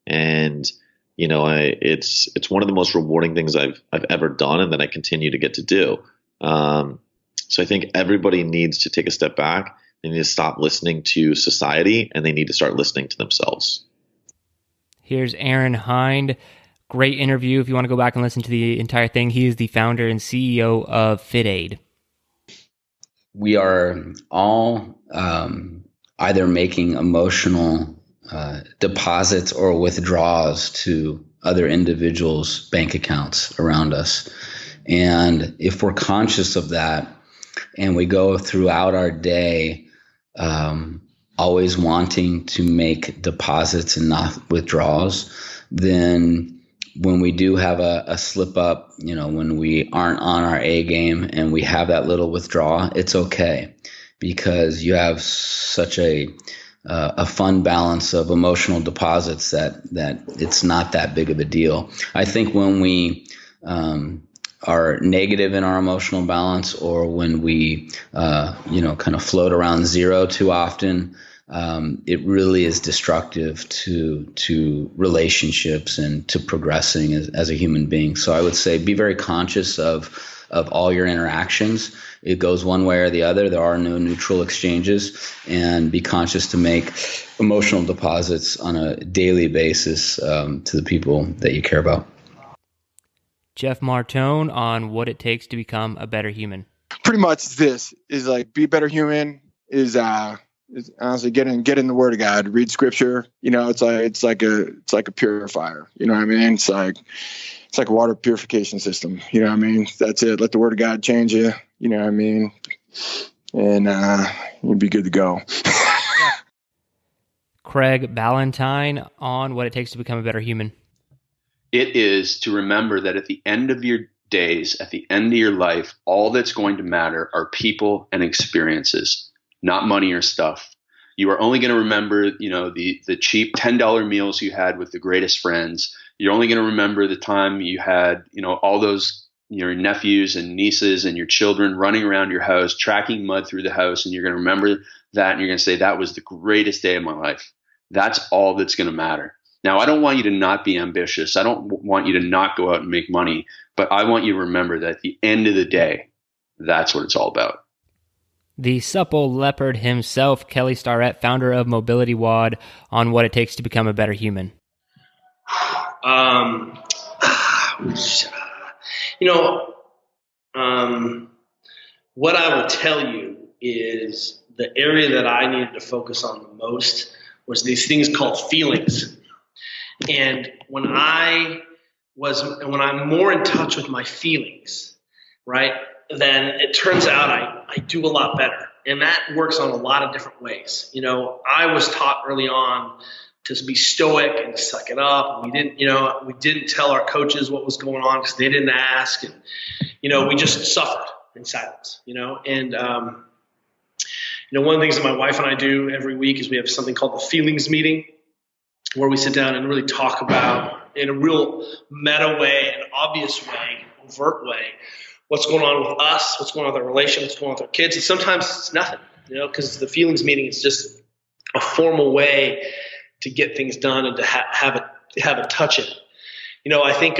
And, it's one of the most rewarding things I've ever done, and that I continue to get to do. So I think everybody needs to take a step back. They need to stop listening to society, and they need to start listening to themselves. Here's Aaron Hind. Great interview. If you want to go back and listen to the entire thing, he is the founder and CEO of FitAid. We are all either making emotional deposits or withdrawals to other individuals' bank accounts around us. And if we're conscious of that, and we go throughout our day always wanting to make deposits and not withdrawals, then when we do have a slip up, when we aren't on our A game and we have that little withdrawal, it's okay, because you have such a fund balance of emotional deposits that it's not that big of a deal. I think when we are negative in our emotional balance, or when we kind of float around zero too often, it really is destructive to relationships and to progressing as a human being. So I would say be very conscious of all your interactions. It goes one way or the other. There are no neutral exchanges, and be conscious to make emotional deposits on a daily basis to the people that you care about. Jeff Martone on what it takes to become a better human. Pretty much this is like, be a better human is honestly get in the Word of God, read Scripture. It's like a purifier. You know what I mean? It's like a water purification system. You know what I mean? That's it. Let the Word of God change you. You know what I mean? And you'll be good to go. Craig Ballantyne on what it takes to become a better human. It is to remember that at the end of your days, at the end of your life, all that's going to matter are people and experiences, not money or stuff. You are only going to remember, the cheap $10 meals you had with the greatest friends. You're only going to remember the time you had, all those, your nephews and nieces and your children running around your house, tracking mud through the house. And you're going to remember that. And you're going to say, that was the greatest day of my life. That's all that's going to matter. Now, I don't want you to not be ambitious. I don't want you to not go out and make money, but I want you to remember that at the end of the day, that's what it's all about. The supple leopard himself, Kelly Starrett, founder of Mobility WOD, on what it takes to become a better human. What I will tell you is the area that I needed to focus on the most was these things called feelings. And when I'm more in touch with my feelings, right, then it turns out I do a lot better. And that works on a lot of different ways. I was taught early on to be stoic and suck it up. We didn't tell our coaches what was going on because they didn't ask. And, we just suffered in silence, and, one of the things that my wife and I do every week is we have something called the feelings meeting, where we sit down and really talk about, in a real meta way, an obvious way, overt way, what's going on with us, what's going on with our relationship, what's going on with our kids. And sometimes it's nothing, because the feelings meeting is just a formal way to get things done and to have it touch it. I think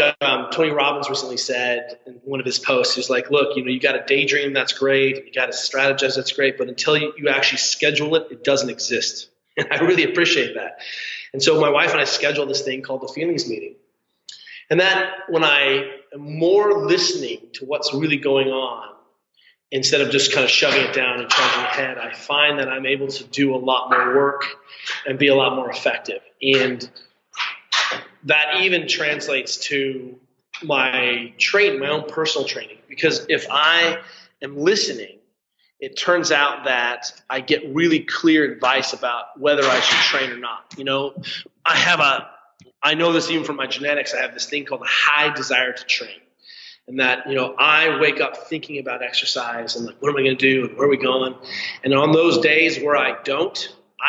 Tony Robbins recently said in one of his posts, he's like, look, you got to daydream, that's great. You got to strategize, that's great. But until you actually schedule it, it doesn't exist. And I really appreciate that. And so my wife and I schedule this thing called the feelings meeting. And that when I am more listening to what's really going on, instead of just kind of shoving it down and charging ahead, I find that I'm able to do a lot more work and be a lot more effective. And that even translates to my own personal training, because if I am listening, it turns out that I get really clear advice about whether I should train or not. I know this even from my genetics. I have this thing called a high desire to train. And that, I wake up thinking about exercise and like, what am I going to do? And where are we going? And on those days where I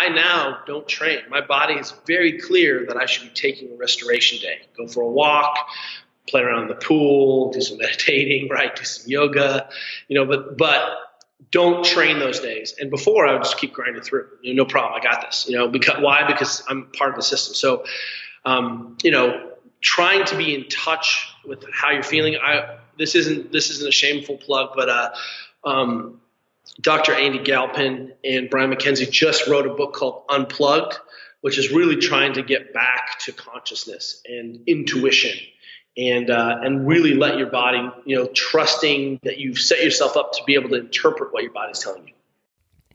now don't train. My body is very clear that I should be taking a restoration day, go for a walk, play around in the pool, do some meditating, right? Do some yoga, but don't train those days. And before I would just keep grinding through, no problem. I got this, why? Because I'm part of the system. So, trying to be in touch with how you're feeling. This isn't a shameful plug, but, Dr. Andy Galpin and Brian Mackenzie just wrote a book called Unplugged, which is really trying to get back to consciousness and intuition and really let your body, trusting that you've set yourself up to be able to interpret what your body's telling you.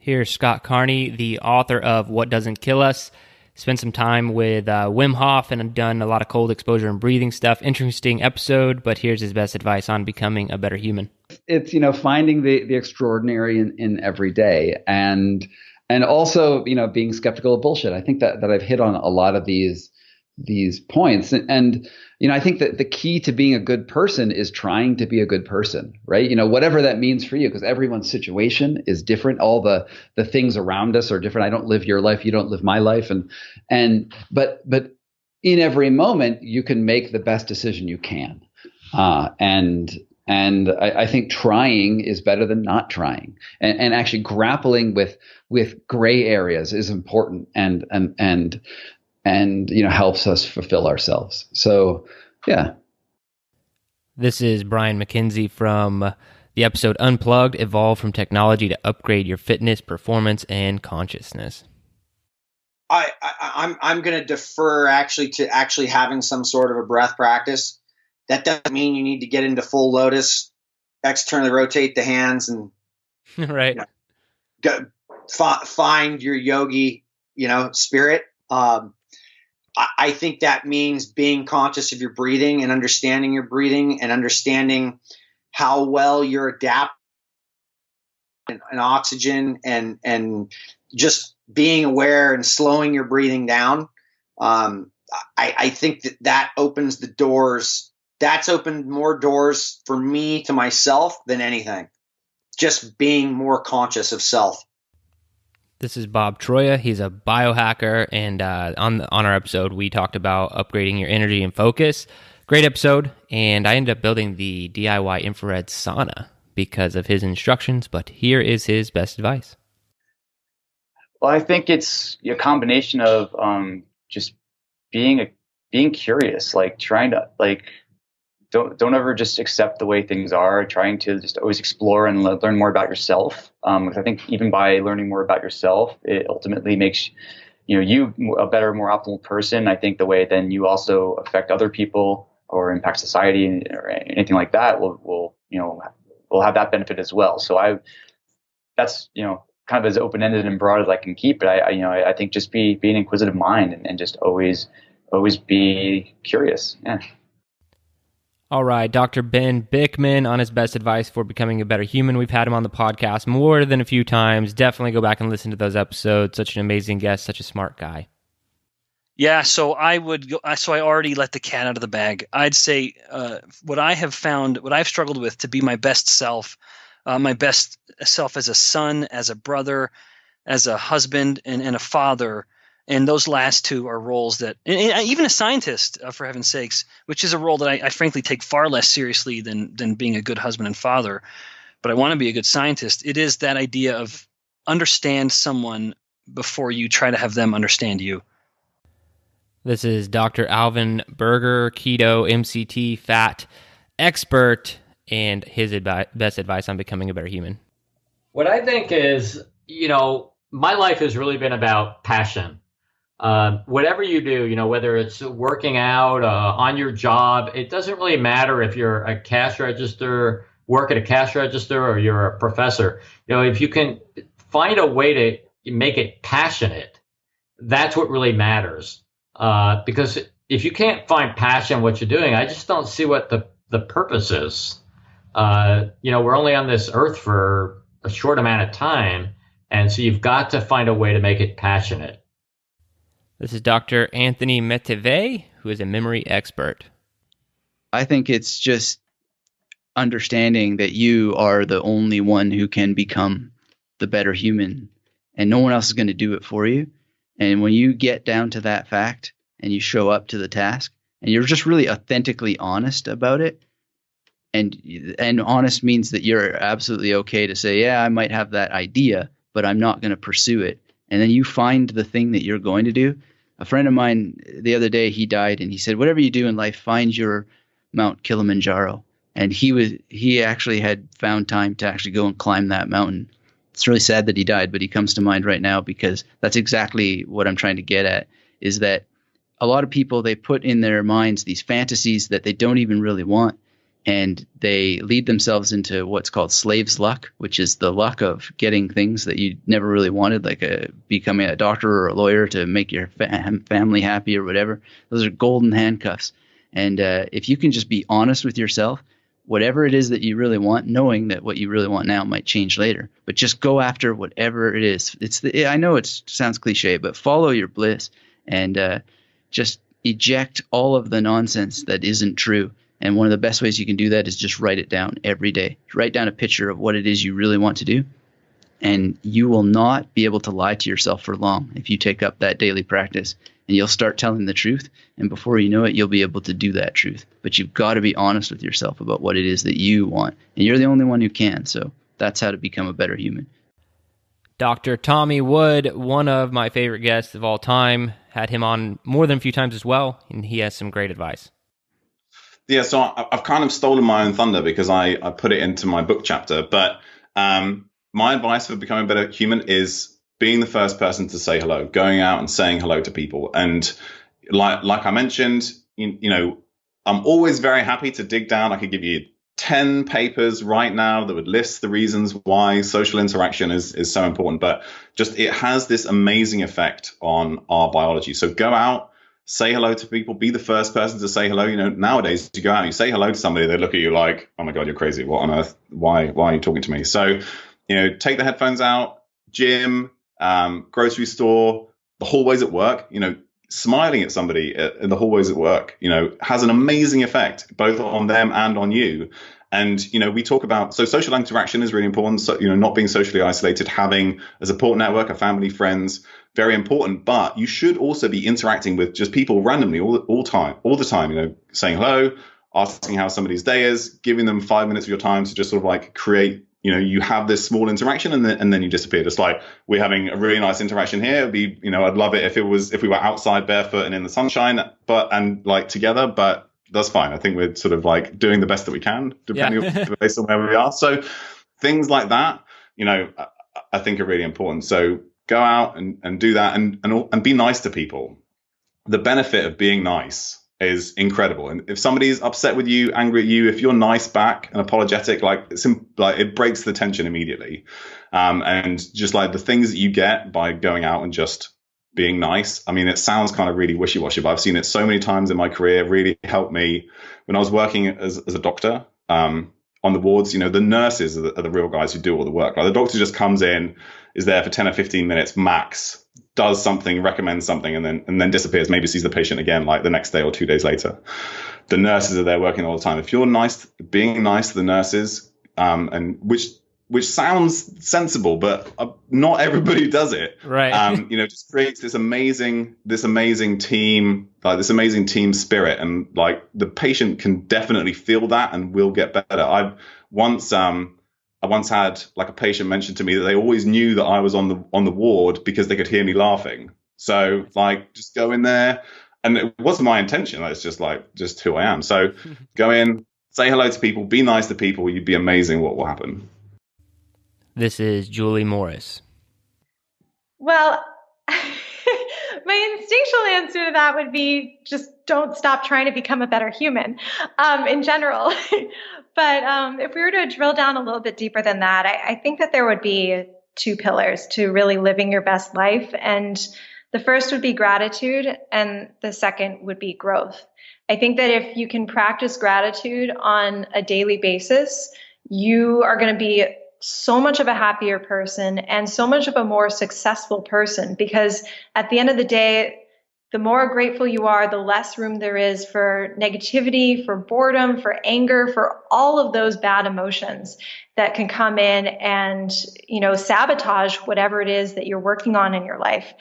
Here's Scott Carney, the author of What Doesn't Kill Us. Spent some time with Wim Hof and done a lot of cold exposure and breathing stuff. Interesting episode, but here's his best advice on becoming a better human. It's, finding the extraordinary in every day and also, being skeptical of bullshit. I think that I've hit on a lot of these points. And I think that the key to being a good person is trying to be a good person, right? Whatever that means for you, because everyone's situation is different. All the things around us are different. I don't live your life. You don't live my life. But in every moment you can make the best decision you can. And I think trying is better than not trying, and actually grappling with gray areas is important and helps us fulfill ourselves. So, yeah. This is Brian Mackenzie from the episode Unplugged, Evolve from Technology to Upgrade Your Fitness, Performance, and Consciousness. I'm going to defer to actually having some sort of a breath practice. That doesn't mean you need to get into full lotus, externally rotate the hands and right. Find your yogi, spirit. I think that means being conscious of your breathing and understanding your breathing and understanding how well you're adapting and oxygen and just being aware and slowing your breathing down. I think that opens the doors. That's opened more doors for me to myself than anything. Just being more conscious of self. This is Bob Troya. He's a biohacker, and on our episode, we talked about upgrading your energy and focus. Great episode, and I ended up building the DIY infrared sauna because of his instructions, but here is his best advice. Well, I think it's a combination of just being curious, like trying to don't ever just accept the way things are, trying to just always explore and learn more about yourself. Because I think even by learning more about yourself, it ultimately makes you a better, more optimal person. I think the way then you also affect other people or impact society or anything like that will have that benefit as well. So that's kind of as open-ended and broad as I can keep it. I think just be an inquisitive mind and just always be curious. Yeah. All right, Dr. Ben Bickman on his best advice for becoming a better human. We've had him on the podcast more than a few times. Definitely go back and listen to those episodes. Such an amazing guest, such a smart guy. Yeah, so I already let the cat out of the bag. I'd say what I have found, what I've struggled with to be my best self as a son, as a brother, as a husband, and a father. And those last two are roles that, and even a scientist, for heaven's sakes, which is a role that I frankly take far less seriously than being a good husband and father. But I want to be a good scientist. It is that idea of understand someone before you try to have them understand you. This is Dr. Alvin Berger, keto, MCT, fat expert, and his best advice on becoming a better human. What I think is, my life has really been about passion. Whatever you do, whether it's working out, on your job, it doesn't really matter if you're a cash register, work at a cash register, or you're a professor. If you can find a way to make it passionate, that's what really matters. Because if you can't find passion in what you're doing, I just don't see what the purpose is. We're only on this earth for a short amount of time, and so you've got to find a way to make it passionate. This is Dr. Anthony Meteve, who is a memory expert. I think it's just understanding that you are the only one who can become the better human, and no one else is going to do it for you. And when you get down to that fact and you show up to the task and you're just really authentically honest about it, and honest means that you're absolutely okay to say, yeah, I might have that idea, but I'm not going to pursue it. And then you find the thing that you're going to do. A friend of mine the other day, he died, and he said, whatever you do in life, find your Mount Kilimanjaro. And he actually had found time to actually go and climb that mountain. It's really sad that he died, but he comes to mind right now because that's exactly what I'm trying to get at, is that a lot of people, they put in their minds these fantasies that they don't even really want. And they lead themselves into what's called slave's luck, which is the luck of getting things that you never really wanted, like becoming a doctor or a lawyer to make your family happy or whatever. Those are golden handcuffs. And if you can just be honest with yourself, whatever it is that you really want, knowing that what you really want now might change later, but just go after whatever it is. I know it sounds cliche, but follow your bliss and just eject all of the nonsense that isn't true. And one of the best ways you can do that is just write it down every day. Write down a picture of what it is you really want to do. And you will not be able to lie to yourself for long if you take up that daily practice. And you'll start telling the truth. And before you know it, you'll be able to do that truth. But you've got to be honest with yourself about what it is that you want. And you're the only one who can. So that's how to become a better human. Dr. Tommy Wood, one of my favorite guests of all time. Had him on more than a few times as well. And he has some great advice. Yeah, so I've kind of stolen my own thunder because I put it into my book chapter. But my advice for becoming a better human is being the first person to say hello, going out and saying hello to people. And like I mentioned, I'm always very happy to dig down. I could give you 10 papers right now that would list the reasons why social interaction is so important. But just it has this amazing effect on our biology. So go out. Say hello to people. Be the first person to say hello. Nowadays you go out, you say hello to somebody, they look at you like, "Oh my God, you're crazy. What on earth? Why are you talking to me?" So, take the headphones out. Gym, grocery store, the hallways at work. Smiling at somebody in the hallways at work, has an amazing effect both on them and on you. And, we talk about, so social interaction is really important. So, not being socially isolated, having a support network, a family, friends, very important. But you should also be interacting with just people randomly all the time, saying hello, asking how somebody's day is, giving them 5 minutes of your time to just sort of like create, you have this small interaction and then you disappear. Just like we're having a really nice interaction here. It'd be, I'd love it if we were outside barefoot and in the sunshine, and like together, but that's fine. I think we're sort of like doing the best that we can, depending on based on where we are. So things like that, I think are really important. So go out and do that and be nice to people. The benefit of being nice is incredible. And if somebody's upset with you, angry at you, if you're nice back and apologetic, it breaks the tension immediately. And just like the things that you get by going out and just being nice. I mean, it sounds kind of really wishy-washy, but I've seen it so many times in my career. Really helped me when I was working as a doctor on the wards. The nurses are the real guys who do all the work. Like the doctor just comes in, is there for 10 or 15 minutes max, does something, recommends something, and then disappears. Maybe sees the patient again like the next day or 2 days later. The nurses are there working all the time. If you're nice, being nice to the nurses, and which sounds sensible, but not everybody does it. Right. Just creates this amazing team, like this amazing team spirit, and like the patient can definitely feel that and will get better. I once had like a patient mention to me that they always knew that I was on the ward because they could hear me laughing. So like just go in there, and it wasn't my intention. That's just who I am. So go in, say hello to people, be nice to people. You'd be amazing what will happen. This is Julie Morris. Well, my instinctual answer to that would be just don't stop trying to become a better human in general. But if we were to drill down a little bit deeper than that, I think that there would be two pillars to really living your best life. And the first would be gratitude, and the second would be growth. I think that if you can practice gratitude on a daily basis, you are going to be so much of a happier person and so much of a more successful person, because at the end of the day, the more grateful you are, the less room there is for negativity, for boredom, for anger, for all of those bad emotions that can come in and, sabotage whatever it is that you're working on in your life.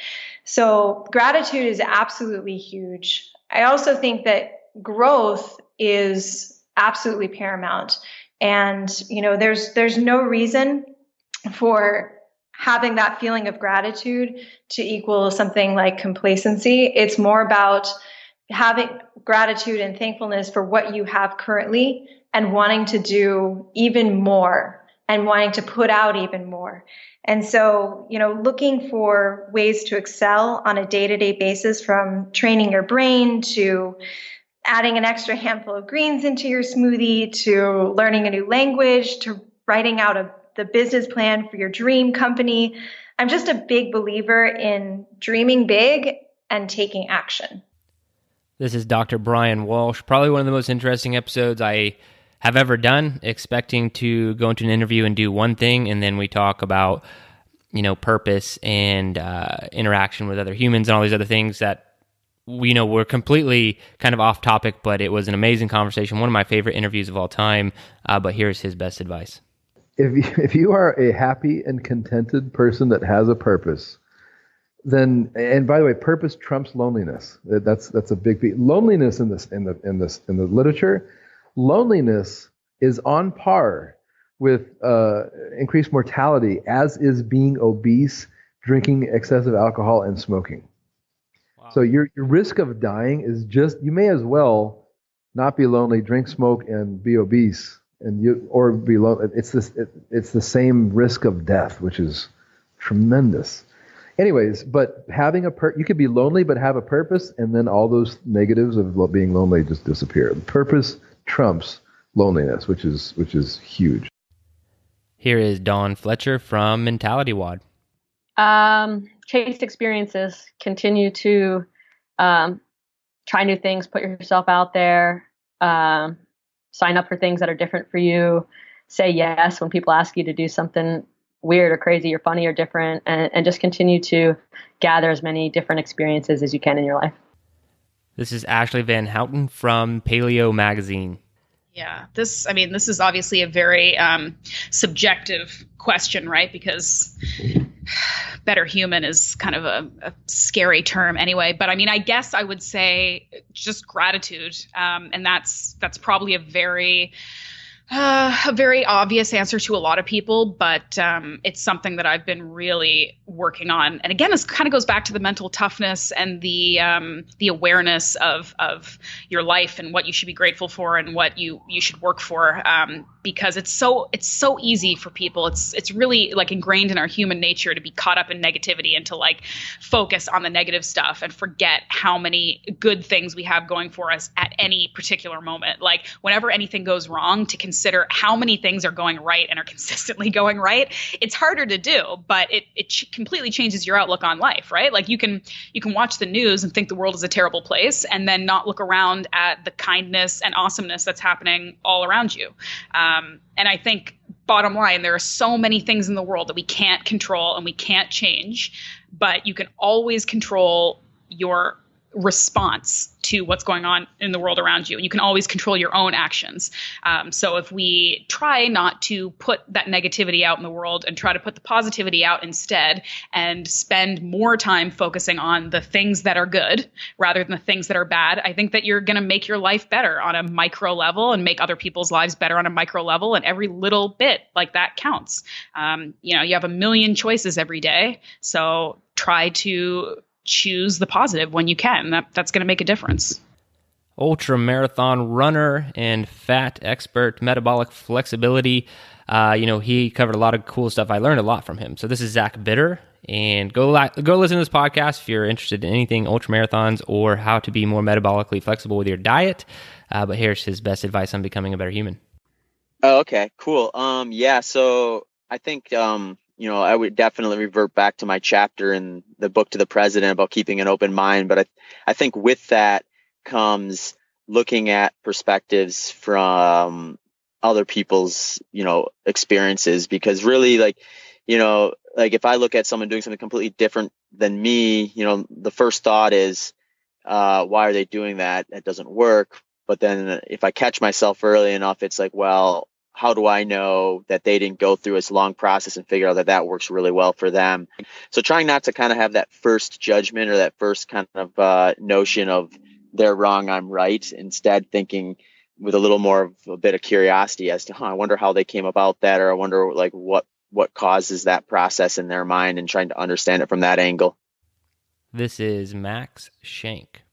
So gratitude is absolutely huge. I also think that growth is absolutely paramount. And, there's no reason for having that feeling of gratitude to equal something like complacency. It's more about having gratitude and thankfulness for what you have currently and wanting to do even more and wanting to put out even more. And so, looking for ways to excel on a day-to-day basis, from training your brain to adding an extra handful of greens into your smoothie, to learning a new language, to writing out the business plan for your dream company. I'm just a big believer in dreaming big and taking action. This is Dr. Brian Walsh, probably one of the most interesting episodes I have ever done, expecting to go into an interview and do one thing, and then we talk about, purpose and interaction with other humans and all these other things that we're completely kind of off topic, but it was an amazing conversation. One of my favorite interviews of all time. But here's his best advice. If you are a happy and contented person that has a purpose, then, and by the way, purpose trumps loneliness. That's a big piece. Loneliness in the literature, loneliness is on par with increased mortality, as is being obese, drinking excessive alcohol, and smoking. So your risk of dying is you may as well not be lonely, drink, smoke, and be obese, or be lonely. It's the same risk of death, which is tremendous. Anyways, but having you could be lonely but have a purpose, and then all those negatives of being lonely just disappear. Purpose trumps loneliness, which is huge. Here is Dawn Fletcher from Mentality WOD. Chase experiences, continue to try new things, put yourself out there, sign up for things that are different for you, say yes when people ask you to do something weird or crazy or funny or different, and just continue to gather as many different experiences as you can in your life. This is Ashley Van Houten from Paleo Magazine. Yeah, this is obviously a very subjective question, right? Because better human is kind of a scary term anyway. But I mean, I guess I would say just gratitude. And that's probably a very obvious answer to a lot of people, but it's something that I've been really working on. And again, this kind of goes back to the mental toughness and the awareness of your life and what you should be grateful for and what you should work for. Because it's so easy for people. It's really like ingrained in our human nature to be caught up in negativity and to like focus on the negative stuff and forget how many good things we have going for us at any particular moment. Like whenever anything goes wrong, to consider how many things are going right and are consistently going right. It's harder to do, but it completely changes your outlook on life, right? Like you can watch the news and think the world is a terrible place and then not look around at the kindness and awesomeness that's happening all around you. And I think bottom line, there are so many things in the world that we can't control and we can't change, but you can always control your response to what's going on in the world around you. And you can always control your own actions. So if we try not to put that negativity out in the world and try to put the positivity out instead and spend more time focusing on the things that are good rather than the things that are bad, I think that you're going to make your life better on a micro level and make other people's lives better on a micro level. And every little bit like that counts. You have a million choices every day. So try to choose the positive when you can. That's going to make a difference. Ultra marathon runner and fat expert, metabolic flexibility. He covered a lot of cool stuff. I learned a lot from him. So this is Zach Bitter, and go listen to this podcast if you're interested in anything ultra marathons or how to be more metabolically flexible with your diet. But here's his best advice on becoming a better human. Oh, okay, cool. So I think I would definitely revert back to my chapter in the book to the president about keeping an open mind. But I think with that comes looking at perspectives from other people's, experiences, because really like if I look at someone doing something completely different than me, the first thought is, why are they doing that? That doesn't work. But then if I catch myself early enough, it's like, well, how do I know that they didn't go through this long process and figure out that works really well for them? So trying not to kind of have that first judgment or that first kind of notion of they're wrong, I'm right. Instead, thinking with a little more of a bit of curiosity as to, I wonder how they came about that, or I wonder like what causes that process in their mind, and trying to understand it from that angle. This is Max Shank.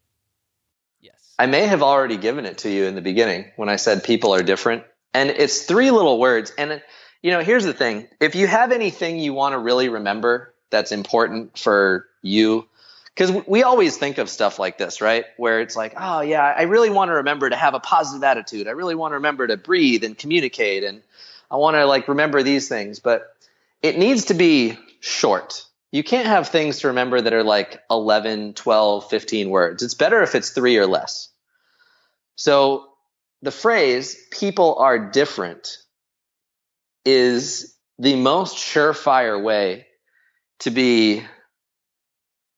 I may have already given it to you in the beginning when I said people are different. And it's 3 little words. And, here's the thing. If you have anything you want to really remember that's important for you, because we always think of stuff like this, right? Where it's like, oh, yeah, I really want to remember to have a positive attitude. I really want to remember to breathe and communicate. And I want to remember these things. But it needs to be short. You can't have things to remember that are like 11, 12, 15 words. It's better if it's 3 or less. So the phrase, people are different, is the most surefire way to be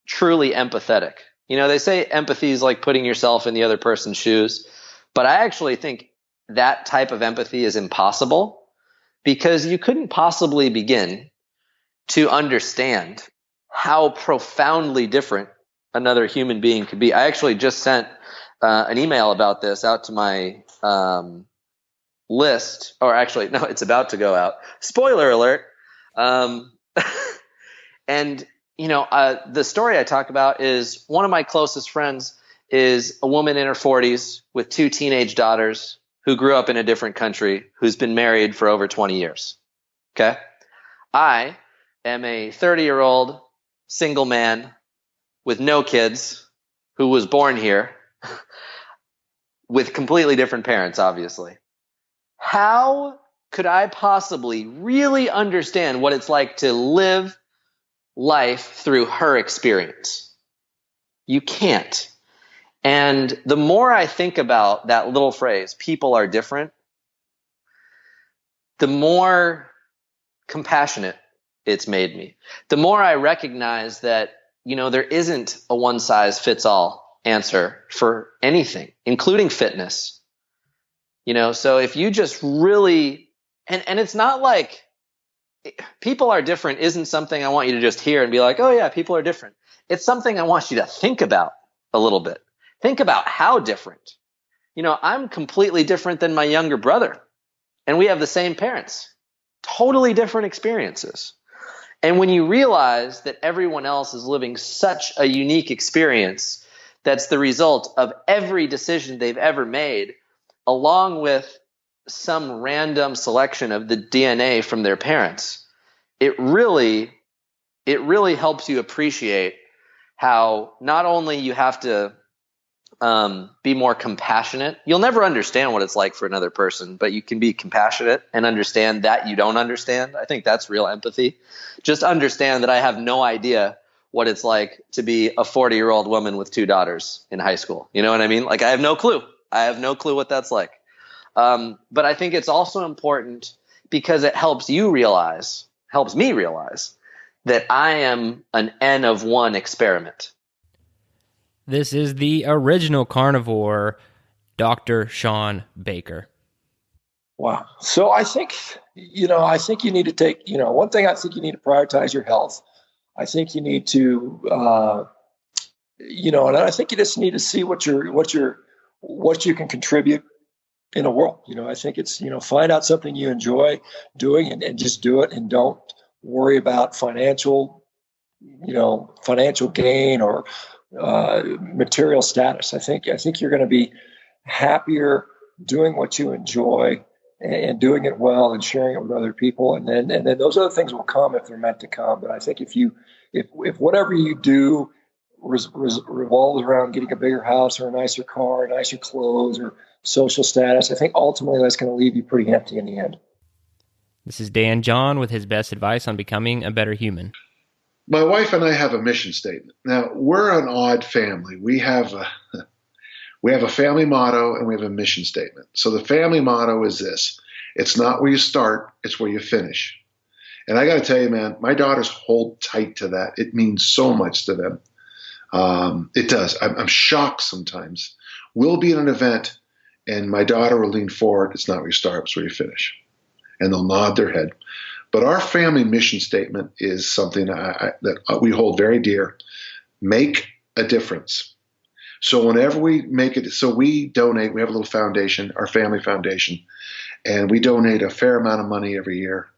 truly empathetic. They say empathy is like putting yourself in the other person's shoes, but I actually think that type of empathy is impossible, because you couldn't possibly begin to understand how profoundly different another human being could be. I actually just sent an email about this out to my list, or actually, no, it's about to go out. Spoiler alert. And, the story I talk about is one of my closest friends is a woman in her 40s with 2 teenage daughters who grew up in a different country, who's been married for over 20 years. Okay. I am a 30-year-old single man with no kids who was born here with completely different parents, obviously. How could I possibly really understand what it's like to live life through her experience? You can't. And the more I think about that little phrase, people are different, the more compassionate it's made me. The more I recognize that, there isn't a one-size-fits-all answer for anything, including fitness. So if you just really, and it's not like people are different isn't something I want you to just hear and be like, oh yeah, people are different. It's something I want you to think about a little bit. Think about how different. I'm completely different than my younger brother, and we have the same parents. Totally different experiences. And when you realize that everyone else is living such a unique experience that's the result of every decision they've ever made, along with some random selection of the DNA from their parents, it really helps you appreciate how not only you have to be more compassionate. You'll never understand what it's like for another person, but you can be compassionate and understand that you don't understand. I think that's real empathy. Just understand that I have no idea what it's like to be a 40-year-old woman with 2 daughters in high school. You know what I mean? Like, I have no clue. I have no clue what that's like. But I think it's also important because it helps me realize that I am an N of 1 experiment. This is the original carnivore, Dr. Shawn Baker. Wow. So I think you need to take, one thing, I think you need to prioritize your health. I think you need to, and I think you just need to see what you can contribute in a world. I think it's, find out something you enjoy doing and just do it, and don't worry about financial gain or material status. I think you're going to be happier doing what you enjoy and doing it well and sharing it with other people, and then those other things will come if they're meant to come. But I think if whatever you do revolves around getting a bigger house or a nicer car, nicer clothes, or social status, I think ultimately that's going to leave you pretty empty in the end. This is Dan John with his best advice on becoming a better human. My wife and I have a mission statement. Now, we're an odd family. We have a family motto and we have a mission statement. So the family motto is this: it's not where you start, it's where you finish. And I got to tell you, man, my daughters hold tight to that. It means so much to them. It does. I'm shocked sometimes. We'll be at an event and my daughter will lean forward. It's not where you start, it's where you finish. And they'll nod their head. But our family mission statement is something that we hold very dear. Make a difference. So whenever we make it, so we donate, we have a little foundation, our family foundation, and we donate a fair amount of money every year.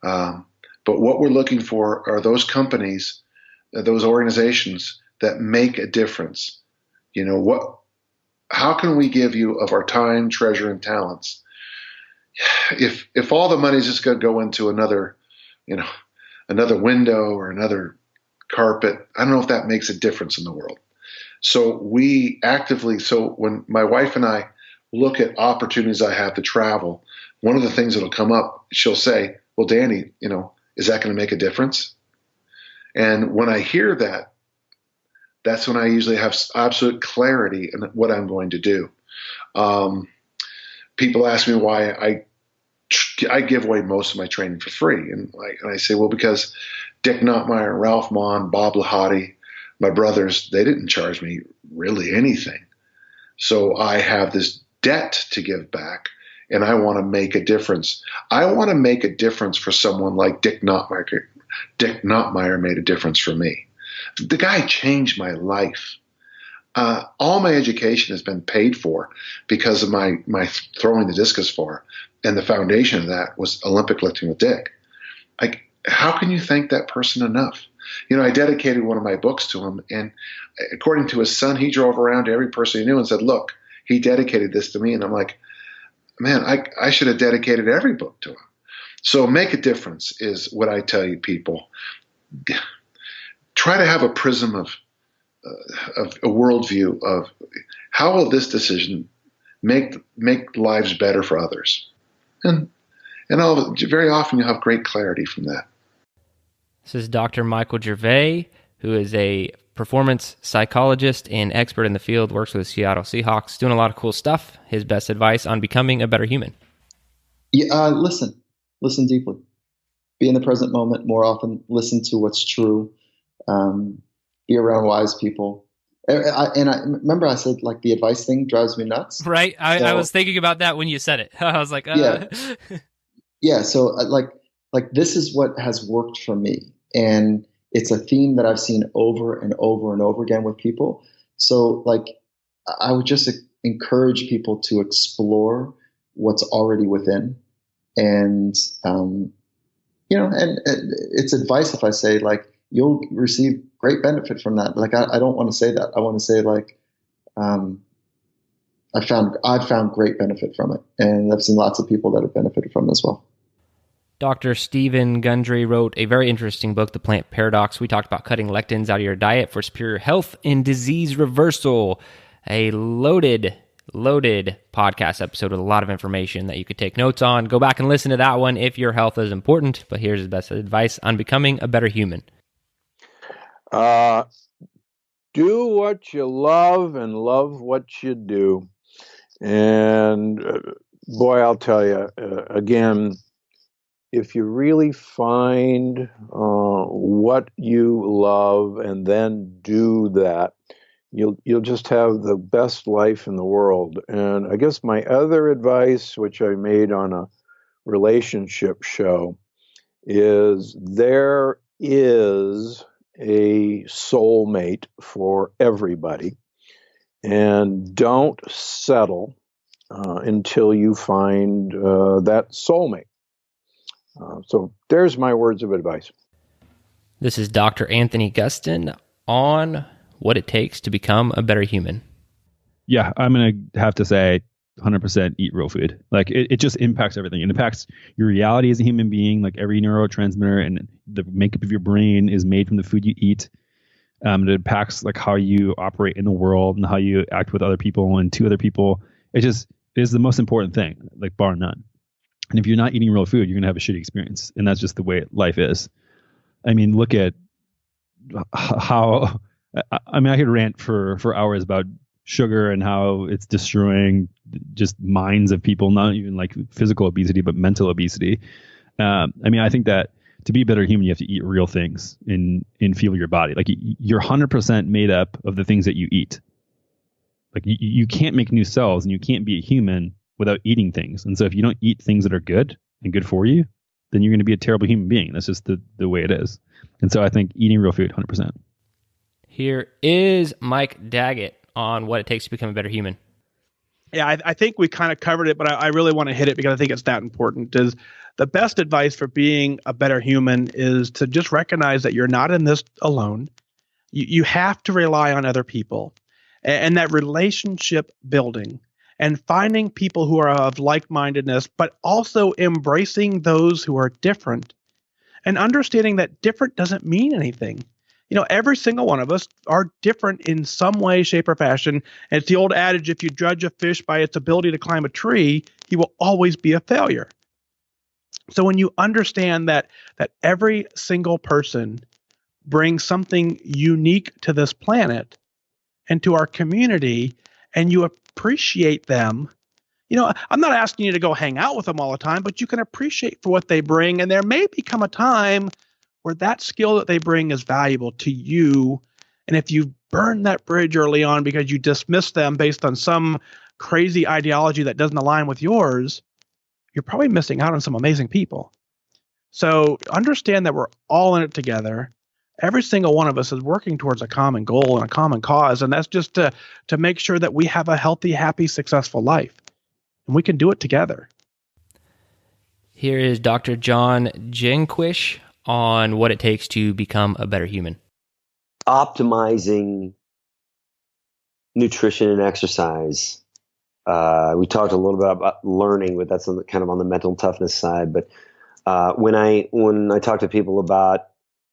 But what we're looking for are those companies, those organizations that make a difference. How can we give you of our time, treasure, and talents? If all the money is just going to go into another window or another carpet, I don't know if that makes a difference in the world. So when my wife and I look at opportunities I have to travel, one of the things that'll come up, she'll say, well, Danny, is that going to make a difference? And when I hear that, that's when I usually have absolute clarity in what I'm going to do. People ask me why I give away most of my training for free. And I say, well, because Dick Notmeyer, Ralph Mon, Bob Lahati, my brothers, they didn't charge me really anything. So I have this debt to give back, and I want to make a difference. I want to make a difference for someone like Dick Notmeyer. Dick Notmeyer made a difference for me. The guy changed my life. All my education has been paid for because of my throwing the discus for, and the foundation of that was Olympic lifting with Dick. How can you thank that person enough? I dedicated one of my books to him, and according to his son, he drove around to every person he knew and said, look, he dedicated this to me. And I'm like, man, I should have dedicated every book to him. So make a difference is what I tell you, people. Try to have a prism of a worldview of how will this decision make lives better for others, and very often you'll have great clarity from that. This is Dr. Michael Gervais, who is a performance psychologist and expert in the field, works with the Seattle Seahawks, doing a lot of cool stuff. His best advice on becoming a better human. Yeah, listen deeply, be in the present moment more often, listen to what's true. Be around wise people. I remember I said like the advice thing drives me nuts. Right. I was thinking about that when you said it. I was like, yeah. So like this is what has worked for me, and it's a theme that I've seen over and over and over again with people. So like I would just encourage people to explore what's already within, and and it's advice if I say like you'll receive great benefit from that. Like I don't want to say that. I want to say like I've found great benefit from it, and I've seen lots of people that have benefited from it as well. Dr. Stephen Gundry wrote a very interesting book, The Plant Paradox. We talked about cutting lectins out of your diet for superior health and disease reversal. A loaded podcast episode with a lot of information that you could take notes on. Go back and listen to that one if your health is important. But here's his best advice on becoming a better human. Do what you love and love what you do. And boy, I'll tell you, again, if you really find what you love and then do that, you'll just have the best life in the world. And I guess my other advice, which I made on a relationship show, is there is a soulmate for everybody, and don't settle until you find that soulmate. So there's my words of advice. This is Dr. Anthony Gustin on what it takes to become a better human. Yeah, I'm going to have to say 100% eat real food. Like it just impacts everything. It impacts your reality as a human being. Like every neurotransmitter and the makeup of your brain is made from the food you eat. It impacts like how you operate in the world and how you act with other people and to other people. It is the most important thing, like bar none. And if you're not eating real food, you're going to have a shitty experience. And that's just the way life is. I mean, look at how, I could rant for hours about sugar and how it's destroying just minds of people, not even like physical obesity, but mental obesity. I think that to be a better human, you have to eat real things and fuel your body. Like you're 100% made up of the things that you eat. Like you can't make new cells and you can't be a human without eating things. And so if you don't eat things that are good and good for you, then you're going to be a terrible human being. That's just the way it is. And so I think eating real food, 100%. Here is Mike Daggett on what it takes to become a better human. Yeah, I think we kind of covered it, but I really want to hit it because I think it's that important. Is the best advice for being a better human is to just recognize that you're not in this alone. You have to rely on other people, and that relationship building and finding people who are of like-mindedness, but also embracing those who are different and understanding that different doesn't mean anything. Every single one of us are different in some way, shape, or fashion. And it's the old adage, if you judge a fish by its ability to climb a tree, he will always be a failure. So when you understand that every single person brings something unique to this planet and to our community, and you appreciate them, I'm not asking you to go hang out with them all the time, but you can appreciate for what they bring. And there may become a time where that skill that they bring is valuable to you. And if you burn that bridge early on because you dismiss them based on some crazy ideology that doesn't align with yours, you're probably missing out on some amazing people. So understand that we're all in it together. Every single one of us is working towards a common goal and a common cause. And that's just to make sure that we have a healthy, happy, successful life. And we can do it together. Here is Dr. John Jenquish on what it takes to become a better human. Optimizing nutrition and exercise. We talked a little bit about learning, but that's kind of on the mental toughness side. But when I talk to people about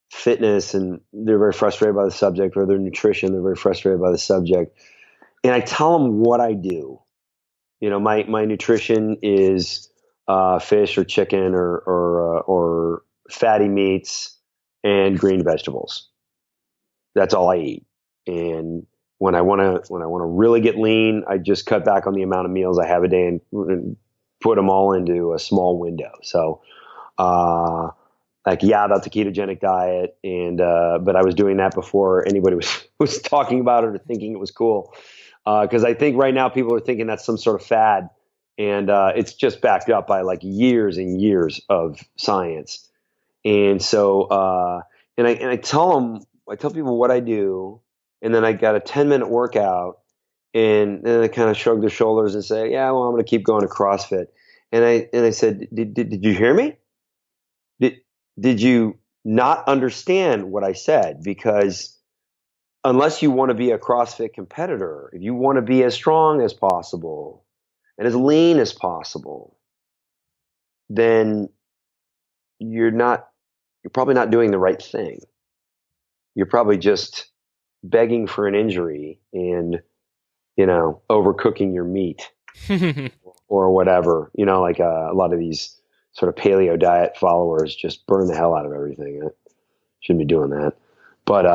fitness and they're very frustrated by the subject, or their nutrition, they're very frustrated by the subject, and I tell them what I do. My nutrition is fish or chicken or fatty meats and green vegetables. That's all I eat. And when I want to really get lean, I just cut back on the amount of meals I have a day and put them all into a small window. So like, yeah, that's a ketogenic diet. And, but I was doing that before anybody was talking about it or thinking it was cool. Cause I think right now people are thinking that's some sort of fad, and, it's just backed up by like years and years of science. And so, and I tell people what I do, and then I got a 10-minute workout, and then I kind of shrug their shoulders and say, yeah, well, I'm going to keep going to CrossFit. And I said, did you hear me? Did you not understand what I said? Because unless you want to be a CrossFit competitor, if you want to be as strong as possible and as lean as possible, then you're probably not doing the right thing. You're probably just begging for an injury and, overcooking your meat or whatever, like a lot of these sort of paleo diet followers just burn the hell out of everything. Shouldn't be doing that. But,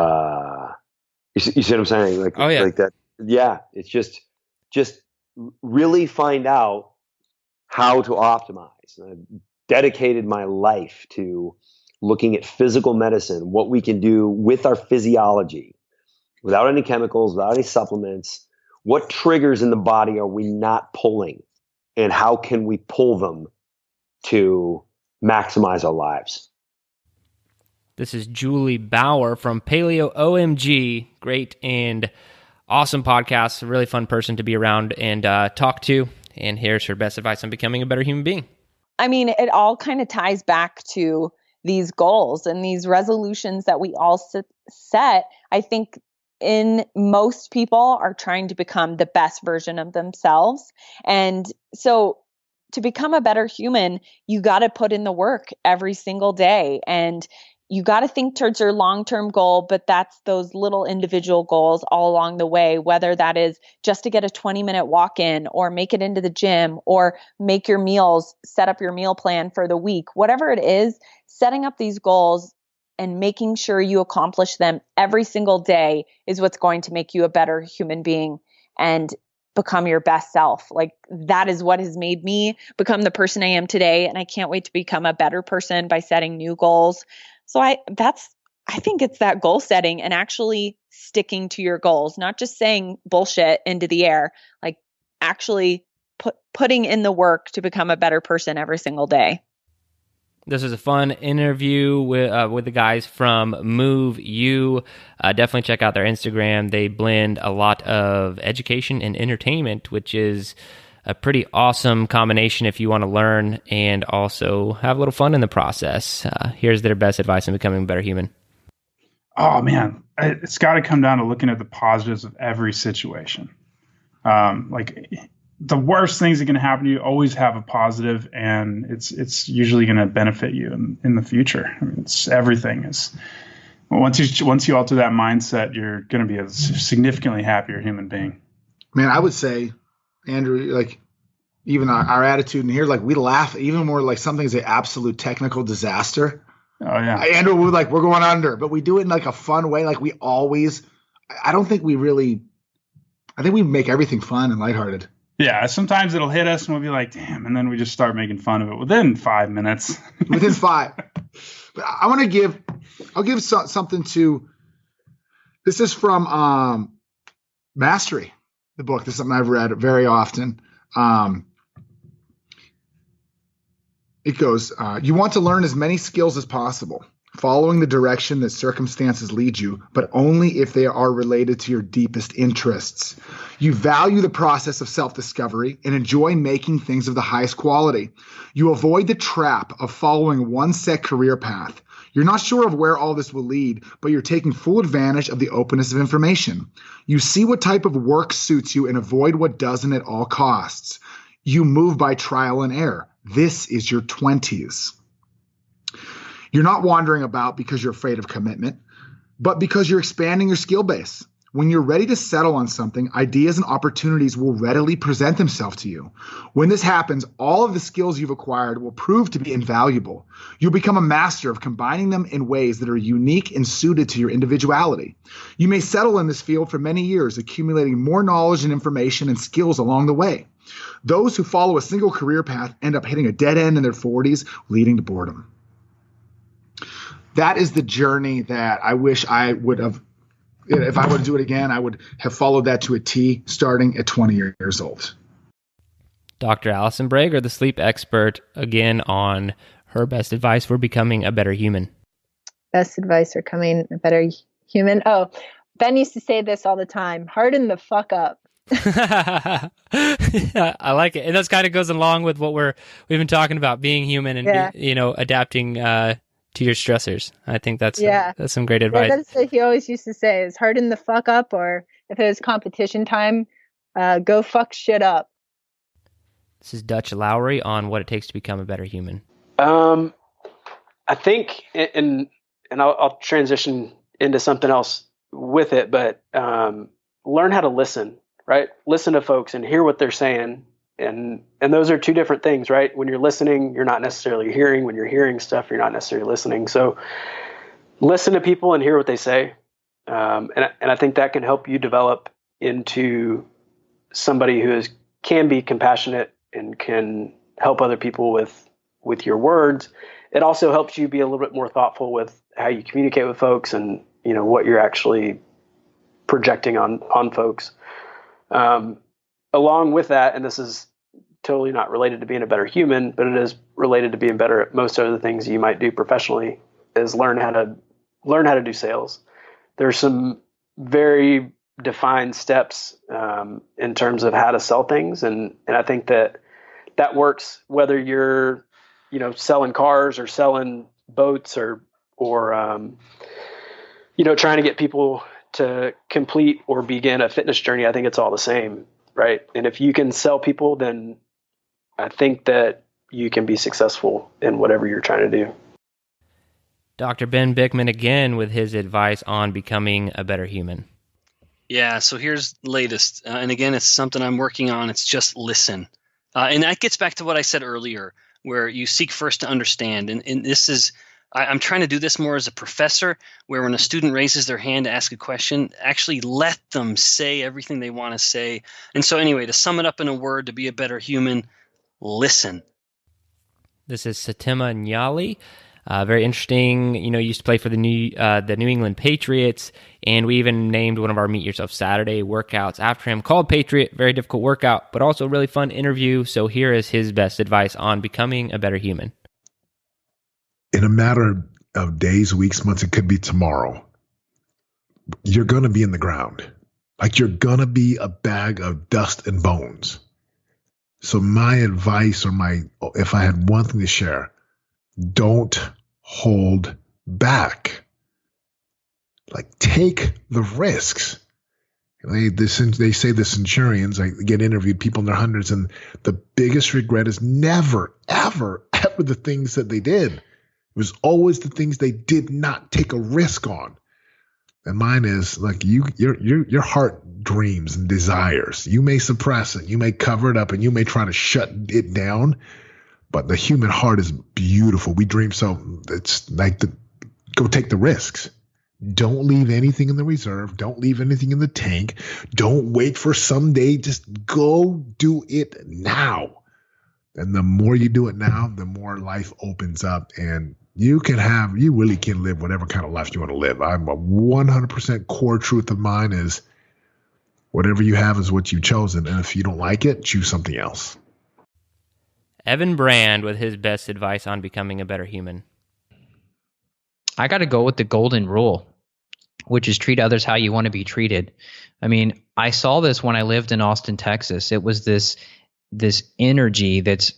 you see what I'm saying? Like, oh, yeah. Like that. Yeah. It's just really find out how to optimize. I've dedicated my life to looking at physical medicine, what we can do with our physiology without any chemicals, without any supplements. What triggers in the body are we not pulling, and how can we pull them to maximize our lives? This is Julie Bauer from Paleo OMG. Great and awesome podcast. A really fun person to be around and talk to. And here's her best advice on becoming a better human being. I mean, it all kind of ties back to these goals and these resolutions that we all set. I think in most people are trying to become the best version of themselves. And so to become a better human, you got to put in the work every single day, and you got to think towards your long-term goal, but that's those little individual goals all along the way, whether that is just to get a 20-minute walk in or make it into the gym or make your meals, set up your meal plan for the week, whatever it is, setting up these goals and making sure you accomplish them every single day is what's going to make you a better human being and become your best self. Like, that is what has made me become the person I am today. And I can't wait to become a better person by setting new goals. So I think it's that goal setting and actually sticking to your goals, not just saying bullshit into the air, like actually putting in the work to become a better person every single day. This was a fun interview with the guys from Move You. Definitely check out their Instagram. They blend a lot of education and entertainment, which is a pretty awesome combination if you want to learn and also have a little fun in the process. Here's their best advice on becoming a better human. Oh, man. It's got to come down to looking at the positives of every situation. Like, the worst things that can happen to you, always have a positive, and it's usually going to benefit you in the future. I mean, it's everything is. Once you alter that mindset, you're going to be a significantly happier human being. Man, I would say, Andrew, like, even our attitude in here, like, we laugh even more like something is an absolute technical disaster. Oh yeah, Andrew, we're going under, but we do it in like a fun way. Like, we always, I think we make everything fun and lighthearted. Yeah, sometimes it'll hit us and we'll be like, damn, and then we just start making fun of it within 5 minutes. Within 5. But I'll give something to, this is from Mastery, the book. This is something I've read very often. It goes, you want to learn as many skills as possible, following the direction that circumstances lead you, but only if they are related to your deepest interests. You value the process of self-discovery and enjoy making things of the highest quality. You avoid the trap of following one set career path. You're not sure of where all this will lead, but you're taking full advantage of the openness of information. You see what type of work suits you and avoid what doesn't at all costs. You move by trial and error. This is your 20s. You're not wandering about because you're afraid of commitment, but because you're expanding your skill base. When you're ready to settle on something, ideas and opportunities will readily present themselves to you. When this happens, all of the skills you've acquired will prove to be invaluable. You'll become a master of combining them in ways that are unique and suited to your individuality. You may settle in this field for many years, accumulating more knowledge and information and skills along the way. Those who follow a single career path end up hitting a dead end in their 40s, leading to boredom. that is the journey that I wish I would have. If I were to do it again, I would have followed that to a T, starting at 20 years old. Dr. Alison Breger, the sleep expert, again on her best advice for becoming a better human. Best advice for becoming a better human. Oh, Ben used to say this all the time: harden the fuck up. I like it. And that kind of goes along with what we've been talking about, being human and adapting to your stressors. I think that's some great advice. Yeah, that's what he always used to say: is harden the fuck up, or if it was competition time, go fuck shit up. This is Dutch Lowry on what it takes to become a better human. I think, and I'll transition into something else with it, but learn how to listen, right? Listen to folks and hear what they're saying. And those are two different things, right? When you're listening, you're not necessarily hearing. When you're hearing stuff, you're not necessarily listening. So listen to people and hear what they say. And I think that can help you develop into somebody who can be compassionate and can help other people with your words. It also helps you be a little bit more thoughtful with how you communicate with folks and, what you're actually projecting on folks. Along with that, and this is totally not related to being a better human, but it is related to being better at most other things you might do professionally, is learn how to do sales. There's some very defined steps in terms of how to sell things. And I think that works whether you're, selling cars or selling boats or trying to get people to complete or begin a fitness journey. I think it's all the same, right? And if you can sell people, then I think that you can be successful in whatever you're trying to do. Dr. Ben Bickman again with his advice on becoming a better human. Yeah, so here's the latest. And again, it's something I'm working on. It's just listen. And that gets back to what I said earlier, where you seek first to understand. And this is, I'm trying to do this more as a professor, where when a student raises their hand to ask a question, actually let them say everything they want to say. And so anyway, to sum it up in a word, to be a better human, listen. This is Satima Nyali. Very interesting. Used to play for the New England Patriots, and we even named one of our Meet Yourself Saturday workouts after him, called Patriot. Very difficult workout, but also a really fun interview. So here is his best advice on becoming a better human. In a matter of days, weeks, months, it could be tomorrow, you're going to be in the ground. Like, you're going to be a bag of dust and bones. So my advice, if I had one thing to share, don't hold back. Like, take the risks. They say the centurions, I get interviewed, people in their hundreds, and the biggest regret is never, ever, ever the things that they did. It was always the things they did not take a risk on. And mine is like, your heart dreams and desires. You may suppress it, you may cover it up, and you may try to shut it down. But the human heart is beautiful. We dream, so it's like go take the risks. Don't leave anything in the reserve. Don't leave anything in the tank. Don't wait for someday. Just go do it now. And the more you do it now, the more life opens up, and you really can live whatever kind of life you want to live. I'm a 100% core truth of mine is whatever you have is what you've chosen. And if you don't like it, choose something else. Evan Brand with his best advice on becoming a better human. I got to go with the golden rule, which is treat others how you want to be treated. I mean, I saw this when I lived in Austin, Texas. It was this energy that's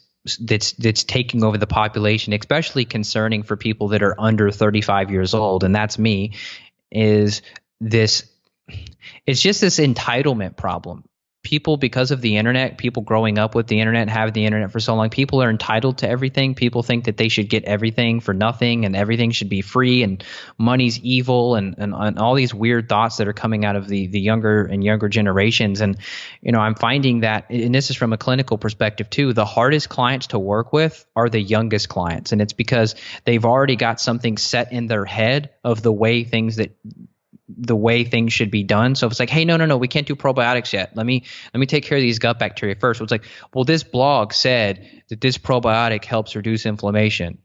taking over the population, especially concerning for people that are under 35 years old, and that's me. It's just this entitlement problem. People, because of the internet, people growing up with the internet, have the internet for so long, people are entitled to everything. People think that they should get everything for nothing, and everything should be free, and money's evil, and all these weird thoughts that are coming out of the younger and younger generations. And, I'm finding that, and this is from a clinical perspective too, the hardest clients to work with are the youngest clients. And it's because they've already got something set in their head of the way things should be done. So if it's like, hey, no, we can't do probiotics yet. Let me take care of these gut bacteria first. So it's like, well, this blog said that this probiotic helps reduce inflammation.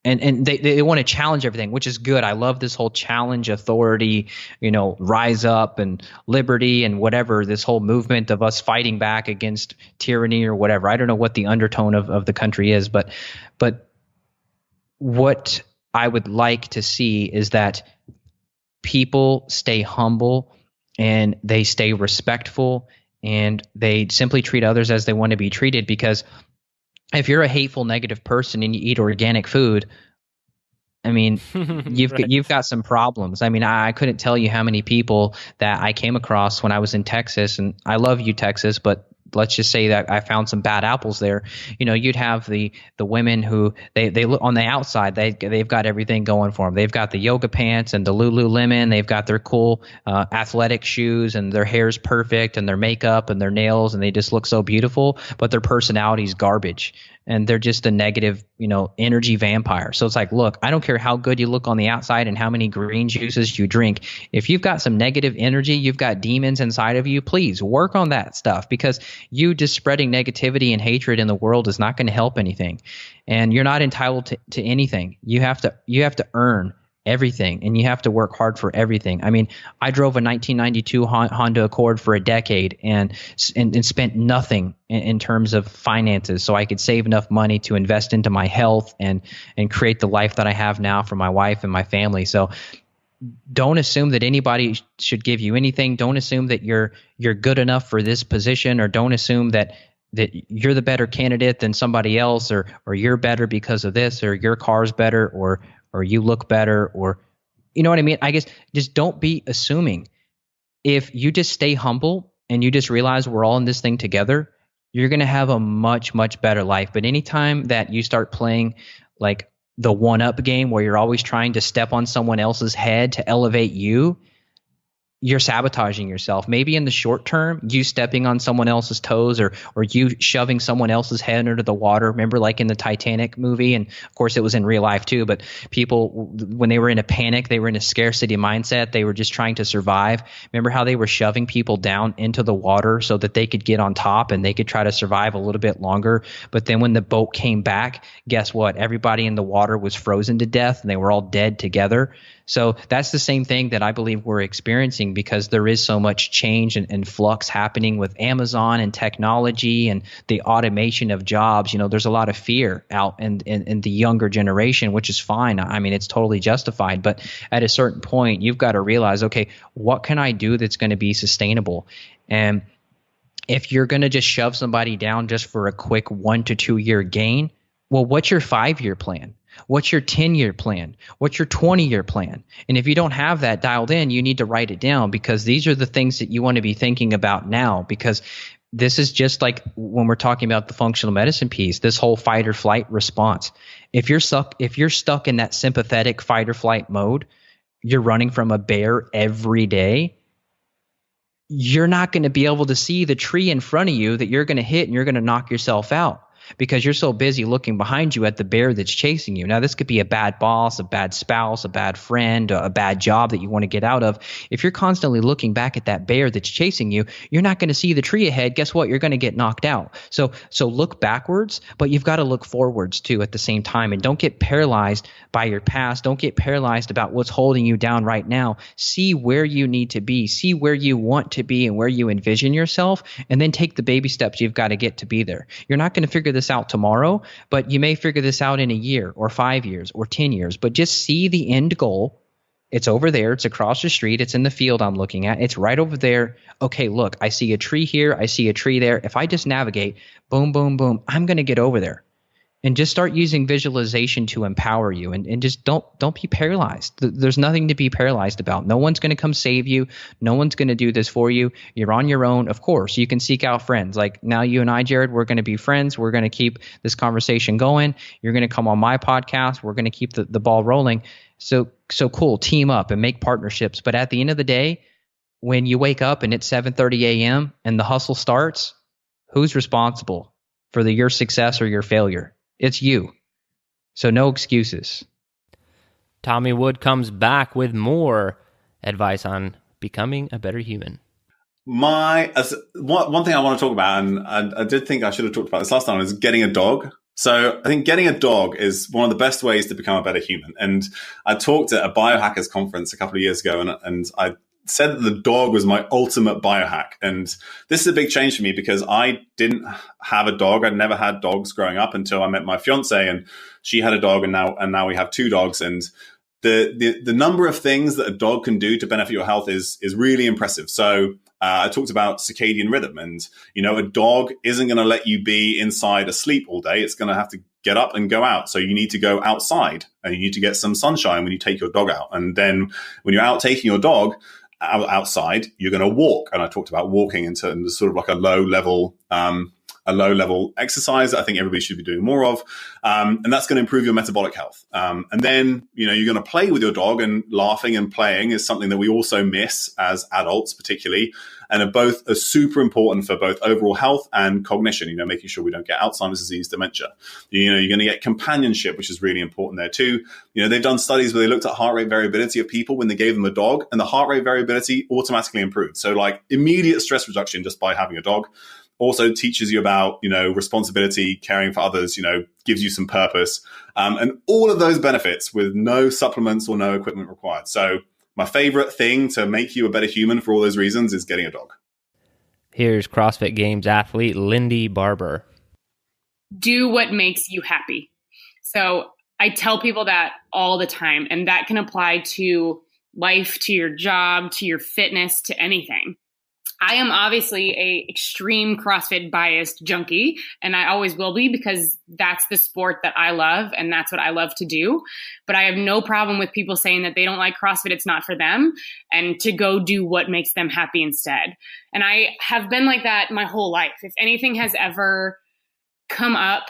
And they want to challenge everything, which is good. I love this whole challenge authority, rise up and liberty and whatever, this whole movement of us fighting back against tyranny or whatever. I don't know what the undertone of the country is, but what I would like to see is that people stay humble and they stay respectful and they simply treat others as they want to be treated. Because if you're a hateful, negative person and you eat organic food, I mean, you've got some problems. I mean, I couldn't tell you how many people that I came across when I was in Texas, and I love you, Texas, but let's just say that I found some bad apples there. You'd have the women who they look on the outside, they've got everything going for them. They've got the yoga pants and the Lululemon. They've got their cool athletic shoes, and their hair's perfect, and their makeup and their nails, and they just look so beautiful. But their personality's garbage, and they're just a negative, energy vampire. So it's like, look, I don't care how good you look on the outside and how many green juices you drink. If you've got some negative energy, you've got demons inside of you, please work on that stuff, because you just spreading negativity and hatred in the world is not going to help anything. And you're not entitled to anything. You have to earn everything, and you have to work hard for everything. I mean, I drove a 1992 Honda Accord for a decade and spent nothing in terms of finances, so I could save enough money to invest into my health and create the life that I have now for my wife and my family. So don't assume that anybody should give you anything. Don't assume that you're good enough for this position, or don't assume that you're the better candidate than somebody else, or you're better because of this, or your car's better, or you look better, or you know what I mean? I guess just don't be assuming. If you just stay humble and you just realize we're all in this thing together, you're going to have a much, much better life. But anytime that you start playing like the one-up game where you're always trying to step on someone else's head to elevate you, you're sabotaging yourself. Maybe in the short term, you stepping on someone else's toes, or you shoving someone else's head under the water. Remember, like in the Titanic movie, and of course it was in real life too, but people, when they were in a panic, they were in a scarcity mindset. They were just trying to survive. Remember how they were shoving people down into the water so that they could get on top and they could try to survive a little bit longer. But then when the boat came back, guess what? Everybody in the water was frozen to death and they were all dead together. So that's the same thing that I believe we're experiencing, because there is so much change and flux happening with Amazon and technology and the automation of jobs. There's a lot of fear out in the younger generation, which is fine. I mean, it's totally justified. But at a certain point, you've got to realize, okay, what can I do that's going to be sustainable? And if you're going to just shove somebody down just for a quick 1 to 2 year gain, well, what's your 5-year plan? What's your 10-year plan? What's your 20-year plan? And if you don't have that dialed in, you need to write it down, because these are the things that you want to be thinking about now, because this is just like when we're talking about the functional medicine piece, this whole fight or flight response. If you're stuck in that sympathetic fight or flight mode, you're running from a bear every day, you're not going to be able to see the tree in front of you that you're going to hit, and you're going to knock yourself out, because you're so busy looking behind you at the bear that's chasing you. Now, this could be a bad boss, a bad spouse, a bad friend, a bad job that you want to get out of. If you're constantly looking back at that bear that's chasing you, you're not going to see the tree ahead. Guess what? You're going to get knocked out. So look backwards, but you've got to look forwards too at the same time. And don't get paralyzed by your past. Don't get paralyzed about what's holding you down right now. See where you need to be. See where you want to be and where you envision yourself, and then take the baby steps you've got to get to be there. You're not going to figure this out tomorrow, but you may figure this out in a year or 5 years or 10 years. But just see the end goal. It's over there. It's across the street. It's in the field I'm looking at. It's right over there. Okay, look, I see a tree here. I see a tree there. If I just navigate, boom, boom, boom, I'm going to get over there. And just start using visualization to empower you, and just don't be paralyzed. There's nothing to be paralyzed about. No one's going to come save you. No one's going to do this for you. You're on your own. Of course, you can seek out friends. Like now you and I, Jared, we're going to be friends. We're going to keep this conversation going. You're going to come on my podcast. We're going to keep the ball rolling. So cool. Team up and make partnerships. But at the end of the day, when you wake up and it's 7:30 a.m. and the hustle starts, who's responsible for your success or your failure? It's you. So no excuses. Tommy Wood comes back with more advice on becoming a better human. One thing I want to talk about, and I did think I should have talked about this last time, is getting a dog. So I think getting a dog is one of the best ways to become a better human. And I talked at a biohackers conference a couple of years ago, and I said that the dog was my ultimate biohack. And this is a big change for me because I didn't have a dog. I'd never had dogs growing up until I met my fiance, and she had a dog, and now we have 2 dogs. And the number of things that a dog can do to benefit your health is really impressive. So I talked about circadian rhythm, and a dog isn't going to let you be inside asleep all day. It's going to have to get up and go out. So you need to go outside, and you need to get some sunshine when you take your dog out. And then when you're out taking your dog outside, you're going to walk. And I talked about walking into sort of like a low level exercise that I think everybody should be doing more of. And that's going to improve your metabolic health. And then, you're going to play with your dog, and laughing and playing is something that we also miss as adults, particularly, and are super important for both overall health and cognition, making sure we don't get Alzheimer's disease, dementia. You're going to get companionship, which is really important there too. They've done studies where they looked at heart rate variability of people when they gave them a dog, and the heart rate variability automatically improved. So like immediate stress reduction just by having a dog. Also teaches you about, responsibility, caring for others, gives you some purpose, and all of those benefits with no supplements or no equipment required. So my favorite thing to make you a better human for all those reasons is getting a dog. Here's CrossFit Games athlete Lindy Barber. Do what makes you happy. So I tell people that all the time, and that can apply to life, to your job, to your fitness, to anything. I am obviously a extreme CrossFit biased junkie, and I always will be because that's the sport that I love and that's what I love to do. But I have no problem with people saying that they don't like CrossFit, it's not for them, and to go do what makes them happy instead. And I have been like that my whole life. If anything has ever come up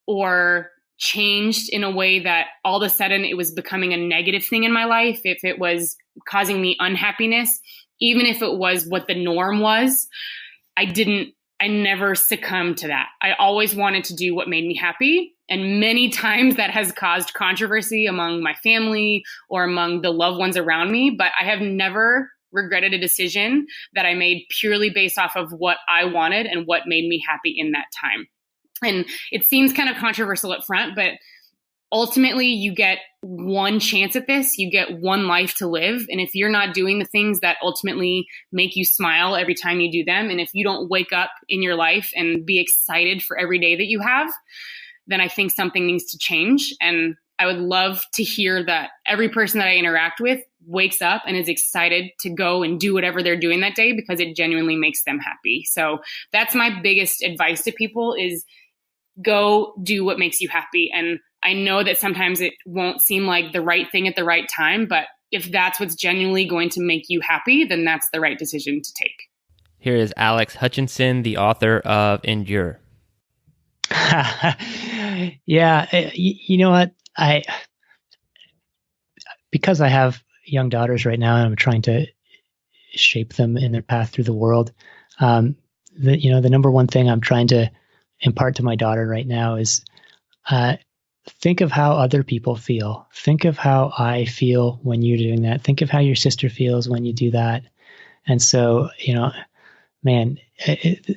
or changed in a way that all of a sudden it was becoming a negative thing in my life, if it was causing me unhappiness, even if it was what the norm was, I never succumbed to that. I always wanted to do what made me happy. And many times that has caused controversy among my family or among the loved ones around me. But I have never regretted a decision that I made purely based off of what I wanted and what made me happy in that time. And it seems kind of controversial up front, but ultimately, you get one chance at this. You get one life to live. And if you're not doing the things that ultimately make you smile every time you do them, and if you don't wake up in your life and be excited for every day that you have, then I think something needs to change. And I would love to hear that every person that I interact with wakes up and is excited to go and do whatever they're doing that day because it genuinely makes them happy. So that's my biggest advice to people is go do what makes you happy. And I know that sometimes it won't seem like the right thing at the right time, but if that's what's genuinely going to make you happy, then that's the right decision to take. Here is Alex Hutchinson, the author of Endure. Yeah, you know what? Because I have young daughters right now, and I'm trying to shape them in their path through the world. The number one thing I'm trying to impart to my daughter right now is think of how other people feel. Think of how I feel when you're doing that. Think of how your sister feels when you do that. And so,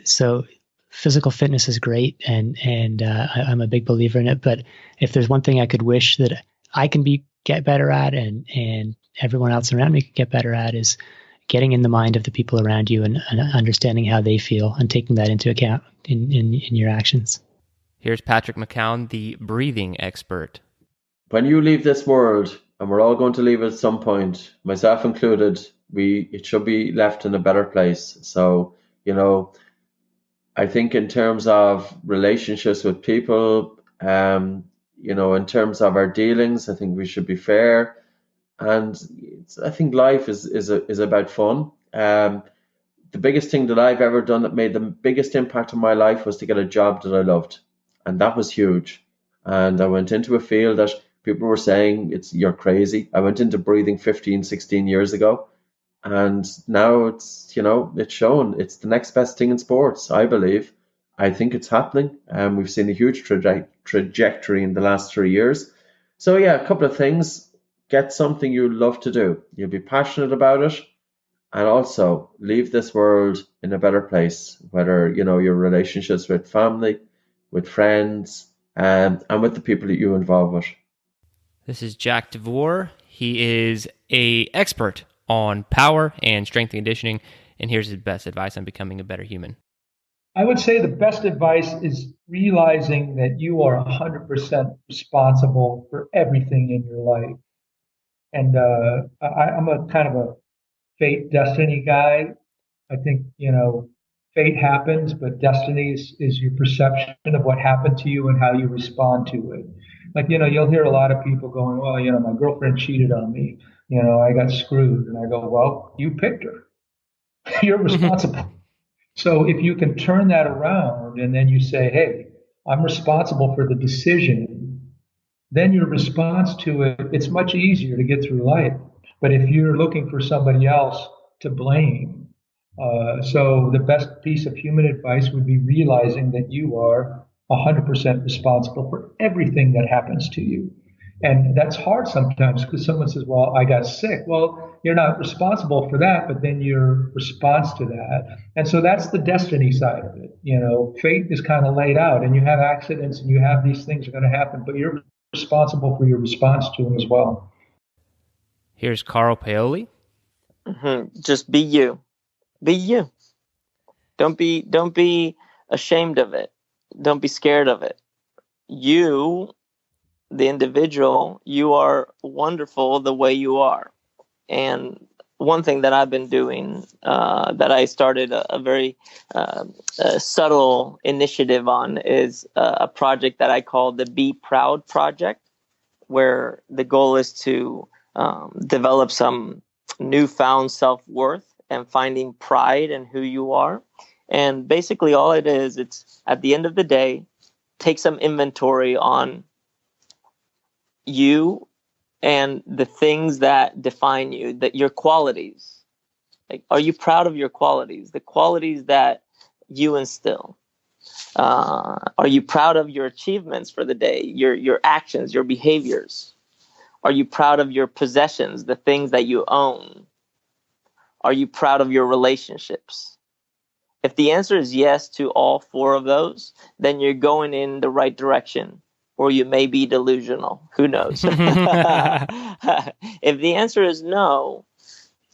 so physical fitness is great, and I'm a big believer in it. But if there's one thing I could wish that I can get better at, and everyone else around me can get better at, is getting in the mind of the people around you and understanding how they feel and taking that into account in your actions. Here's Patrick McCown, the breathing expert. When you leave this world, and we're all going to leave at some point, myself included, it should be left in a better place. So, I think in terms of relationships with people, in terms of our dealings, I think we should be fair. And I think life is about fun. The biggest thing that I've ever done that made the biggest impact on my life was to get a job that I loved. And that was huge. And I went into a field that people were saying, you're crazy. I went into breathing 15, 16 years ago. And now it's shown. It's the next best thing in sports, I believe. I think it's happening. We've seen a huge trajectory in the last 3 years. So yeah, a couple of things. Get something you love to do. You'll be passionate about it. And also leave this world in a better place, whether, your relationships with family, with friends, and with the people that you involve with. This is Jack DeVore. He is a expert on power and strength and conditioning, and here's his best advice on becoming a better human. I would say the best advice is realizing that you are 100% responsible for everything in your life. And I'm a kind of a fate destiny guy. I think, fate happens, but destiny is your perception of what happened to you and how you respond to it. Like, you'll hear a lot of people going, well, my girlfriend cheated on me. I got screwed. And I go, well, you picked her. You're responsible. So if you can turn that around and then you say, hey, I'm responsible for the decision, then your response to it, it's much easier to get through life. But if you're looking for somebody else to blame, so the best piece of human advice would be realizing that you are 100% responsible for everything that happens to you. And that's hard sometimes because someone says, well, I got sick. Well, you're not responsible for that, but then your response to that. And so that's the destiny side of it. Fate is kind of laid out and you have accidents and you have these things are going to happen, but you're responsible for your response to them as well. Here's Carl Paoli. Just be you. Be you. Don't be ashamed of it. Don't be scared of it. You, the individual, you are wonderful the way you are. And one thing that I've been doing, that I started a very subtle initiative on, is a project that I call the Be Proud Project, where the goal is to develop some newfound self-worth and finding pride in who you are. And basically all it is, it's at the end of the day, take some inventory on you and the things that define you, that your qualities. Like, are you proud of your qualities, the qualities that you instill? Are you proud of your achievements for the day, your actions, your behaviors? Are you proud of your possessions, the things that you own? Are you proud of your relationships? If the answer is yes to all four of those, then you're going in the right direction, or you may be delusional. Who knows? If the answer is no,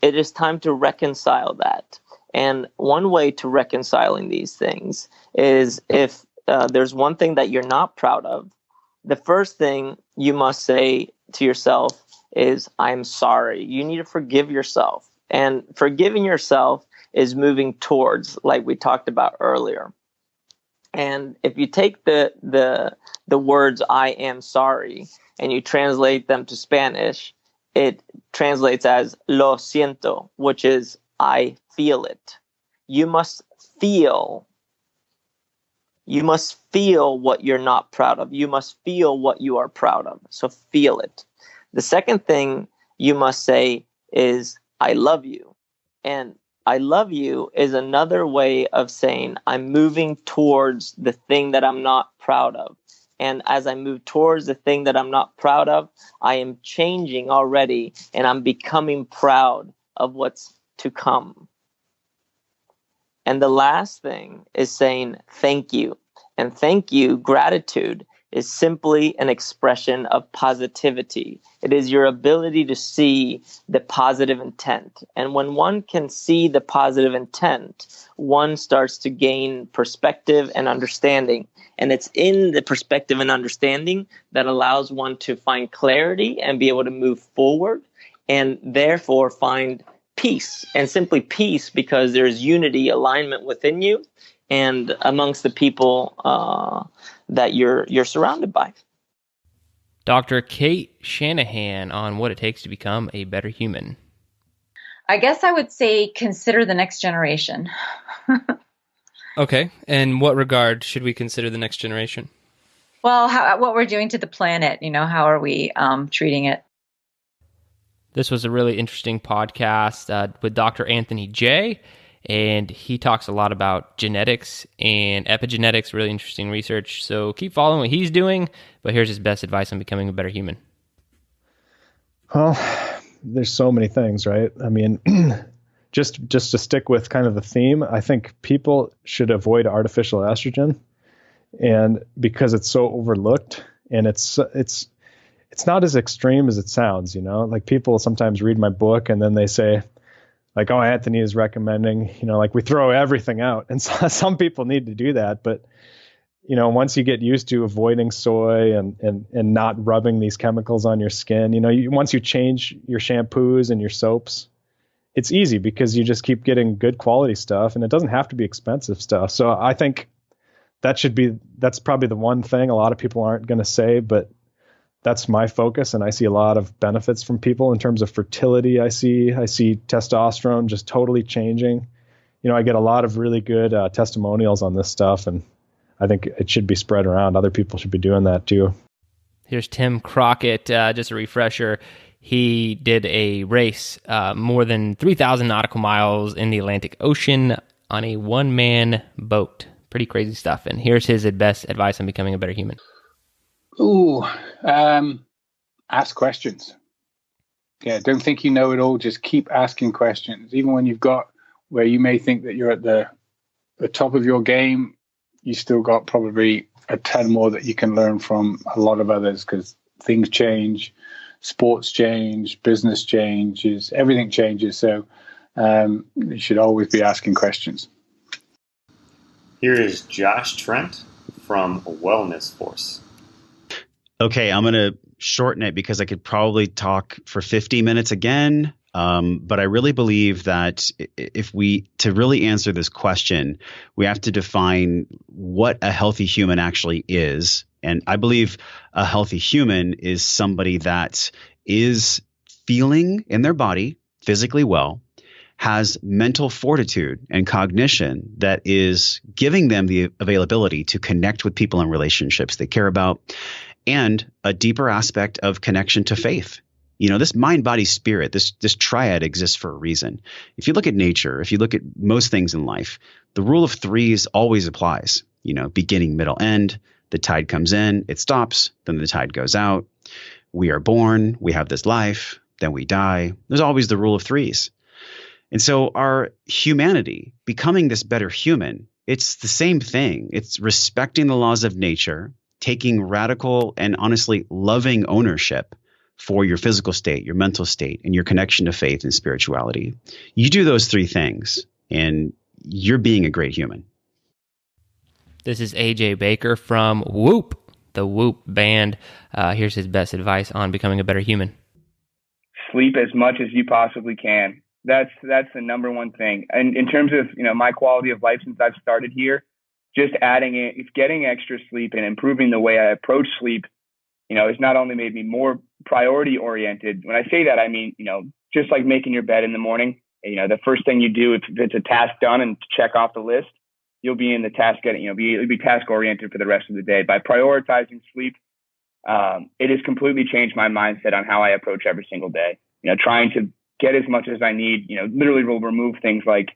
it is time to reconcile that. And one way to reconciling these things is if there's one thing that you're not proud of, the first thing you must say to yourself is, I'm sorry. You need to forgive yourself. And forgiving yourself is moving towards, like we talked about earlier. And if you take the words I am sorry and you translate them to Spanish, it translates as lo siento, which is I feel it. You must feel what you're not proud of. You must feel what you are proud of. So feel it. The second thing you must say is I love you. And I love you is another way of saying I'm moving towards the thing that I'm not proud of. And as I move towards the thing that I'm not proud of, I am changing already and I'm becoming proud of what's to come. And the last thing is saying thank you. And thank you, gratitude, is simply an expression of positivity. It is your ability to see the positive intent. And when one can see the positive intent, one starts to gain perspective and understanding. And it's in the perspective and understanding that allows one to find clarity and be able to move forward and therefore find peace. And simply peace because there's unity, alignment within you and amongst the people that you're surrounded by. Dr. Kate Shanahan on what it takes to become a better human. I guess I would say consider the next generation. Okay. In what regard should we consider the next generation? Well, what we're doing to the planet, how are we treating it? This was a really interesting podcast with Dr. Anthony J., and he talks a lot about genetics and epigenetics, really interesting research. So keep following what he's doing, but here's his best advice on becoming a better human. Well, there's so many things, right? I mean, just to stick with kind of the theme, I think people should avoid artificial estrogen. And because it's so overlooked, and it's not as extreme as it sounds, like people sometimes read my book and then they say like, oh, Anthony is recommending, like we throw everything out. And so, some people need to do that. But, once you get used to avoiding soy and not rubbing these chemicals on your skin, once you change your shampoos and your soaps, it's easy because you just keep getting good quality stuff, and it doesn't have to be expensive stuff. So I think that's probably the one thing a lot of people aren't going to say, but that's my focus. And I see a lot of benefits from people in terms of fertility. I see testosterone just totally changing. I get a lot of really good testimonials on this stuff, and I think it should be spread around. Other people should be doing that too. Here's Tim Crockett, just a refresher. He did a race more than 3,000 nautical miles in the Atlantic Ocean on a one-man boat. Pretty crazy stuff. And here's his best advice on becoming a better human. Ask questions. Yeah, don't think you know it all. Just keep asking questions. Even when you've got where you may think that you're at the top of your game, you still got probably a ton more that you can learn from a lot of others, because things change, sports change, business changes, everything changes. So you should always be asking questions. Here is Josh Trent from Wellness Force. Okay, I'm going to shorten it because I could probably talk for 50 minutes again. But I really believe that to really answer this question, we have to define what a healthy human actually is. And I believe a healthy human is somebody that is feeling in their body physically well, has mental fortitude and cognition that is giving them the availability to connect with people in relationships they care about, and a deeper aspect of connection to faith. This mind, body, spirit, this triad exists for a reason. If you look at nature, if you look at most things in life, the rule of threes always applies. Beginning, middle, end. The tide comes in, it stops, then the tide goes out. We are born, we have this life, then we die. There's always the rule of threes. And so our humanity, becoming this better human, it's the same thing. It's respecting the laws of nature, taking radical and honestly loving ownership for your physical state, your mental state, and your connection to faith and spirituality. You do those three things, and you're being a great human. This is AJ Baker from Whoop, the Whoop band. Here's his best advice on becoming a better human. Sleep as much as you possibly can. That's the number one thing. And in terms of my quality of life since I've started here, just getting extra sleep and improving the way I approach sleep, has not only made me more priority oriented. When I say that, I mean, just like making your bed in the morning, the first thing you do, if it's a task done and check off the list, you'll be in the task you'll be task oriented for the rest of the day. By prioritizing sleep, it has completely changed my mindset on how I approach every single day. Trying to get as much as I need, literally will remove things like,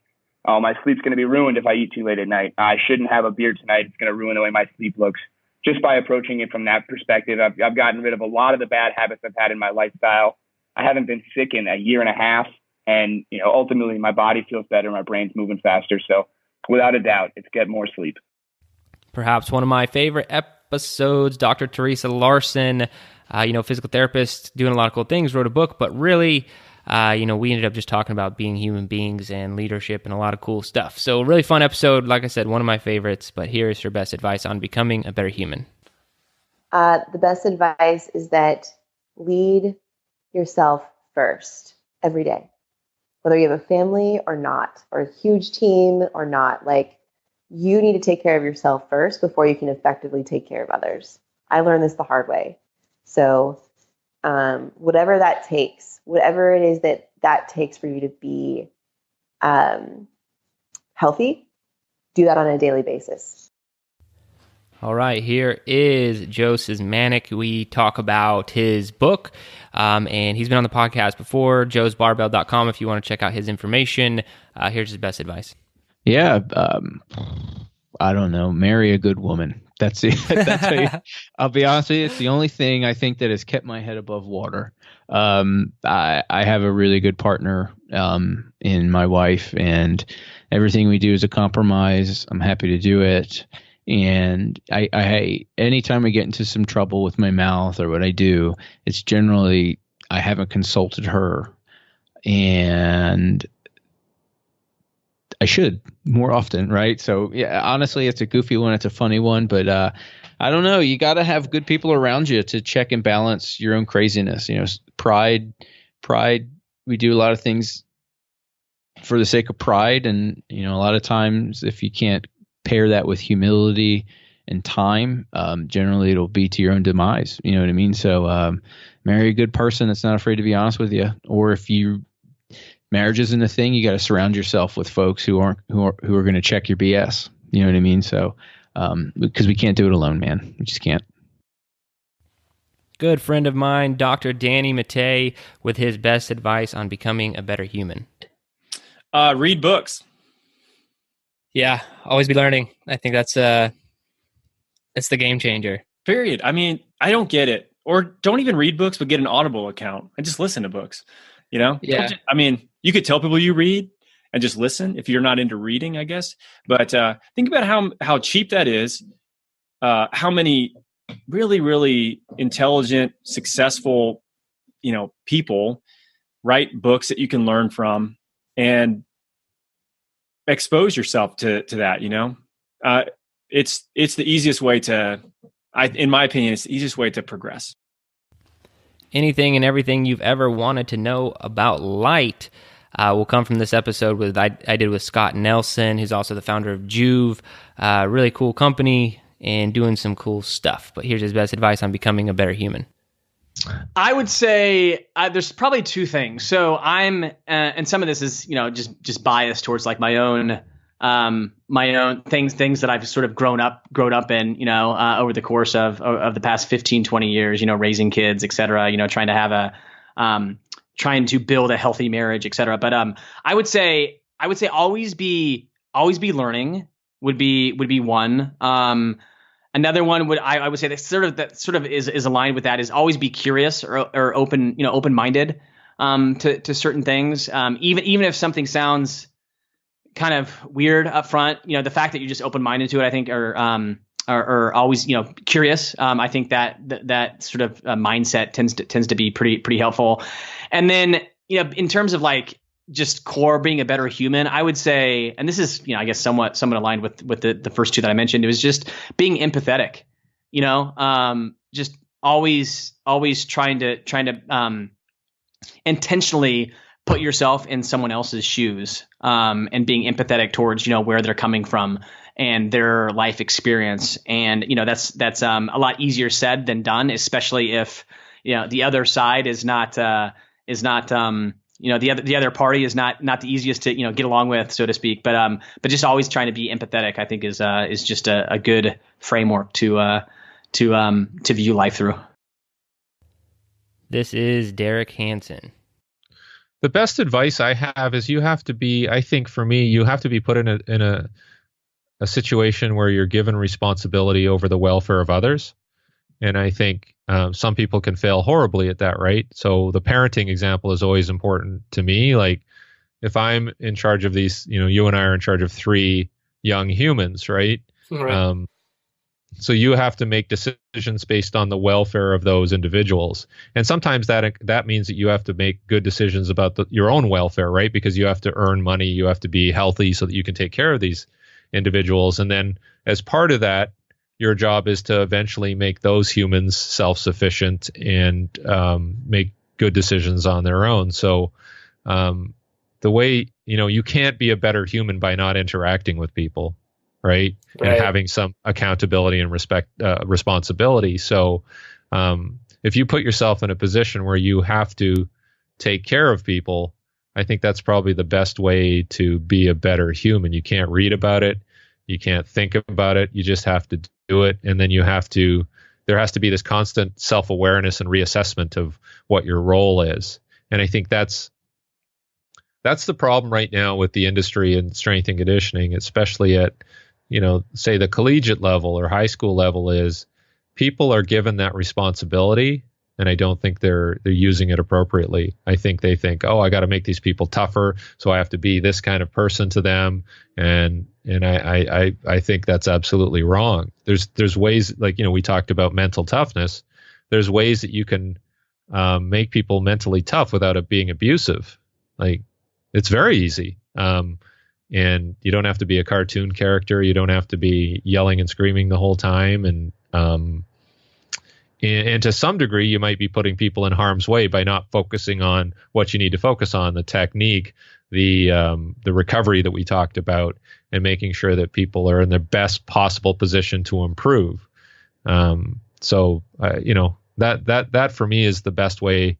oh, my sleep's going to be ruined if I eat too late at night. I shouldn't have a beer tonight. It's going to ruin the way my sleep looks. Just by approaching it from that perspective, I've gotten rid of a lot of the bad habits I've had in my lifestyle. I haven't been sick in a year and a half. And, ultimately my body feels better. My brain's moving faster. So without a doubt, it's get more sleep. Perhaps one of my favorite episodes, Dr. Teresa Larson, physical therapist, doing a lot of cool things, wrote a book, but really, we ended up just talking about being human beings and leadership and a lot of cool stuff. So really fun episode. Like I said, one of my favorites, but here's her best advice on becoming a better human. The best advice is that lead yourself first every day, whether you have a family or not, or a huge team or not. You need to take care of yourself first before you can effectively take care of others. I learned this the hard way. So whatever that takes, whatever it is that takes for you to be healthy, do that on a daily basis. All right, here is Joe Szymanczyk. We talk about his book, and he's been on the podcast before, joesbarbell.com if you want to check out his information. Here's his best advice. Yeah, I don't know. Marry a good woman. That's it. I'll be honest with you. It's the only thing I think that has kept my head above water. I have a really good partner in my wife, and everything we do is a compromise. I'm happy to do it. And I anytime I get into some trouble with my mouth or what I do, it's generally I haven't consulted her, and I should more often, right? So yeah, honestly, it's a goofy one, it's a funny one, but I don't know. You got to have good people around you to check and balance your own craziness. You know, pride. We do a lot of things for the sake of pride, and you know, a lot of times if you can't pair that with humility and time, generally it'll be to your own demise. You know what I mean? So marry a good person that's not afraid to be honest with you. Or if marriage isn't a thing, you got to surround yourself with folks who are going to check your BS. You know what I mean? So because we can't do it alone, man. We just can't. Good friend of mine, Dr. Danny McKay, with his best advice on becoming a better human. Read books. Yeah, always be learning. I think that's the game changer. Period. I mean, I don't get it. Or don't even read books, but get an Audible account and just listen to books. You know? Yeah. I mean, you could tell people you read and just listen if you're not into reading, I guess. But think about how cheap that is. How many really, really intelligent, successful, people write books that you can learn from and expose yourself to that. It's the easiest way in my opinion, it's the easiest way to progress. Anything and everything you've ever wanted to know about light will come from this episode I did with Scott Nelson, who's also the founder of Juve, really cool company and doing some cool stuff. But here's his best advice on becoming a better human. I would say there's probably two things. So I'm, and some of this is, just biased towards like my own things that I've sort of grown up in, over the course of the past 15, 20 years, raising kids, et cetera, trying to build a healthy marriage, et cetera. But I would say always be learning would be one. Another one I would say that sort of is aligned with that is always be curious or open-minded to certain things. Even if something sounds kind of weird up front, the fact that you're just open-minded to it, I think, or always, curious. I think that sort of mindset tends to be pretty helpful. And then, in terms of like just core being a better human, I would say, and this is, I guess somewhat aligned with the first two that I mentioned, it was just being empathetic, just always trying to intentionally put yourself in someone else's shoes, and being empathetic towards, where they're coming from and their life experience. And, that's a lot easier said than done, especially if, the other side is not the other party is not the easiest to, get along with, so to speak. But just always trying to be empathetic, I think is just a good framework to view life through. This is Derek Hansen. The best advice I have is you have to be, I think for me, you have to be put in a situation where you're given responsibility over the welfare of others. And I think some people can fail horribly at that, right? So the parenting example is always important to me. Like if I'm in charge of these, you and I are in charge of 3 young humans, right? Right. So you have to make decisions based on the welfare of those individuals. And sometimes that means that you have to make good decisions about your own welfare, right? Because you have to earn money, you have to be healthy so that you can take care of these individuals. And then as part of that, your job is to eventually make those humans self-sufficient and make good decisions on their own. So the way, you can't be a better human by not interacting with people, right? And having some accountability and responsibility. So if you put yourself in a position where you have to take care of people, I think that's probably the best way to be a better human. You can't read about it. You can't think about it. You just have to do it. And then there has to be this constant self-awareness and reassessment of what your role is. And I think that's the problem right now with the industry and strength and conditioning, especially at, say the collegiate level or high school level, is people are given that responsibility and I don't think they're using it appropriately. I think they think, oh, I got to make these people tougher, so I have to be this kind of person to them, and I think that's absolutely wrong. There's ways, like, we talked about mental toughness. There's ways that you can make people mentally tough without it being abusive. Like, it's very easy. And you don't have to be a cartoon character. You don't have to be yelling and screaming the whole time. And to some degree, you might be putting people in harm's way by not focusing on what you need to focus on, the technique, the recovery that we talked about, and making sure that people are in their best possible position to improve. So that for me is the best way,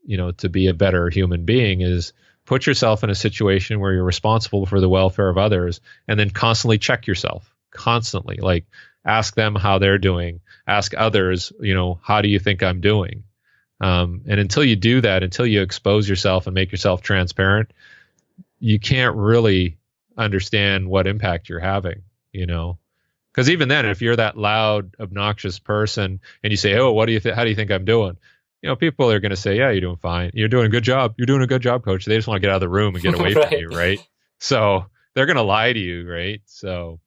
to be a better human being, is put yourself in a situation where you're responsible for the welfare of others, and then constantly check yourself. Constantly, like, ask them how they're doing. Ask others, how do you think I'm doing? And until you do that, until you expose yourself and make yourself transparent, you can't really understand what impact you're having, Because even then, if you're that loud, obnoxious person and you say, oh, what do you how do you think I'm doing? People are going to say, yeah, you're doing fine. You're doing a good job. You're doing a good job, coach. They just want to get out of the room and get away Right. from you, right? So they're going to lie to you, right? So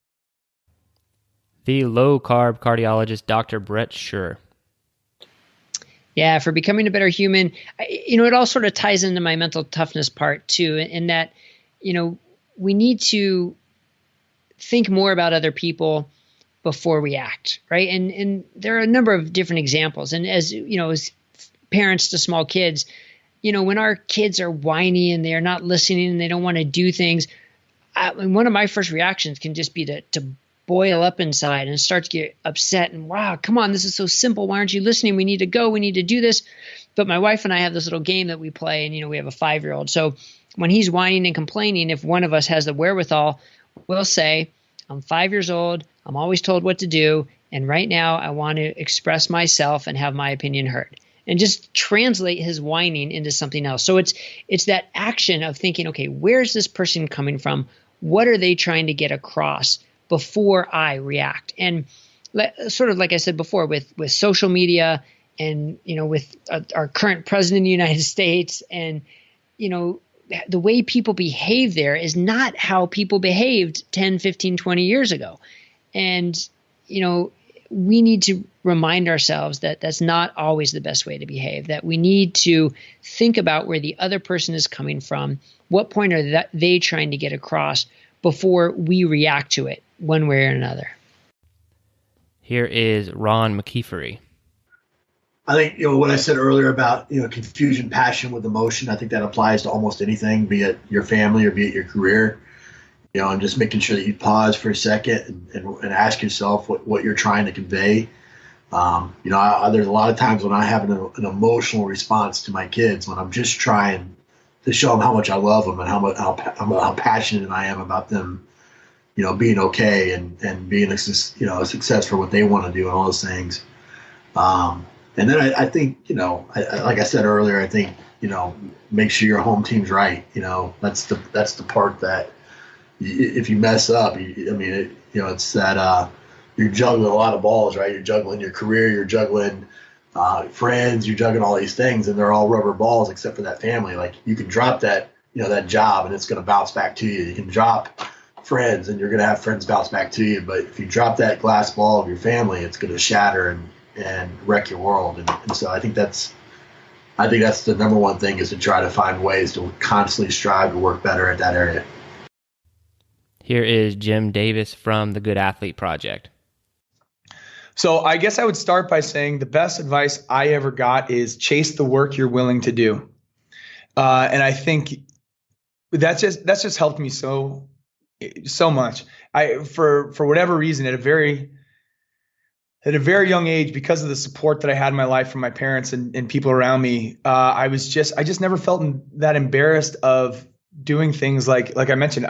The low-carb cardiologist, Dr. Brett Schur. Yeah, for becoming a better human, it all sort of ties into my mental toughness part too, in that, we need to think more about other people before we act, right? And there are a number of different examples. And as parents to small kids, when our kids are whiny and they're not listening and they don't want to do things, one of my first reactions can just be to boil up inside and start to get upset and, wow, come on, this is so simple. Why aren't you listening? We need to go. We need to do this. But my wife and I have this little game that we play, and, we have a 5-year-old. So when he's whining and complaining, if one of us has the wherewithal, we'll say, I'm 5 years old. I'm always told what to do. And right now I want to express myself and have my opinion heard. And just translate his whining into something else. So it's that action of thinking, okay, where's this person coming from? What are they trying to get across before I react? And sort of like I said before, with social media and, with our current president of the United States, and, the way people behave there is not how people behaved 10, 15, 20 years ago. And, we need to remind ourselves that that's not always the best way to behave, that we need to think about where the other person is coming from, what point are they trying to get across before we react to it one way or another. Here is Ron McKeefery. I think, what I said earlier about, confusion, passion with emotion, I think that applies to almost anything, be it your family or be it your career. And just making sure that you pause for a second and ask yourself what you're trying to convey. There's a lot of times when I have an emotional response to my kids, when I'm just trying to show them how much I love them and how passionate I am about them, being okay and being a success for what they want to do and all those things. And then I think, like I said earlier, I think, make sure your home team's right. That's the part that, if you mess up, it's that you're juggling a lot of balls, right? You're juggling your career, you're juggling friends, you're juggling all these things, and they're all rubber balls except for that family. Like, you can drop that, that job, and it's going to bounce back to you. You can drop friends, and you're going to have friends bounce back to you. But if you drop that glass ball of your family, it's going to shatter and wreck your world. And so I think that's the number one thing, is to try to find ways to constantly strive to work better at that area. Here is Jim Davis from the Good Athlete Project. So I guess I would start by saying the best advice I ever got is chase the work you're willing to do. And I think that's just helped me so much. For whatever reason, at a very young age, because of the support that I had in my life from my parents and people around me, I just never felt that embarrassed of doing things like I mentioned.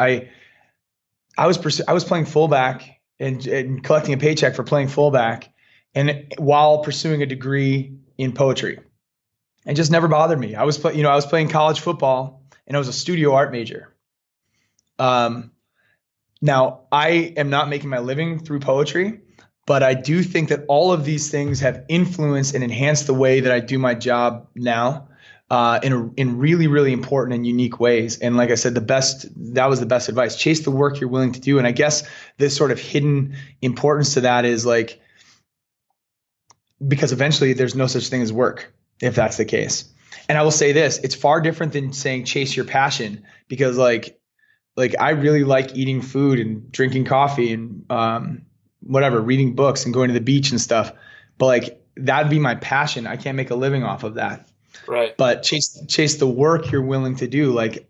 I was playing fullback and collecting a paycheck for playing fullback, and while pursuing a degree in poetry. It just never bothered me. I was playing college football, and I was a studio art major. Now I am not making my living through poetry, But I do think that all of these things have influenced and enhanced the way that I do my job now, in really, really important and unique ways. And like I said, that was the best advice. Chase the work you're willing to do. And I guess this sort of hidden importance to that is like, because eventually there's no such thing as work, if that's the case. And I will say this, it's far different than saying chase your passion, because like I really like eating food and drinking coffee and whatever, reading books and going to the beach and stuff. But like that'd be my passion. I can't make a living off of that. Right. But chase the work you're willing to do. Like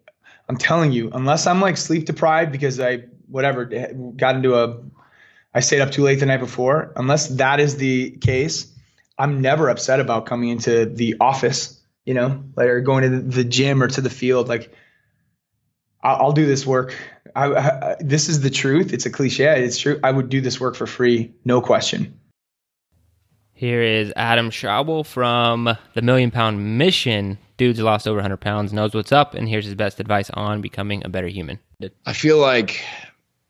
I'm telling you, unless I'm like sleep deprived because I stayed up too late the night before, unless that is the case, I'm never upset about coming into the office, or going to the gym or to the field. Like I'll do this work. This is the truth. It's a cliche. It's true. I would do this work for free. No question. Here is Adam Schwalm from the Million Pound Mission. Dude's lost over 100 pounds, knows what's up, and here's his best advice on becoming a better human. I feel like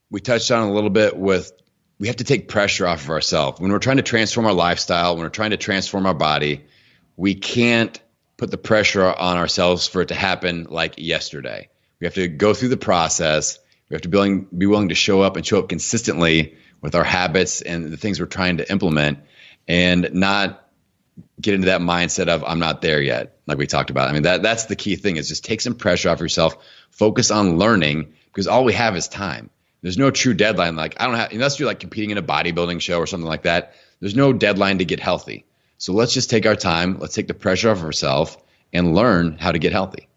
we touched on it a little bit with, we have to take pressure off of ourselves. When we're trying to transform our lifestyle, when we're trying to transform our body, we can't put the pressure on ourselves for it to happen like yesterday. We have to go through the process. We have to be willing to show up consistently with our habits and the things we're trying to implement, and not get into that mindset of I'm not there yet, like we talked about. I mean, that's the key thing, is just take some pressure off yourself, focus on learning, because all we have is time. There's no true deadline. Like unless you're like competing in a bodybuilding show or something like that, there's no deadline to get healthy. So let's just take our time. Let's take the pressure off ourselves and learn how to get healthy.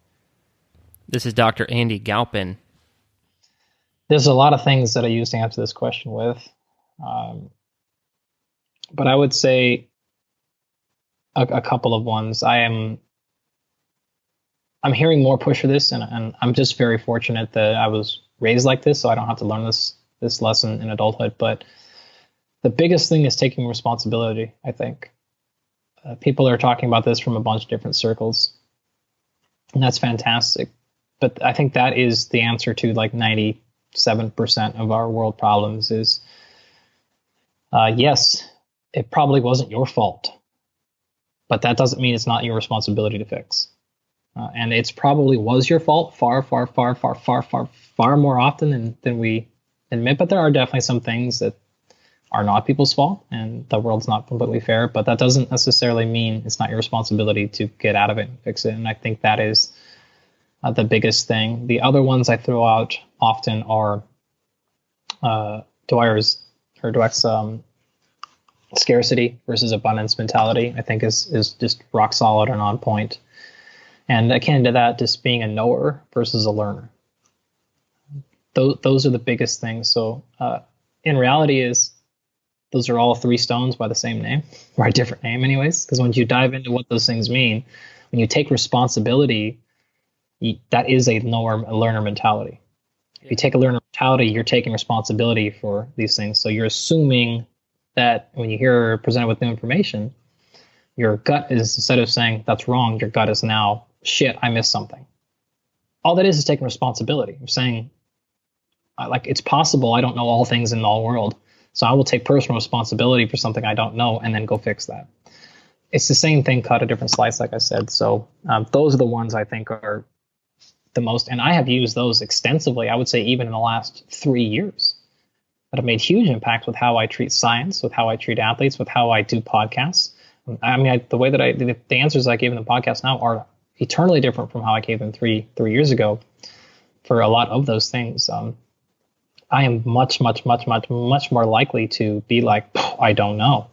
This is Dr. Andy Galpin. There's a lot of things that I use to answer this question with. But I would say a couple of ones. I'm hearing more push for this, and I'm just very fortunate that I was raised like this, so I don't have to learn this lesson in adulthood. But the biggest thing is taking responsibility, I think. People are talking about this from a bunch of different circles, and that's fantastic. But I think that is the answer to like 97% of our world problems is, yes, it probably wasn't your fault, but that doesn't mean it's not your responsibility to fix. And it's probably was your fault far, far, far, far, far, far, far more often than we admit. But there are definitely some things that are not people's fault, and the world's not completely fair. But that doesn't necessarily mean it's not your responsibility to get out of it and fix it. And I think that is the biggest thing. The other ones I throw out often are Dweck's scarcity versus abundance mentality. I think is just rock solid and on point. And akin to that, just being a knower versus a learner. Those are the biggest things. So in reality those are all three stones by the same name, or a different name anyways, because when you dive into what those things mean, when you take responsibility, that is a knower, a learner mentality. If you take a learner mentality, you're taking responsibility for these things. So you're assuming that when you're presented with new information, your gut is, instead of saying that's wrong, your gut is now, shit, I missed something. All that is taking responsibility. I'm saying, like, it's possible I don't know all things in the whole world, so I will take personal responsibility for something I don't know and then go fix that. It's the same thing, cut a different slice, like I said. So those are the ones I think are the most, and I have used those extensively, I would say even in the last 3 years, that have made huge impacts with how I treat science, with how I treat athletes, with how I do podcasts. I mean, the way that the answers I gave in the podcast now are eternally different from how I gave them three years ago for a lot of those things. I am much more likely to be like, I don't know.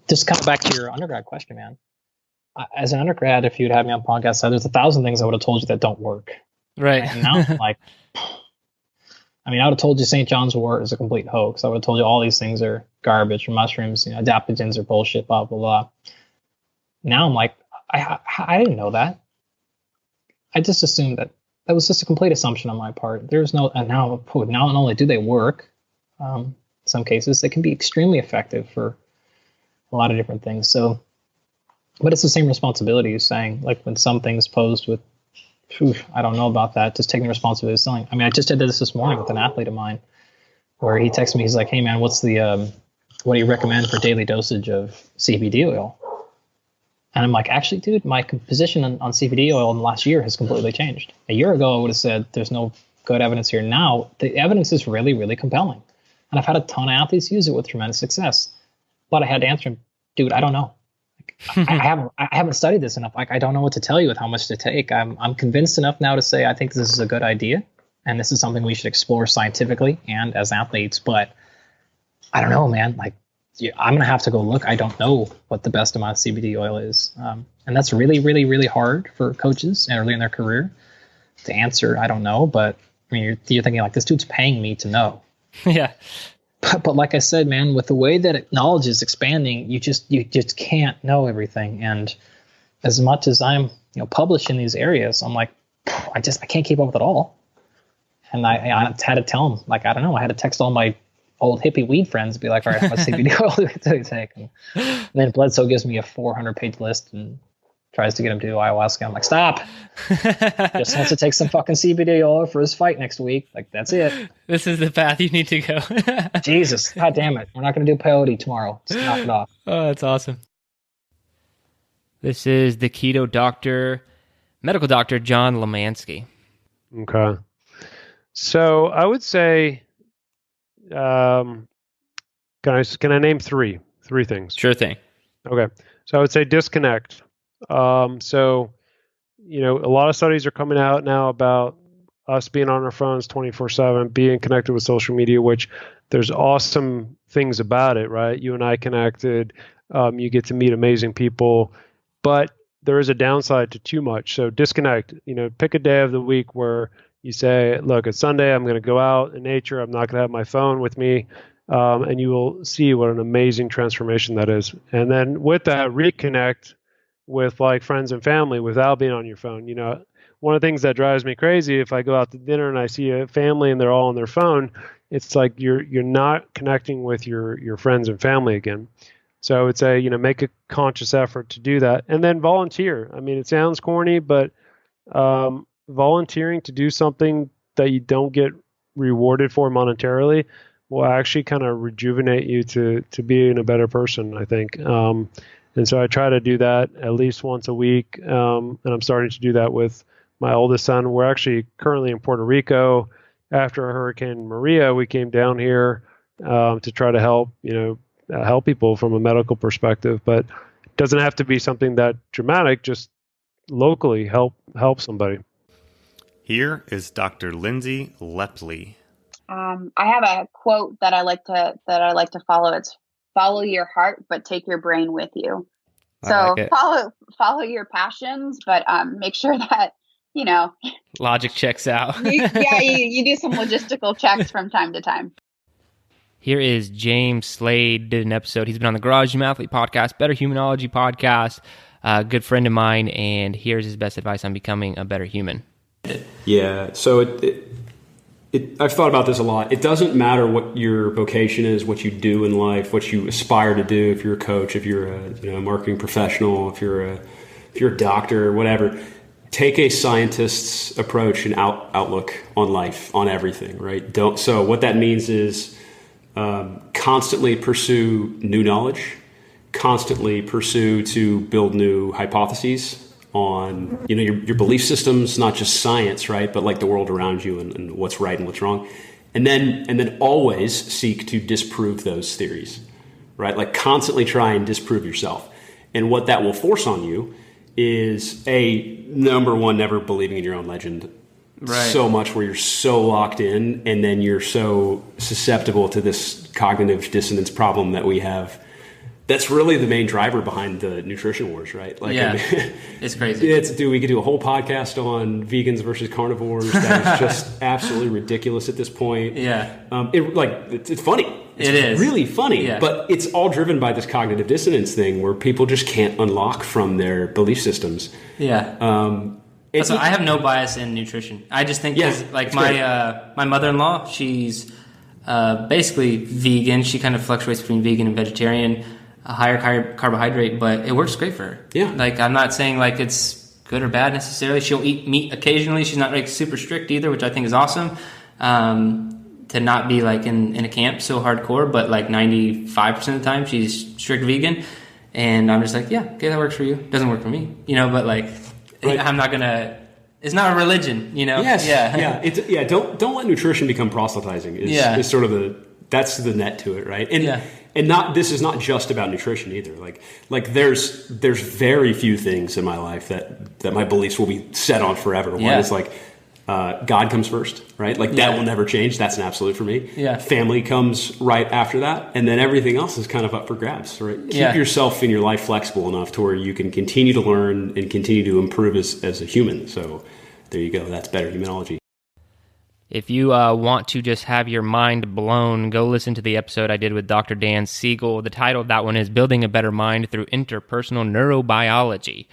Just kind of back to your undergrad question, man. As an undergrad, if you'd had me on podcast, there's 1,000 things I would have told you that don't work. Right. And now I'm like, I mean, I would have told you St. John's wort is a complete hoax. I would have told you all these things are garbage, mushrooms, adaptogens are bullshit, blah, blah, blah. Now I'm like, I didn't know that. I just assumed that was just a complete assumption on my part. There's no, and now not only do they work, in some cases, they can be extremely effective for a lot of different things. So, but it's the same responsibility as saying, like when some things posed with, I don't know about that, just taking the responsibility of selling. I mean, I just did this morning with an athlete of mine where he texted me, he's like, hey man, what's the what do you recommend for daily dosage of CBD oil? And I'm like, actually, dude, my position on CBD oil in the last year has completely changed. A year ago, I would have said there's no good evidence here. Now, the evidence is really, really compelling. And I've had a ton of athletes use it with tremendous success. But I had to answer him, dude, I don't know. I haven't studied this enough. Like, I don't know what to tell you with how much to take. I'm convinced enough now to say I think this is a good idea. And this is something we should explore scientifically and as athletes. But I don't know, man. Like, I'm going to have to go look. I don't know what the best amount of CBD oil is. And that's really, really, really hard for coaches early in their career to answer. I don't know. But I mean, you're thinking like, this dude's paying me to know. Yeah. But like I said, man, with the way that knowledge is expanding, you just can't know everything. And as much as I'm, published in these areas, I'm like, I can't keep up with it all. And I had to tell them, like, I don't know. I had to text all my old hippie weed friends, be like, all right, what CBD oil do we take? And then Bledsoe gives me a 400-page list and tries to get him to do ayahuasca. I'm like, stop. Just wants to take some fucking CBD oil for his fight next week. Like, that's it. This is the path you need to go. Jesus. God damn it. We're not going to do peyote tomorrow. Just knock it off. Oh, that's awesome. This is the keto doctor, medical doctor, John Lemansky. Okay. So I would say, can I name three things? Sure thing. Okay. So I would say disconnect. So, a lot of studies are coming out now about us being on our phones 24/7, being connected with social media, which there's awesome things about it, right? You and I connected, you get to meet amazing people, but there is a downside to too much. So disconnect, pick a day of the week where you say, look, it's Sunday, I'm going to go out in nature. I'm not going to have my phone with me. And you will see what an amazing transformation that is. And then with that, reconnect with like friends and family without being on your phone. One of the things that drives me crazy, if I go out to dinner and I see a family and they're all on their phone, it's like you're not connecting with your friends and family again. So I would say, make a conscious effort to do that. And then volunteer. I mean, it sounds corny, but volunteering to do something that you don't get rewarded for monetarily will actually kind of rejuvenate you to being a better person, I think. And so I try to do that at least once a week. And I'm starting to do that with my oldest son. We're actually currently in Puerto Rico. After Hurricane Maria, we came down here to try to help people from a medical perspective. But it doesn't have to be something that dramatic, just locally help somebody. Here is Dr. Lindsay Lepley. I have a quote that I like to follow. It's follow your heart, but take your brain with you. So follow your passions, but make sure that logic checks out. you do some logistical checks from time to time. Here is James Slade, did an episode. He's been on the Garage Gym Athlete podcast, Better Humanology podcast, a good friend of mine, and here's his best advice on becoming a better human. Yeah, so I've thought about this a lot. It doesn't matter what your vocation is, what you do in life, what you aspire to do. If you're a coach, if you're a marketing professional, if you're a doctor, or whatever, take a scientist's approach and outlook on life, on everything. Right? So what that means is constantly pursue new knowledge, constantly pursue to build new hypotheses on your belief systems, not just science, right, but like the world around you and what's right and what's wrong, and then always seek to disprove those theories, right? Like constantly try and disprove yourself. And what that will force on you is number one, never believing in your own legend so much, where you're so locked in, and then you're so susceptible to this cognitive dissonance problem that we have. That's really the main driver behind the nutrition wars, right? Like, yeah, it's crazy. We could do a whole podcast on vegans versus carnivores. That is just absolutely ridiculous at this point. Yeah, it's funny. It's really funny, but it's all driven by this cognitive dissonance thing where people just can't unlock from their belief systems. Yeah. So I have no bias in nutrition. I just think, my mother-in-law, she's basically vegan. She kind of fluctuates between vegan and vegetarian. A higher carbohydrate, but it works great for her. Yeah. Like, I'm not saying like it's good or bad necessarily. She'll eat meat occasionally. She's not like super strict either, which I think is awesome. to not be like in a camp so hardcore, but like 95% of the time she's strict vegan. And I'm just like, yeah, okay, that works for you. Doesn't work for me, but like, right. I'm not gonna. It's not a religion, Yes. Yeah. Don't let nutrition become proselytizing. Is sort of that's the net to it, right? And this is not just about nutrition either. Like there's very few things in my life that my beliefs will be set on forever. One is like God comes first, right? Like that will never change. That's an absolute for me. Yeah. Family comes right after that, and then everything else is kind of up for grabs, right? Keep yourself in your life flexible enough to where you can continue to learn and continue to improve as a human. So there you go. That's BETTERHUMANOLOGY. If you want to just have your mind blown, go listen to the episode I did with Dr. Dan Siegel. The title of that one is Building a Better Mind Through Interpersonal Neurobiology.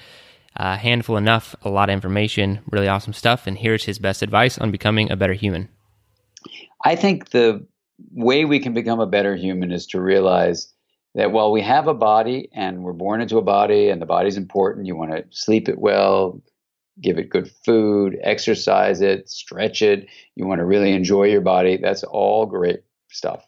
Handful enough, a lot of information, really awesome stuff. And here's his best advice on becoming a better human. I think the way we can become a better human is to realize that while we have a body and we're born into a body and the body's important, you want to sleep it well, give it good food, exercise it, stretch it. You want to really enjoy your body. That's all great stuff.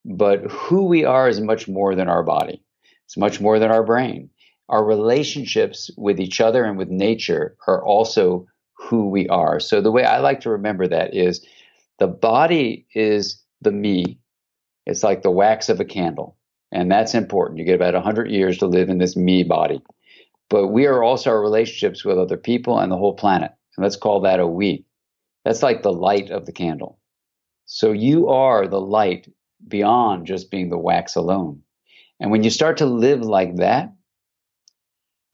But who we are is much more than our body. It's much more than our brain. Our relationships with each other and with nature are also who we are. So the way I like to remember that is the body is the me. It's like the wax of a candle. And that's important. You get about 100 years to live in this me body. But we are also our relationships with other people and the whole planet. And let's call that a we. That's like the light of the candle. So you are the light beyond just being the wax alone. And when you start to live like that,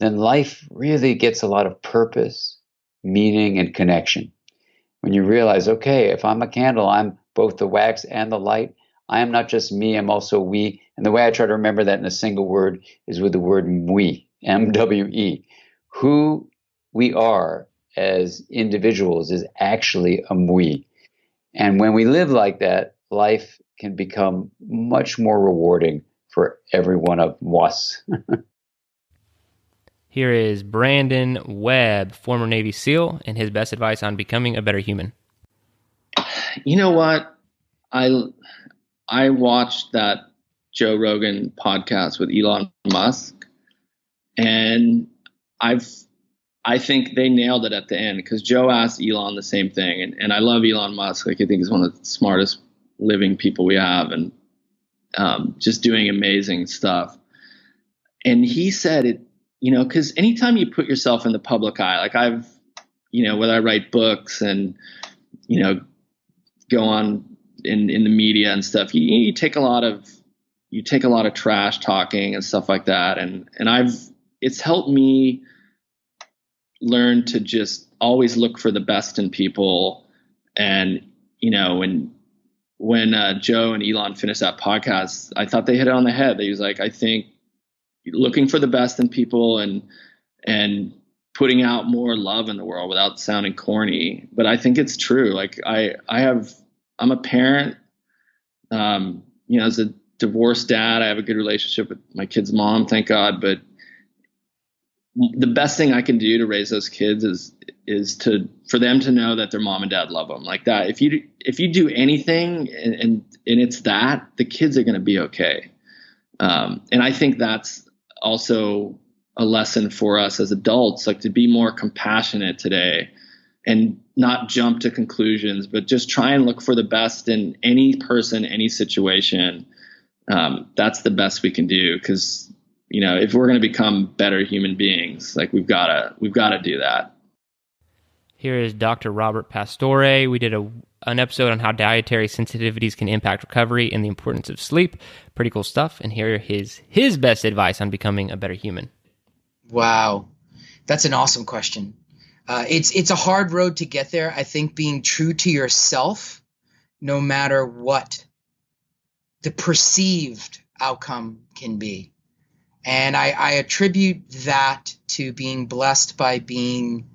then life really gets a lot of purpose, meaning, and connection. When you realize, okay, if I'm a candle, I'm both the wax and the light. I am not just me, I'm also we. And the way I try to remember that in a single word is with the word we, M-W-E. Who we are as individuals is actually a we. And when we live like that, life can become much more rewarding for every one of us. Here is Brandon Webb, former Navy SEAL, and his best advice on becoming a better human. You know what? I watched that Joe Rogan podcast with Elon Musk, and I think they nailed it at the end, because Joe asked Elon the same thing, and I love Elon Musk. Like, I think he's one of the smartest living people we have, and just doing amazing stuff. And he said it, because anytime you put yourself in the public eye, like I've, whether I write books and, go on in the media and stuff, you take a lot of trash talking and stuff like that. And it's helped me learn to just always look for the best in people. And, when Joe and Elon finished that podcast, I thought they hit it on the head. He was like, I think looking for the best in people and putting out more love in the world without sounding corny. But I think it's true. Like I'm a parent, as a divorced dad, I have a good relationship with my kid's mom, thank God. But the best thing I can do to raise those kids is for them to know that their mom and dad love them like that. If you do anything and it's that, the kids are going to be okay. And I think that's also a lesson for us as adults, like to be more compassionate today and not jump to conclusions, but just try and look for the best in any person, any situation. That's the best we can do. 'Cause if we're going to become better human beings, like we've got to do that. Here is Dr. Robert Pastore. We did an episode on how dietary sensitivities can impact recovery and the importance of sleep. Pretty cool stuff. And here is his best advice on becoming a better human. Wow. That's an awesome question. It's a hard road to get there. I think being true to yourself, no matter what the perceived outcome can be. And I attribute that to being blessed by being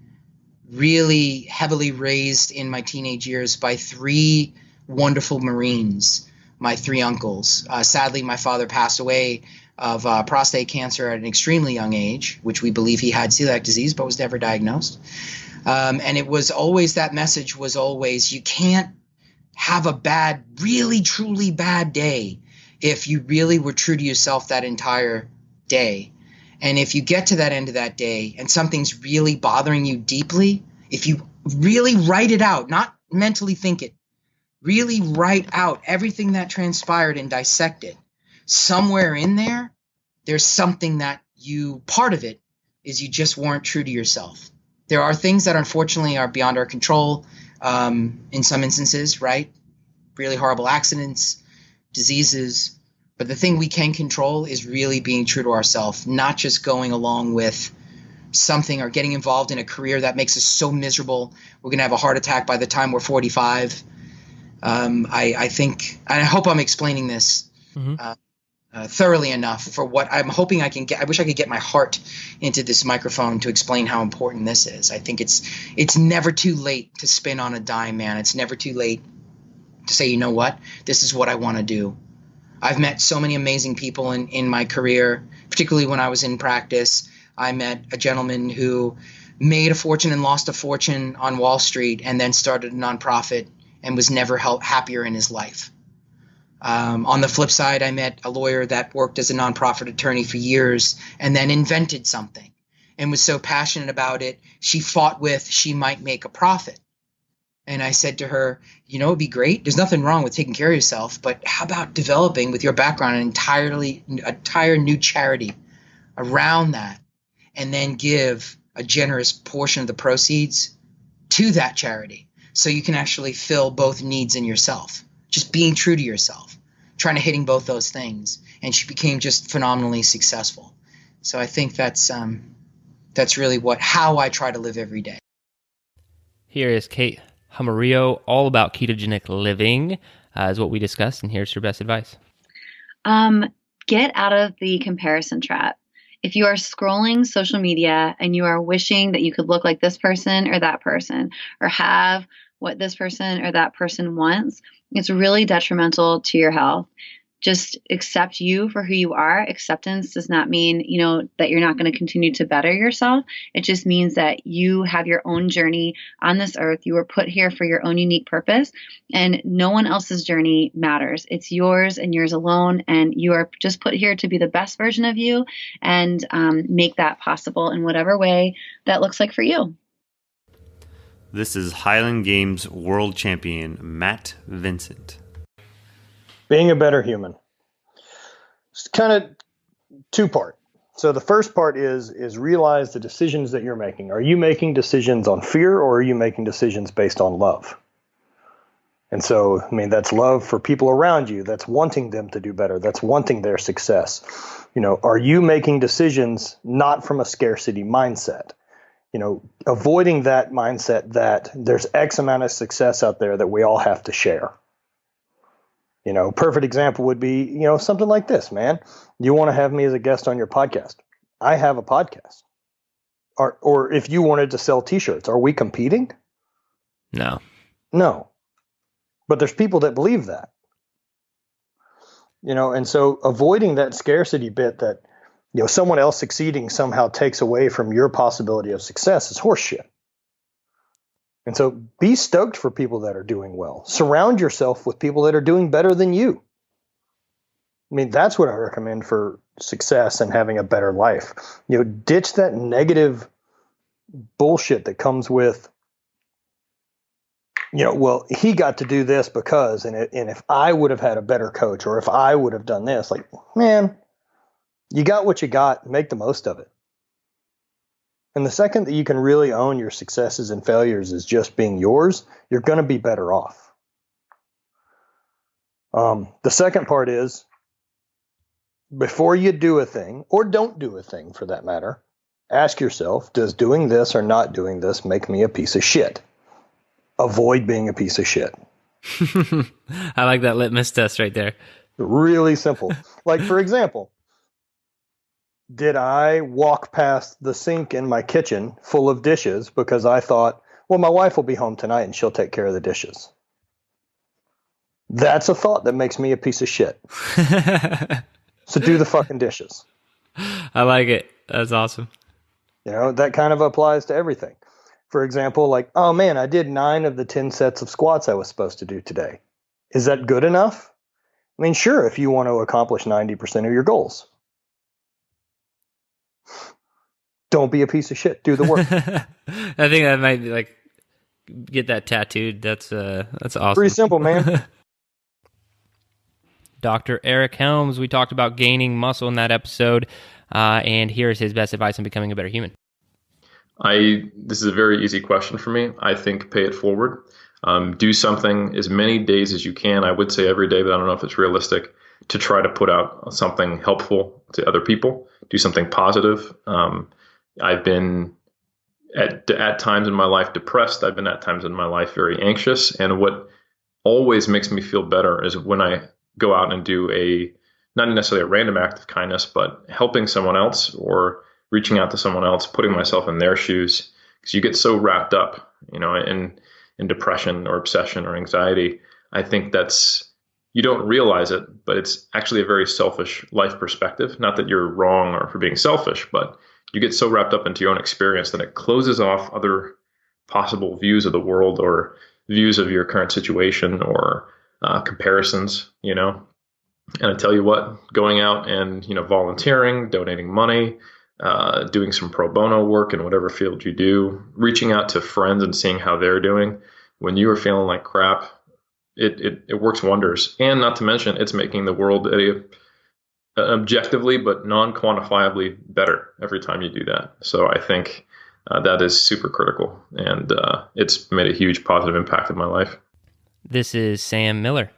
really heavily raised in my teenage years by 3 wonderful Marines, my 3 uncles. Sadly, my father passed away of prostate cancer at an extremely young age, which we believe he had celiac disease, but was never diagnosed. And it was always, that message was always, you can't have a bad, really, truly bad day if you really were true to yourself that entire day. And if you get to that end of that day and something's really bothering you deeply, if you really write it out, not mentally think it, really write out everything that transpired and dissect it, somewhere in there, there's something that part of it is you just weren't true to yourself. There are things that unfortunately are beyond our control in some instances, right? Really horrible accidents, diseases. But the thing we can control is really being true to ourselves, not just going along with something or getting involved in a career that makes us so miserable we're going to have a heart attack by the time we're 45. I think, and I hope I'm explaining this thoroughly enough for what I'm hoping I can get. I wish I could get my heart into this microphone to explain how important this is. I think it's never too late to spin on a dime, man. It's never too late to say, you know what, this is what I want to do. I've met so many amazing people in my career, particularly when I was in practice. I met a gentleman who made a fortune and lost a fortune on Wall Street and then started a nonprofit and was never happier in his life. On the flip side, I met a lawyer that worked as a nonprofit attorney for years and then invented something and was so passionate about it, she might make a profit. And I said to her, you know, it'd be great. There's nothing wrong with taking care of yourself, but how about developing with your background an entire new charity around that and then give a generous portion of the proceeds to that charity so you can actually fill both needs in yourself. Just being true to yourself, trying to hitting both those things. And she became just phenomenally successful. So I think that's really how I try to live every day. Here is Kate Hamarillo, all about ketogenic living, is what we discussed, and here's her best advice. Get out of the comparison trap. If you are scrolling social media and you are wishing that you could look like this person or that person, or have what this person or that person wants, it's really detrimental to your health. Just accept you for who you are. Acceptance does not mean, that you're not going to continue to better yourself. It just means that you have your own journey on this earth. You were put here for your own unique purpose, and no one else's journey matters. It's yours and yours alone. And you are just put here to be the best version of you and make that possible in whatever way that looks like for you. This is Highland Games World Champion Matt Vincent. Being a better human. It's kind of two-part. So the first part is realize the decisions that you're making. Are you making decisions on fear, or are you making decisions based on love? And so, that's love for people around you. That's wanting them to do better. That's wanting their success. Are you making decisions not from a scarcity mindset? Avoiding that mindset that there's X amount of success out there that we all have to share. Perfect example would be, something like this, man. You want to have me as a guest on your podcast? I have a podcast. Or if you wanted to sell t-shirts, are we competing? No. But there's people that believe that. And so avoiding that scarcity bit that, someone else succeeding somehow takes away from your possibility of success is horseshit. And so be stoked for people that are doing well. Surround yourself with people that are doing better than you. That's what I recommend for success and having a better life. Ditch that negative bullshit that comes with, well, he got to do this because, and if I would have had a better coach, or if I would have done this, man, you got what you got, make the most of it. And the second that you can really own your successes and failures as just being yours, you're going to be better off. The second part is, before you do a thing, or don't do a thing for that matter, ask yourself, does doing this or not doing this make me a piece of shit? Avoid being a piece of shit. I like that litmus test right there. Really simple. For example, did I walk past the sink in my kitchen full of dishes because I thought, well, my wife will be home tonight and she'll take care of the dishes? That's a thought that makes me a piece of shit. So do the fucking dishes. I like it. That's awesome. That kind of applies to everything. For example, oh man, I did 9 of the 10 sets of squats I was supposed to do today. Is that good enough? I mean, sure, if you want to accomplish 90% of your goals. Don't be a piece of shit. Do the work. I think that might be like get that tattooed. That's awesome. Pretty simple, man. Dr. Eric Helms, we talked about gaining muscle in that episode, and here's his best advice on becoming a better human. This is a very easy question for me. I think pay it forward. Do something as many days as you can. I would say every day, but I don't know if it's realistic, to try to put out something helpful to other people. Do something positive. I've been at times in my life depressed. I've been at times in my life very anxious. And what always makes me feel better is when I go out and do not necessarily a random act of kindness, but helping someone else or reaching out to someone else, putting myself in their shoes. Because you get so wrapped up, in depression or obsession or anxiety. I think you don't realize it, but it's actually a very selfish life perspective. Not that you're wrong or for being selfish, but you get so wrapped up into your own experience that it closes off other possible views of the world or views of your current situation or comparisons, And I tell you what, going out and, volunteering, donating money, doing some pro bono work in whatever field you do, reaching out to friends and seeing how they're doing when you are feeling like crap, it works wonders. And not to mention, it's making the world objectively but non-quantifiably better every time you do that. So I think that is super critical, and it's made a huge positive impact in my life. This is Sam Miller.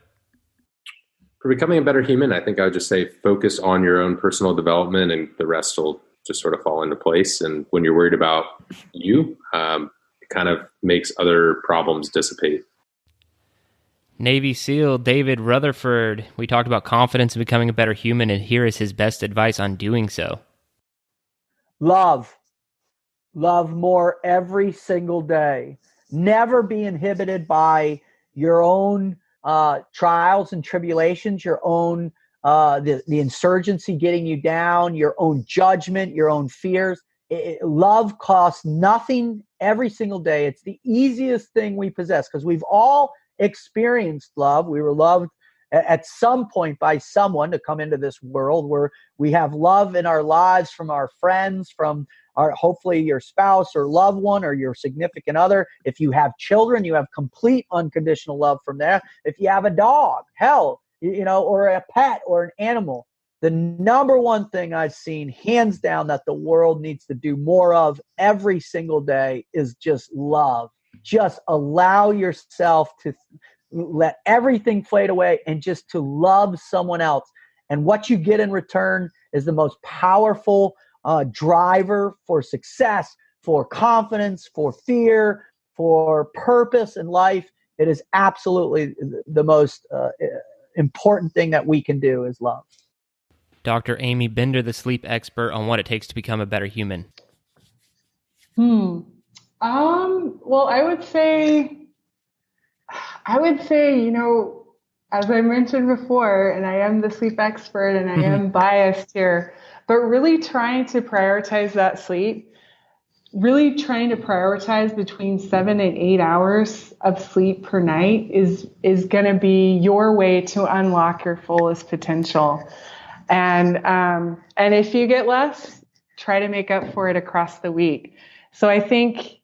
For becoming a better human, I think I would just say focus on your own personal development, and the rest will just sort of fall into place. And when you're worried about you, it kind of makes other problems dissipate. Navy SEAL David Rutherford. We talked about confidence in becoming a better human, and here is his best advice on doing so. Love more every single day. Never be inhibited by your own trials and tribulations, your own the insurgency getting you down, your own judgment, your own fears. Love costs nothing every single day. It's the easiest thing we possess because we've all experienced love. We were loved at some point by someone to come into this world where we have love in our lives from our friends, from hopefully your spouse or loved one or your significant other. If you have children, you have complete unconditional love from that. If you have a dog, or a pet or an animal, the number one thing I've seen hands down that the world needs to do more of every single day is just love. Just allow yourself to let everything fade away and just to love someone else. And what you get in return is the most powerful driver for success, for confidence, for fear, for purpose in life. It is absolutely the most important thing that we can do is love. Dr. Amy Bender, the sleep expert on what it takes to become a better human. Well, I would say, as I mentioned before, and I am the sleep expert and I am biased here, but really trying to prioritize that sleep, really trying to prioritize between 7 and 8 hours of sleep per night is going to be your way to unlock your fullest potential. And if you get less, try to make up for it across the week. So I think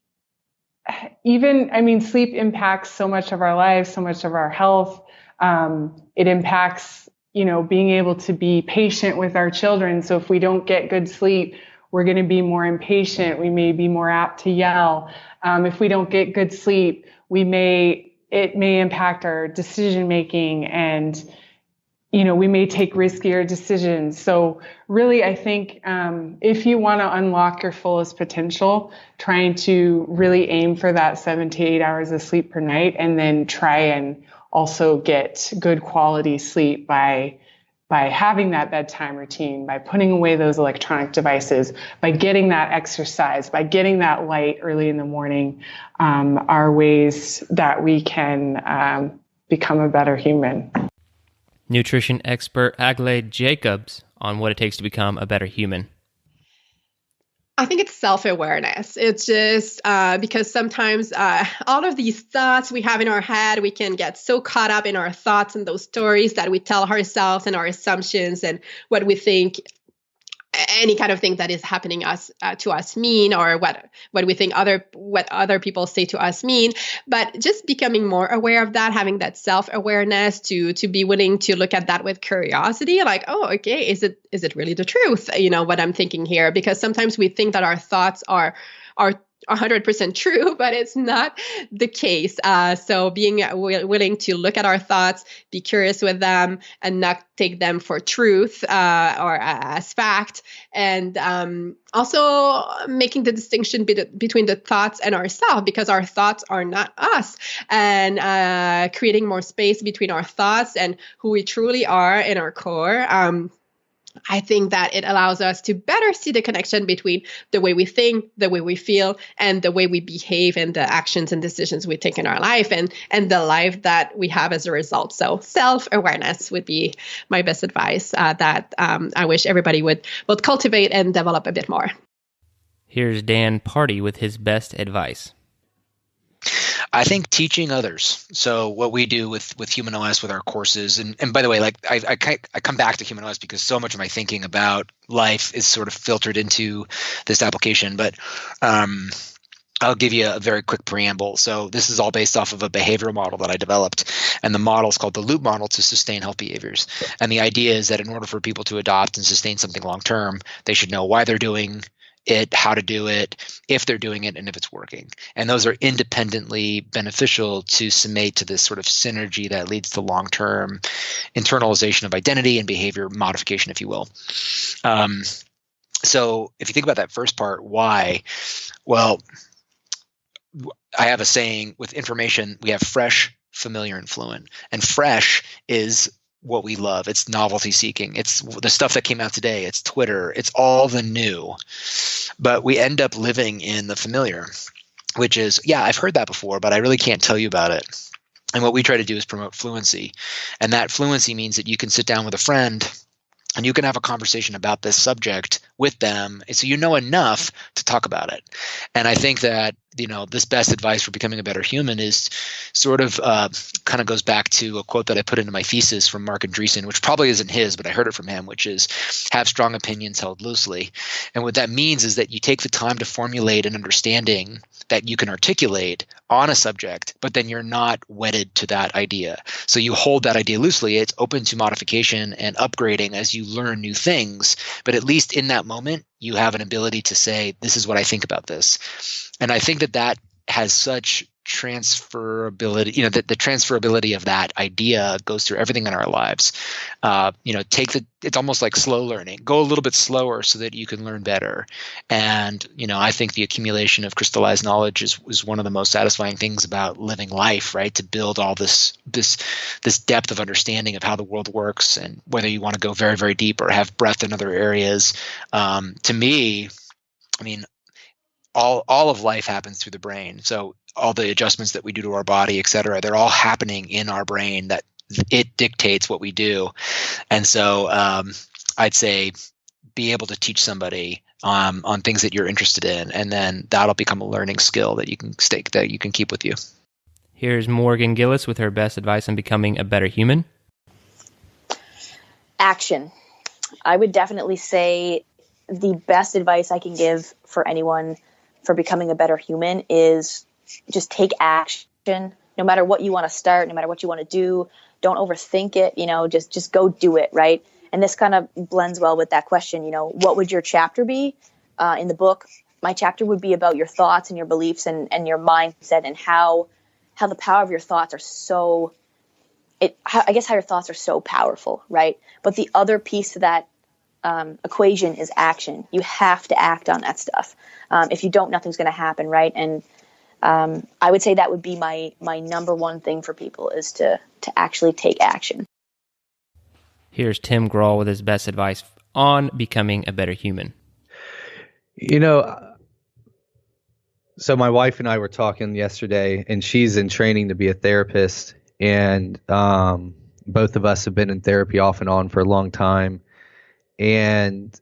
sleep impacts so much of our lives, so much of our health. It impacts, being able to be patient with our children. So if we don't get good sleep, we're going to be more impatient. We may be more apt to yell. If we don't get good sleep, it may impact our decision making, and we may take riskier decisions. So really, I think if you want to unlock your fullest potential, trying to really aim for that 7 to 8 hours of sleep per night, and then try and also get good quality sleep by having that bedtime routine, by putting away those electronic devices, by getting that exercise, by getting that light early in the morning, are ways that we can become a better human. Nutrition expert Aglaé Jacobs on what it takes to become a better human. I think it's self-awareness. It's just because sometimes all of these thoughts we have in our head, we can get so caught up in our thoughts and those stories that we tell ourselves and our assumptions and what we think any kind of thing that is happening to us mean, or what we think what other people say to us mean. But just becoming more aware of that, having that self-awareness to be willing to look at that with curiosity, like, oh, okay, is it really the truth? What I'm thinking here, because sometimes we think that our thoughts are 100% true, but it's not the case. So being willing to look at our thoughts, be curious with them, and not take them for truth or as fact. And also making the distinction between the thoughts and ourselves, because our thoughts are not us. And creating more space between our thoughts and who we truly are in our core. I think that it allows us to better see the connection between the way we think, the way we feel, and the way we behave, and the actions and decisions we take in our life, and the life that we have as a result. So self-awareness would be my best advice that I wish everybody would both cultivate and develop a bit more. Here's Dan Party with his best advice. I think teaching others. So what we do with Human OS, with our courses, and by the way, like I come back to Human OS because so much of my thinking about life is sort of filtered into this application. But I'll give you a very quick preamble. So this is all based off of a behavioral model that I developed, and the model is called the loop model to sustain health behaviors. And the idea is that in order for people to adopt and sustain something long term, they should know why they're doing it, how to do it, if they're doing it, and if it's working. And those are independently beneficial to summate to this sort of synergy that leads to long-term internalization of identity and behavior modification, if you will. So if you think about that first part, why? Well, I have a saying, with information, we have fresh, familiar, and fluent. And fresh is what we love. It's novelty seeking. It's the stuff that came out today. It's Twitter. It's all the new. But we end up living in the familiar, which is, yeah, I've heard that before, but I really can't tell you about it. And what we try to do is promote fluency. And that fluency means that you can sit down with a friend and you can have a conversation about this subject with them, so you know enough to talk about it. And I think that, this best advice for becoming a better human is sort of kind of goes back to a quote that I put into my thesis from Mark Andreessen, which probably isn't his, but I heard it from him, which is have strong opinions held loosely. And what that means is that you take the time to formulate an understanding that you can articulate on a subject, but then you're not wedded to that idea. So you hold that idea loosely. It's open to modification and upgrading as you learn new things. But at least in that moment, you have an ability to say, this is what I think about this. And I think that has such transferability, the transferability of that idea goes through everything in our lives. It's almost like slow learning. Go a little bit slower so that you can learn better. And, I think the accumulation of crystallized knowledge is one of the most satisfying things about living life, right? To build all this depth of understanding of how the world works, and whether you want to go very, very deep or have breadth in other areas. To me, all of life happens through the brain. So all the adjustments that we do to our body, et cetera, they're all happening in our brain, that it dictates what we do. And so I'd say be able to teach somebody on things that you're interested in, and then that'll become a learning skill that you can keep with you. Here's Morgan Gillis with her best advice on becoming a better human. Action. I would definitely say the best advice I can give for anyone for becoming a better human is just take action. No matter what you want to start, no matter what you want to do, don't overthink it, just go do it, right? And this kind of blends well with that question, what would your chapter be? In the book, my chapter would be about your thoughts and your beliefs and your mindset, and how the power of your thoughts are how your thoughts are so powerful, right? But the other piece to that equation is action. You have to act on that stuff. If you don't, nothing's going to happen, right? And I would say that would be my number one thing for people, is to actually take action. Here's Tim Grahl with his best advice on becoming a better human. So my wife and I were talking yesterday, and she's in training to be a therapist, and both of us have been in therapy off and on for a long time. And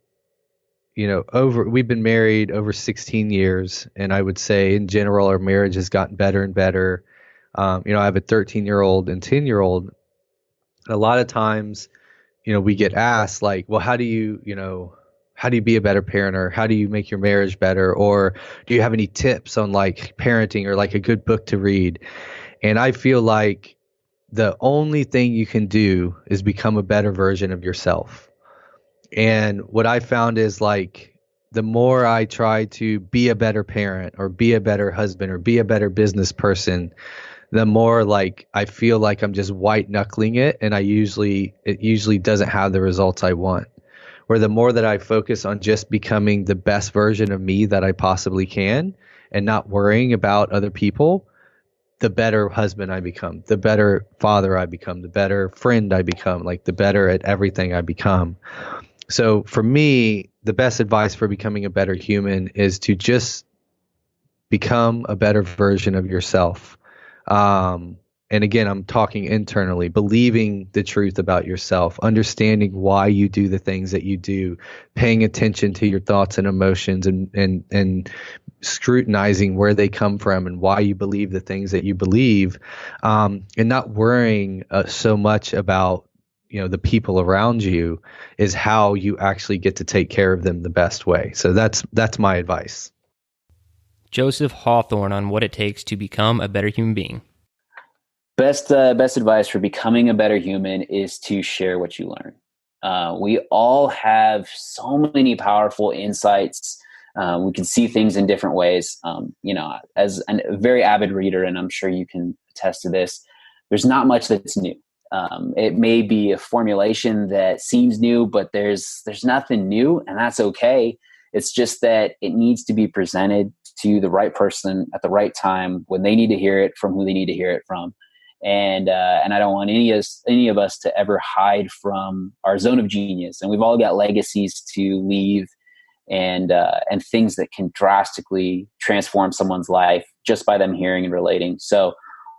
we've been married over 16 years, and I would say in general our marriage has gotten better and better. I have a 13-year-old and 10-year-old. And a lot of times, we get asked like, well, how do you be a better parent, or how do you make your marriage better? Or do you have any tips on like parenting or like a good book to read? And I feel like the only thing you can do is become a better version of yourself. And what I found is like, the more I try to be a better parent or be a better husband or be a better business person, the more like I feel like I'm just white knuckling it, and it usually doesn't have the results I want. Where the more that I focus on just becoming the best version of me that I possibly can and not worrying about other people, the better husband I become, the better father I become, the better friend I become, like the better at everything I become. So for me, the best advice for becoming a better human is to just become a better version of yourself. And again, I'm talking internally, believing the truth about yourself, understanding why you do the things that you do, paying attention to your thoughts and emotions, and scrutinizing where they come from and why you believe the things that you believe, and not worrying so much about the people around you is how you actually get to take care of them the best way. So that's my advice. Joseph Hawthorne on what it takes to become a better human being. Best advice for becoming a better human is to share what you learn. We all have so many powerful insights. We can see things in different ways. As a very avid reader, and I'm sure you can attest to this, there's not much that's new. It may be a formulation that seems new, but there's nothing new, and that's okay. It's just that it needs to be presented to the right person at the right time when they need to hear it from who they need to hear it from. And I don't want any of us to ever hide from our zone of genius. And we've all got legacies to leave, and things that can drastically transform someone's life just by them hearing and relating. So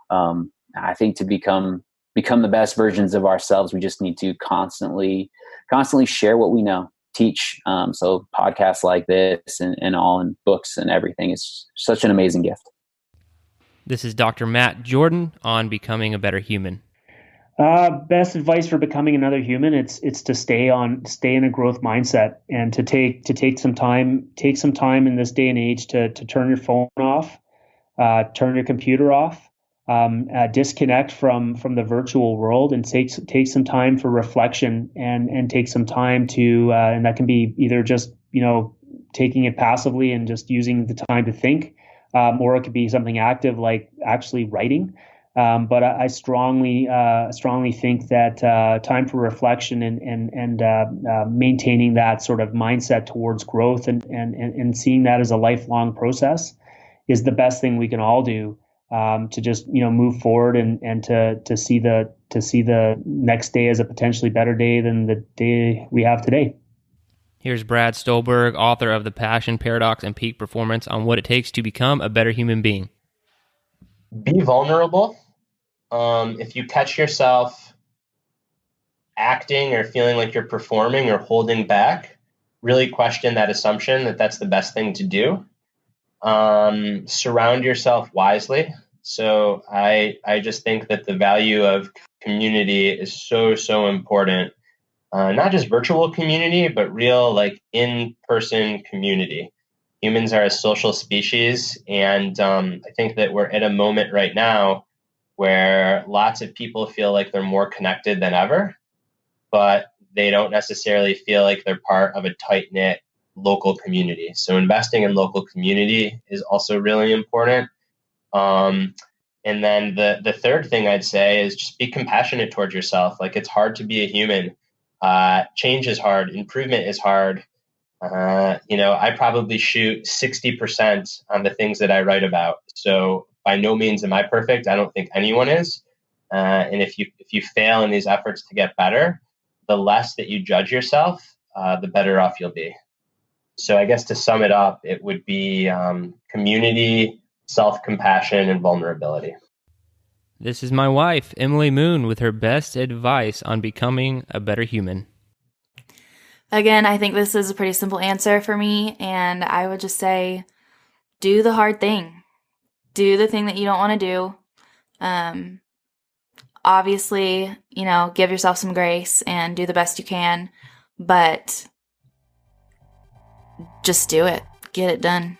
I think to become the best versions of ourselves, we just need to constantly share what we know, teach. So podcasts like this and all, and books and everything is such an amazing gift. This is Dr. Matt Jordan on becoming a better human. Best advice for becoming another human, it's to stay in a growth mindset, and to take some time in this day and age to turn your phone off, turn your computer off, disconnect from the virtual world, and take some time for reflection, and take some time to and that can be either just taking it passively and just using the time to think, or it could be something active like actually writing. But I strongly think that time for reflection and maintaining that sort of mindset towards growth and seeing that as a lifelong process is the best thing we can all do, to just move forward and to see the next day as a potentially better day than the day we have today. Here's Brad Stolberg, author of The Passion, Paradox, and Peak Performance, on what it takes to become a better human being. Be vulnerable. If you catch yourself acting or feeling like you're performing or holding back, really question that assumption that that's the best thing to do. Surround yourself wisely. So I just think that the value of community is so important. Not just virtual community, but real, like in-person community. Humans are a social species, and I think that we're at a moment right now where lots of people feel like they're more connected than ever, but they don't necessarily feel like they're part of a tight-knit local community. So investing in local community is also really important. And then the third thing I'd say is just be compassionate towards yourself. Like, it's hard to be a human. Change is hard. Improvement is hard. I probably shoot 60% on the things that I write about. So by no means am I perfect. I don't think anyone is. And if you fail in these efforts to get better, the less that you judge yourself, the better off you'll be. So I guess to sum it up, it would be community, self-compassion, and vulnerability. This is my wife, Emily Moon, with her best advice on becoming a better human. Again, I think this is a pretty simple answer for me, and I would just say, do the hard thing. Do the thing that you don't want to do. Obviously, give yourself some grace and do the best you can, but just do it. Get it done.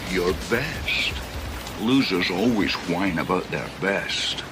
Your best. Losers always whine about their best.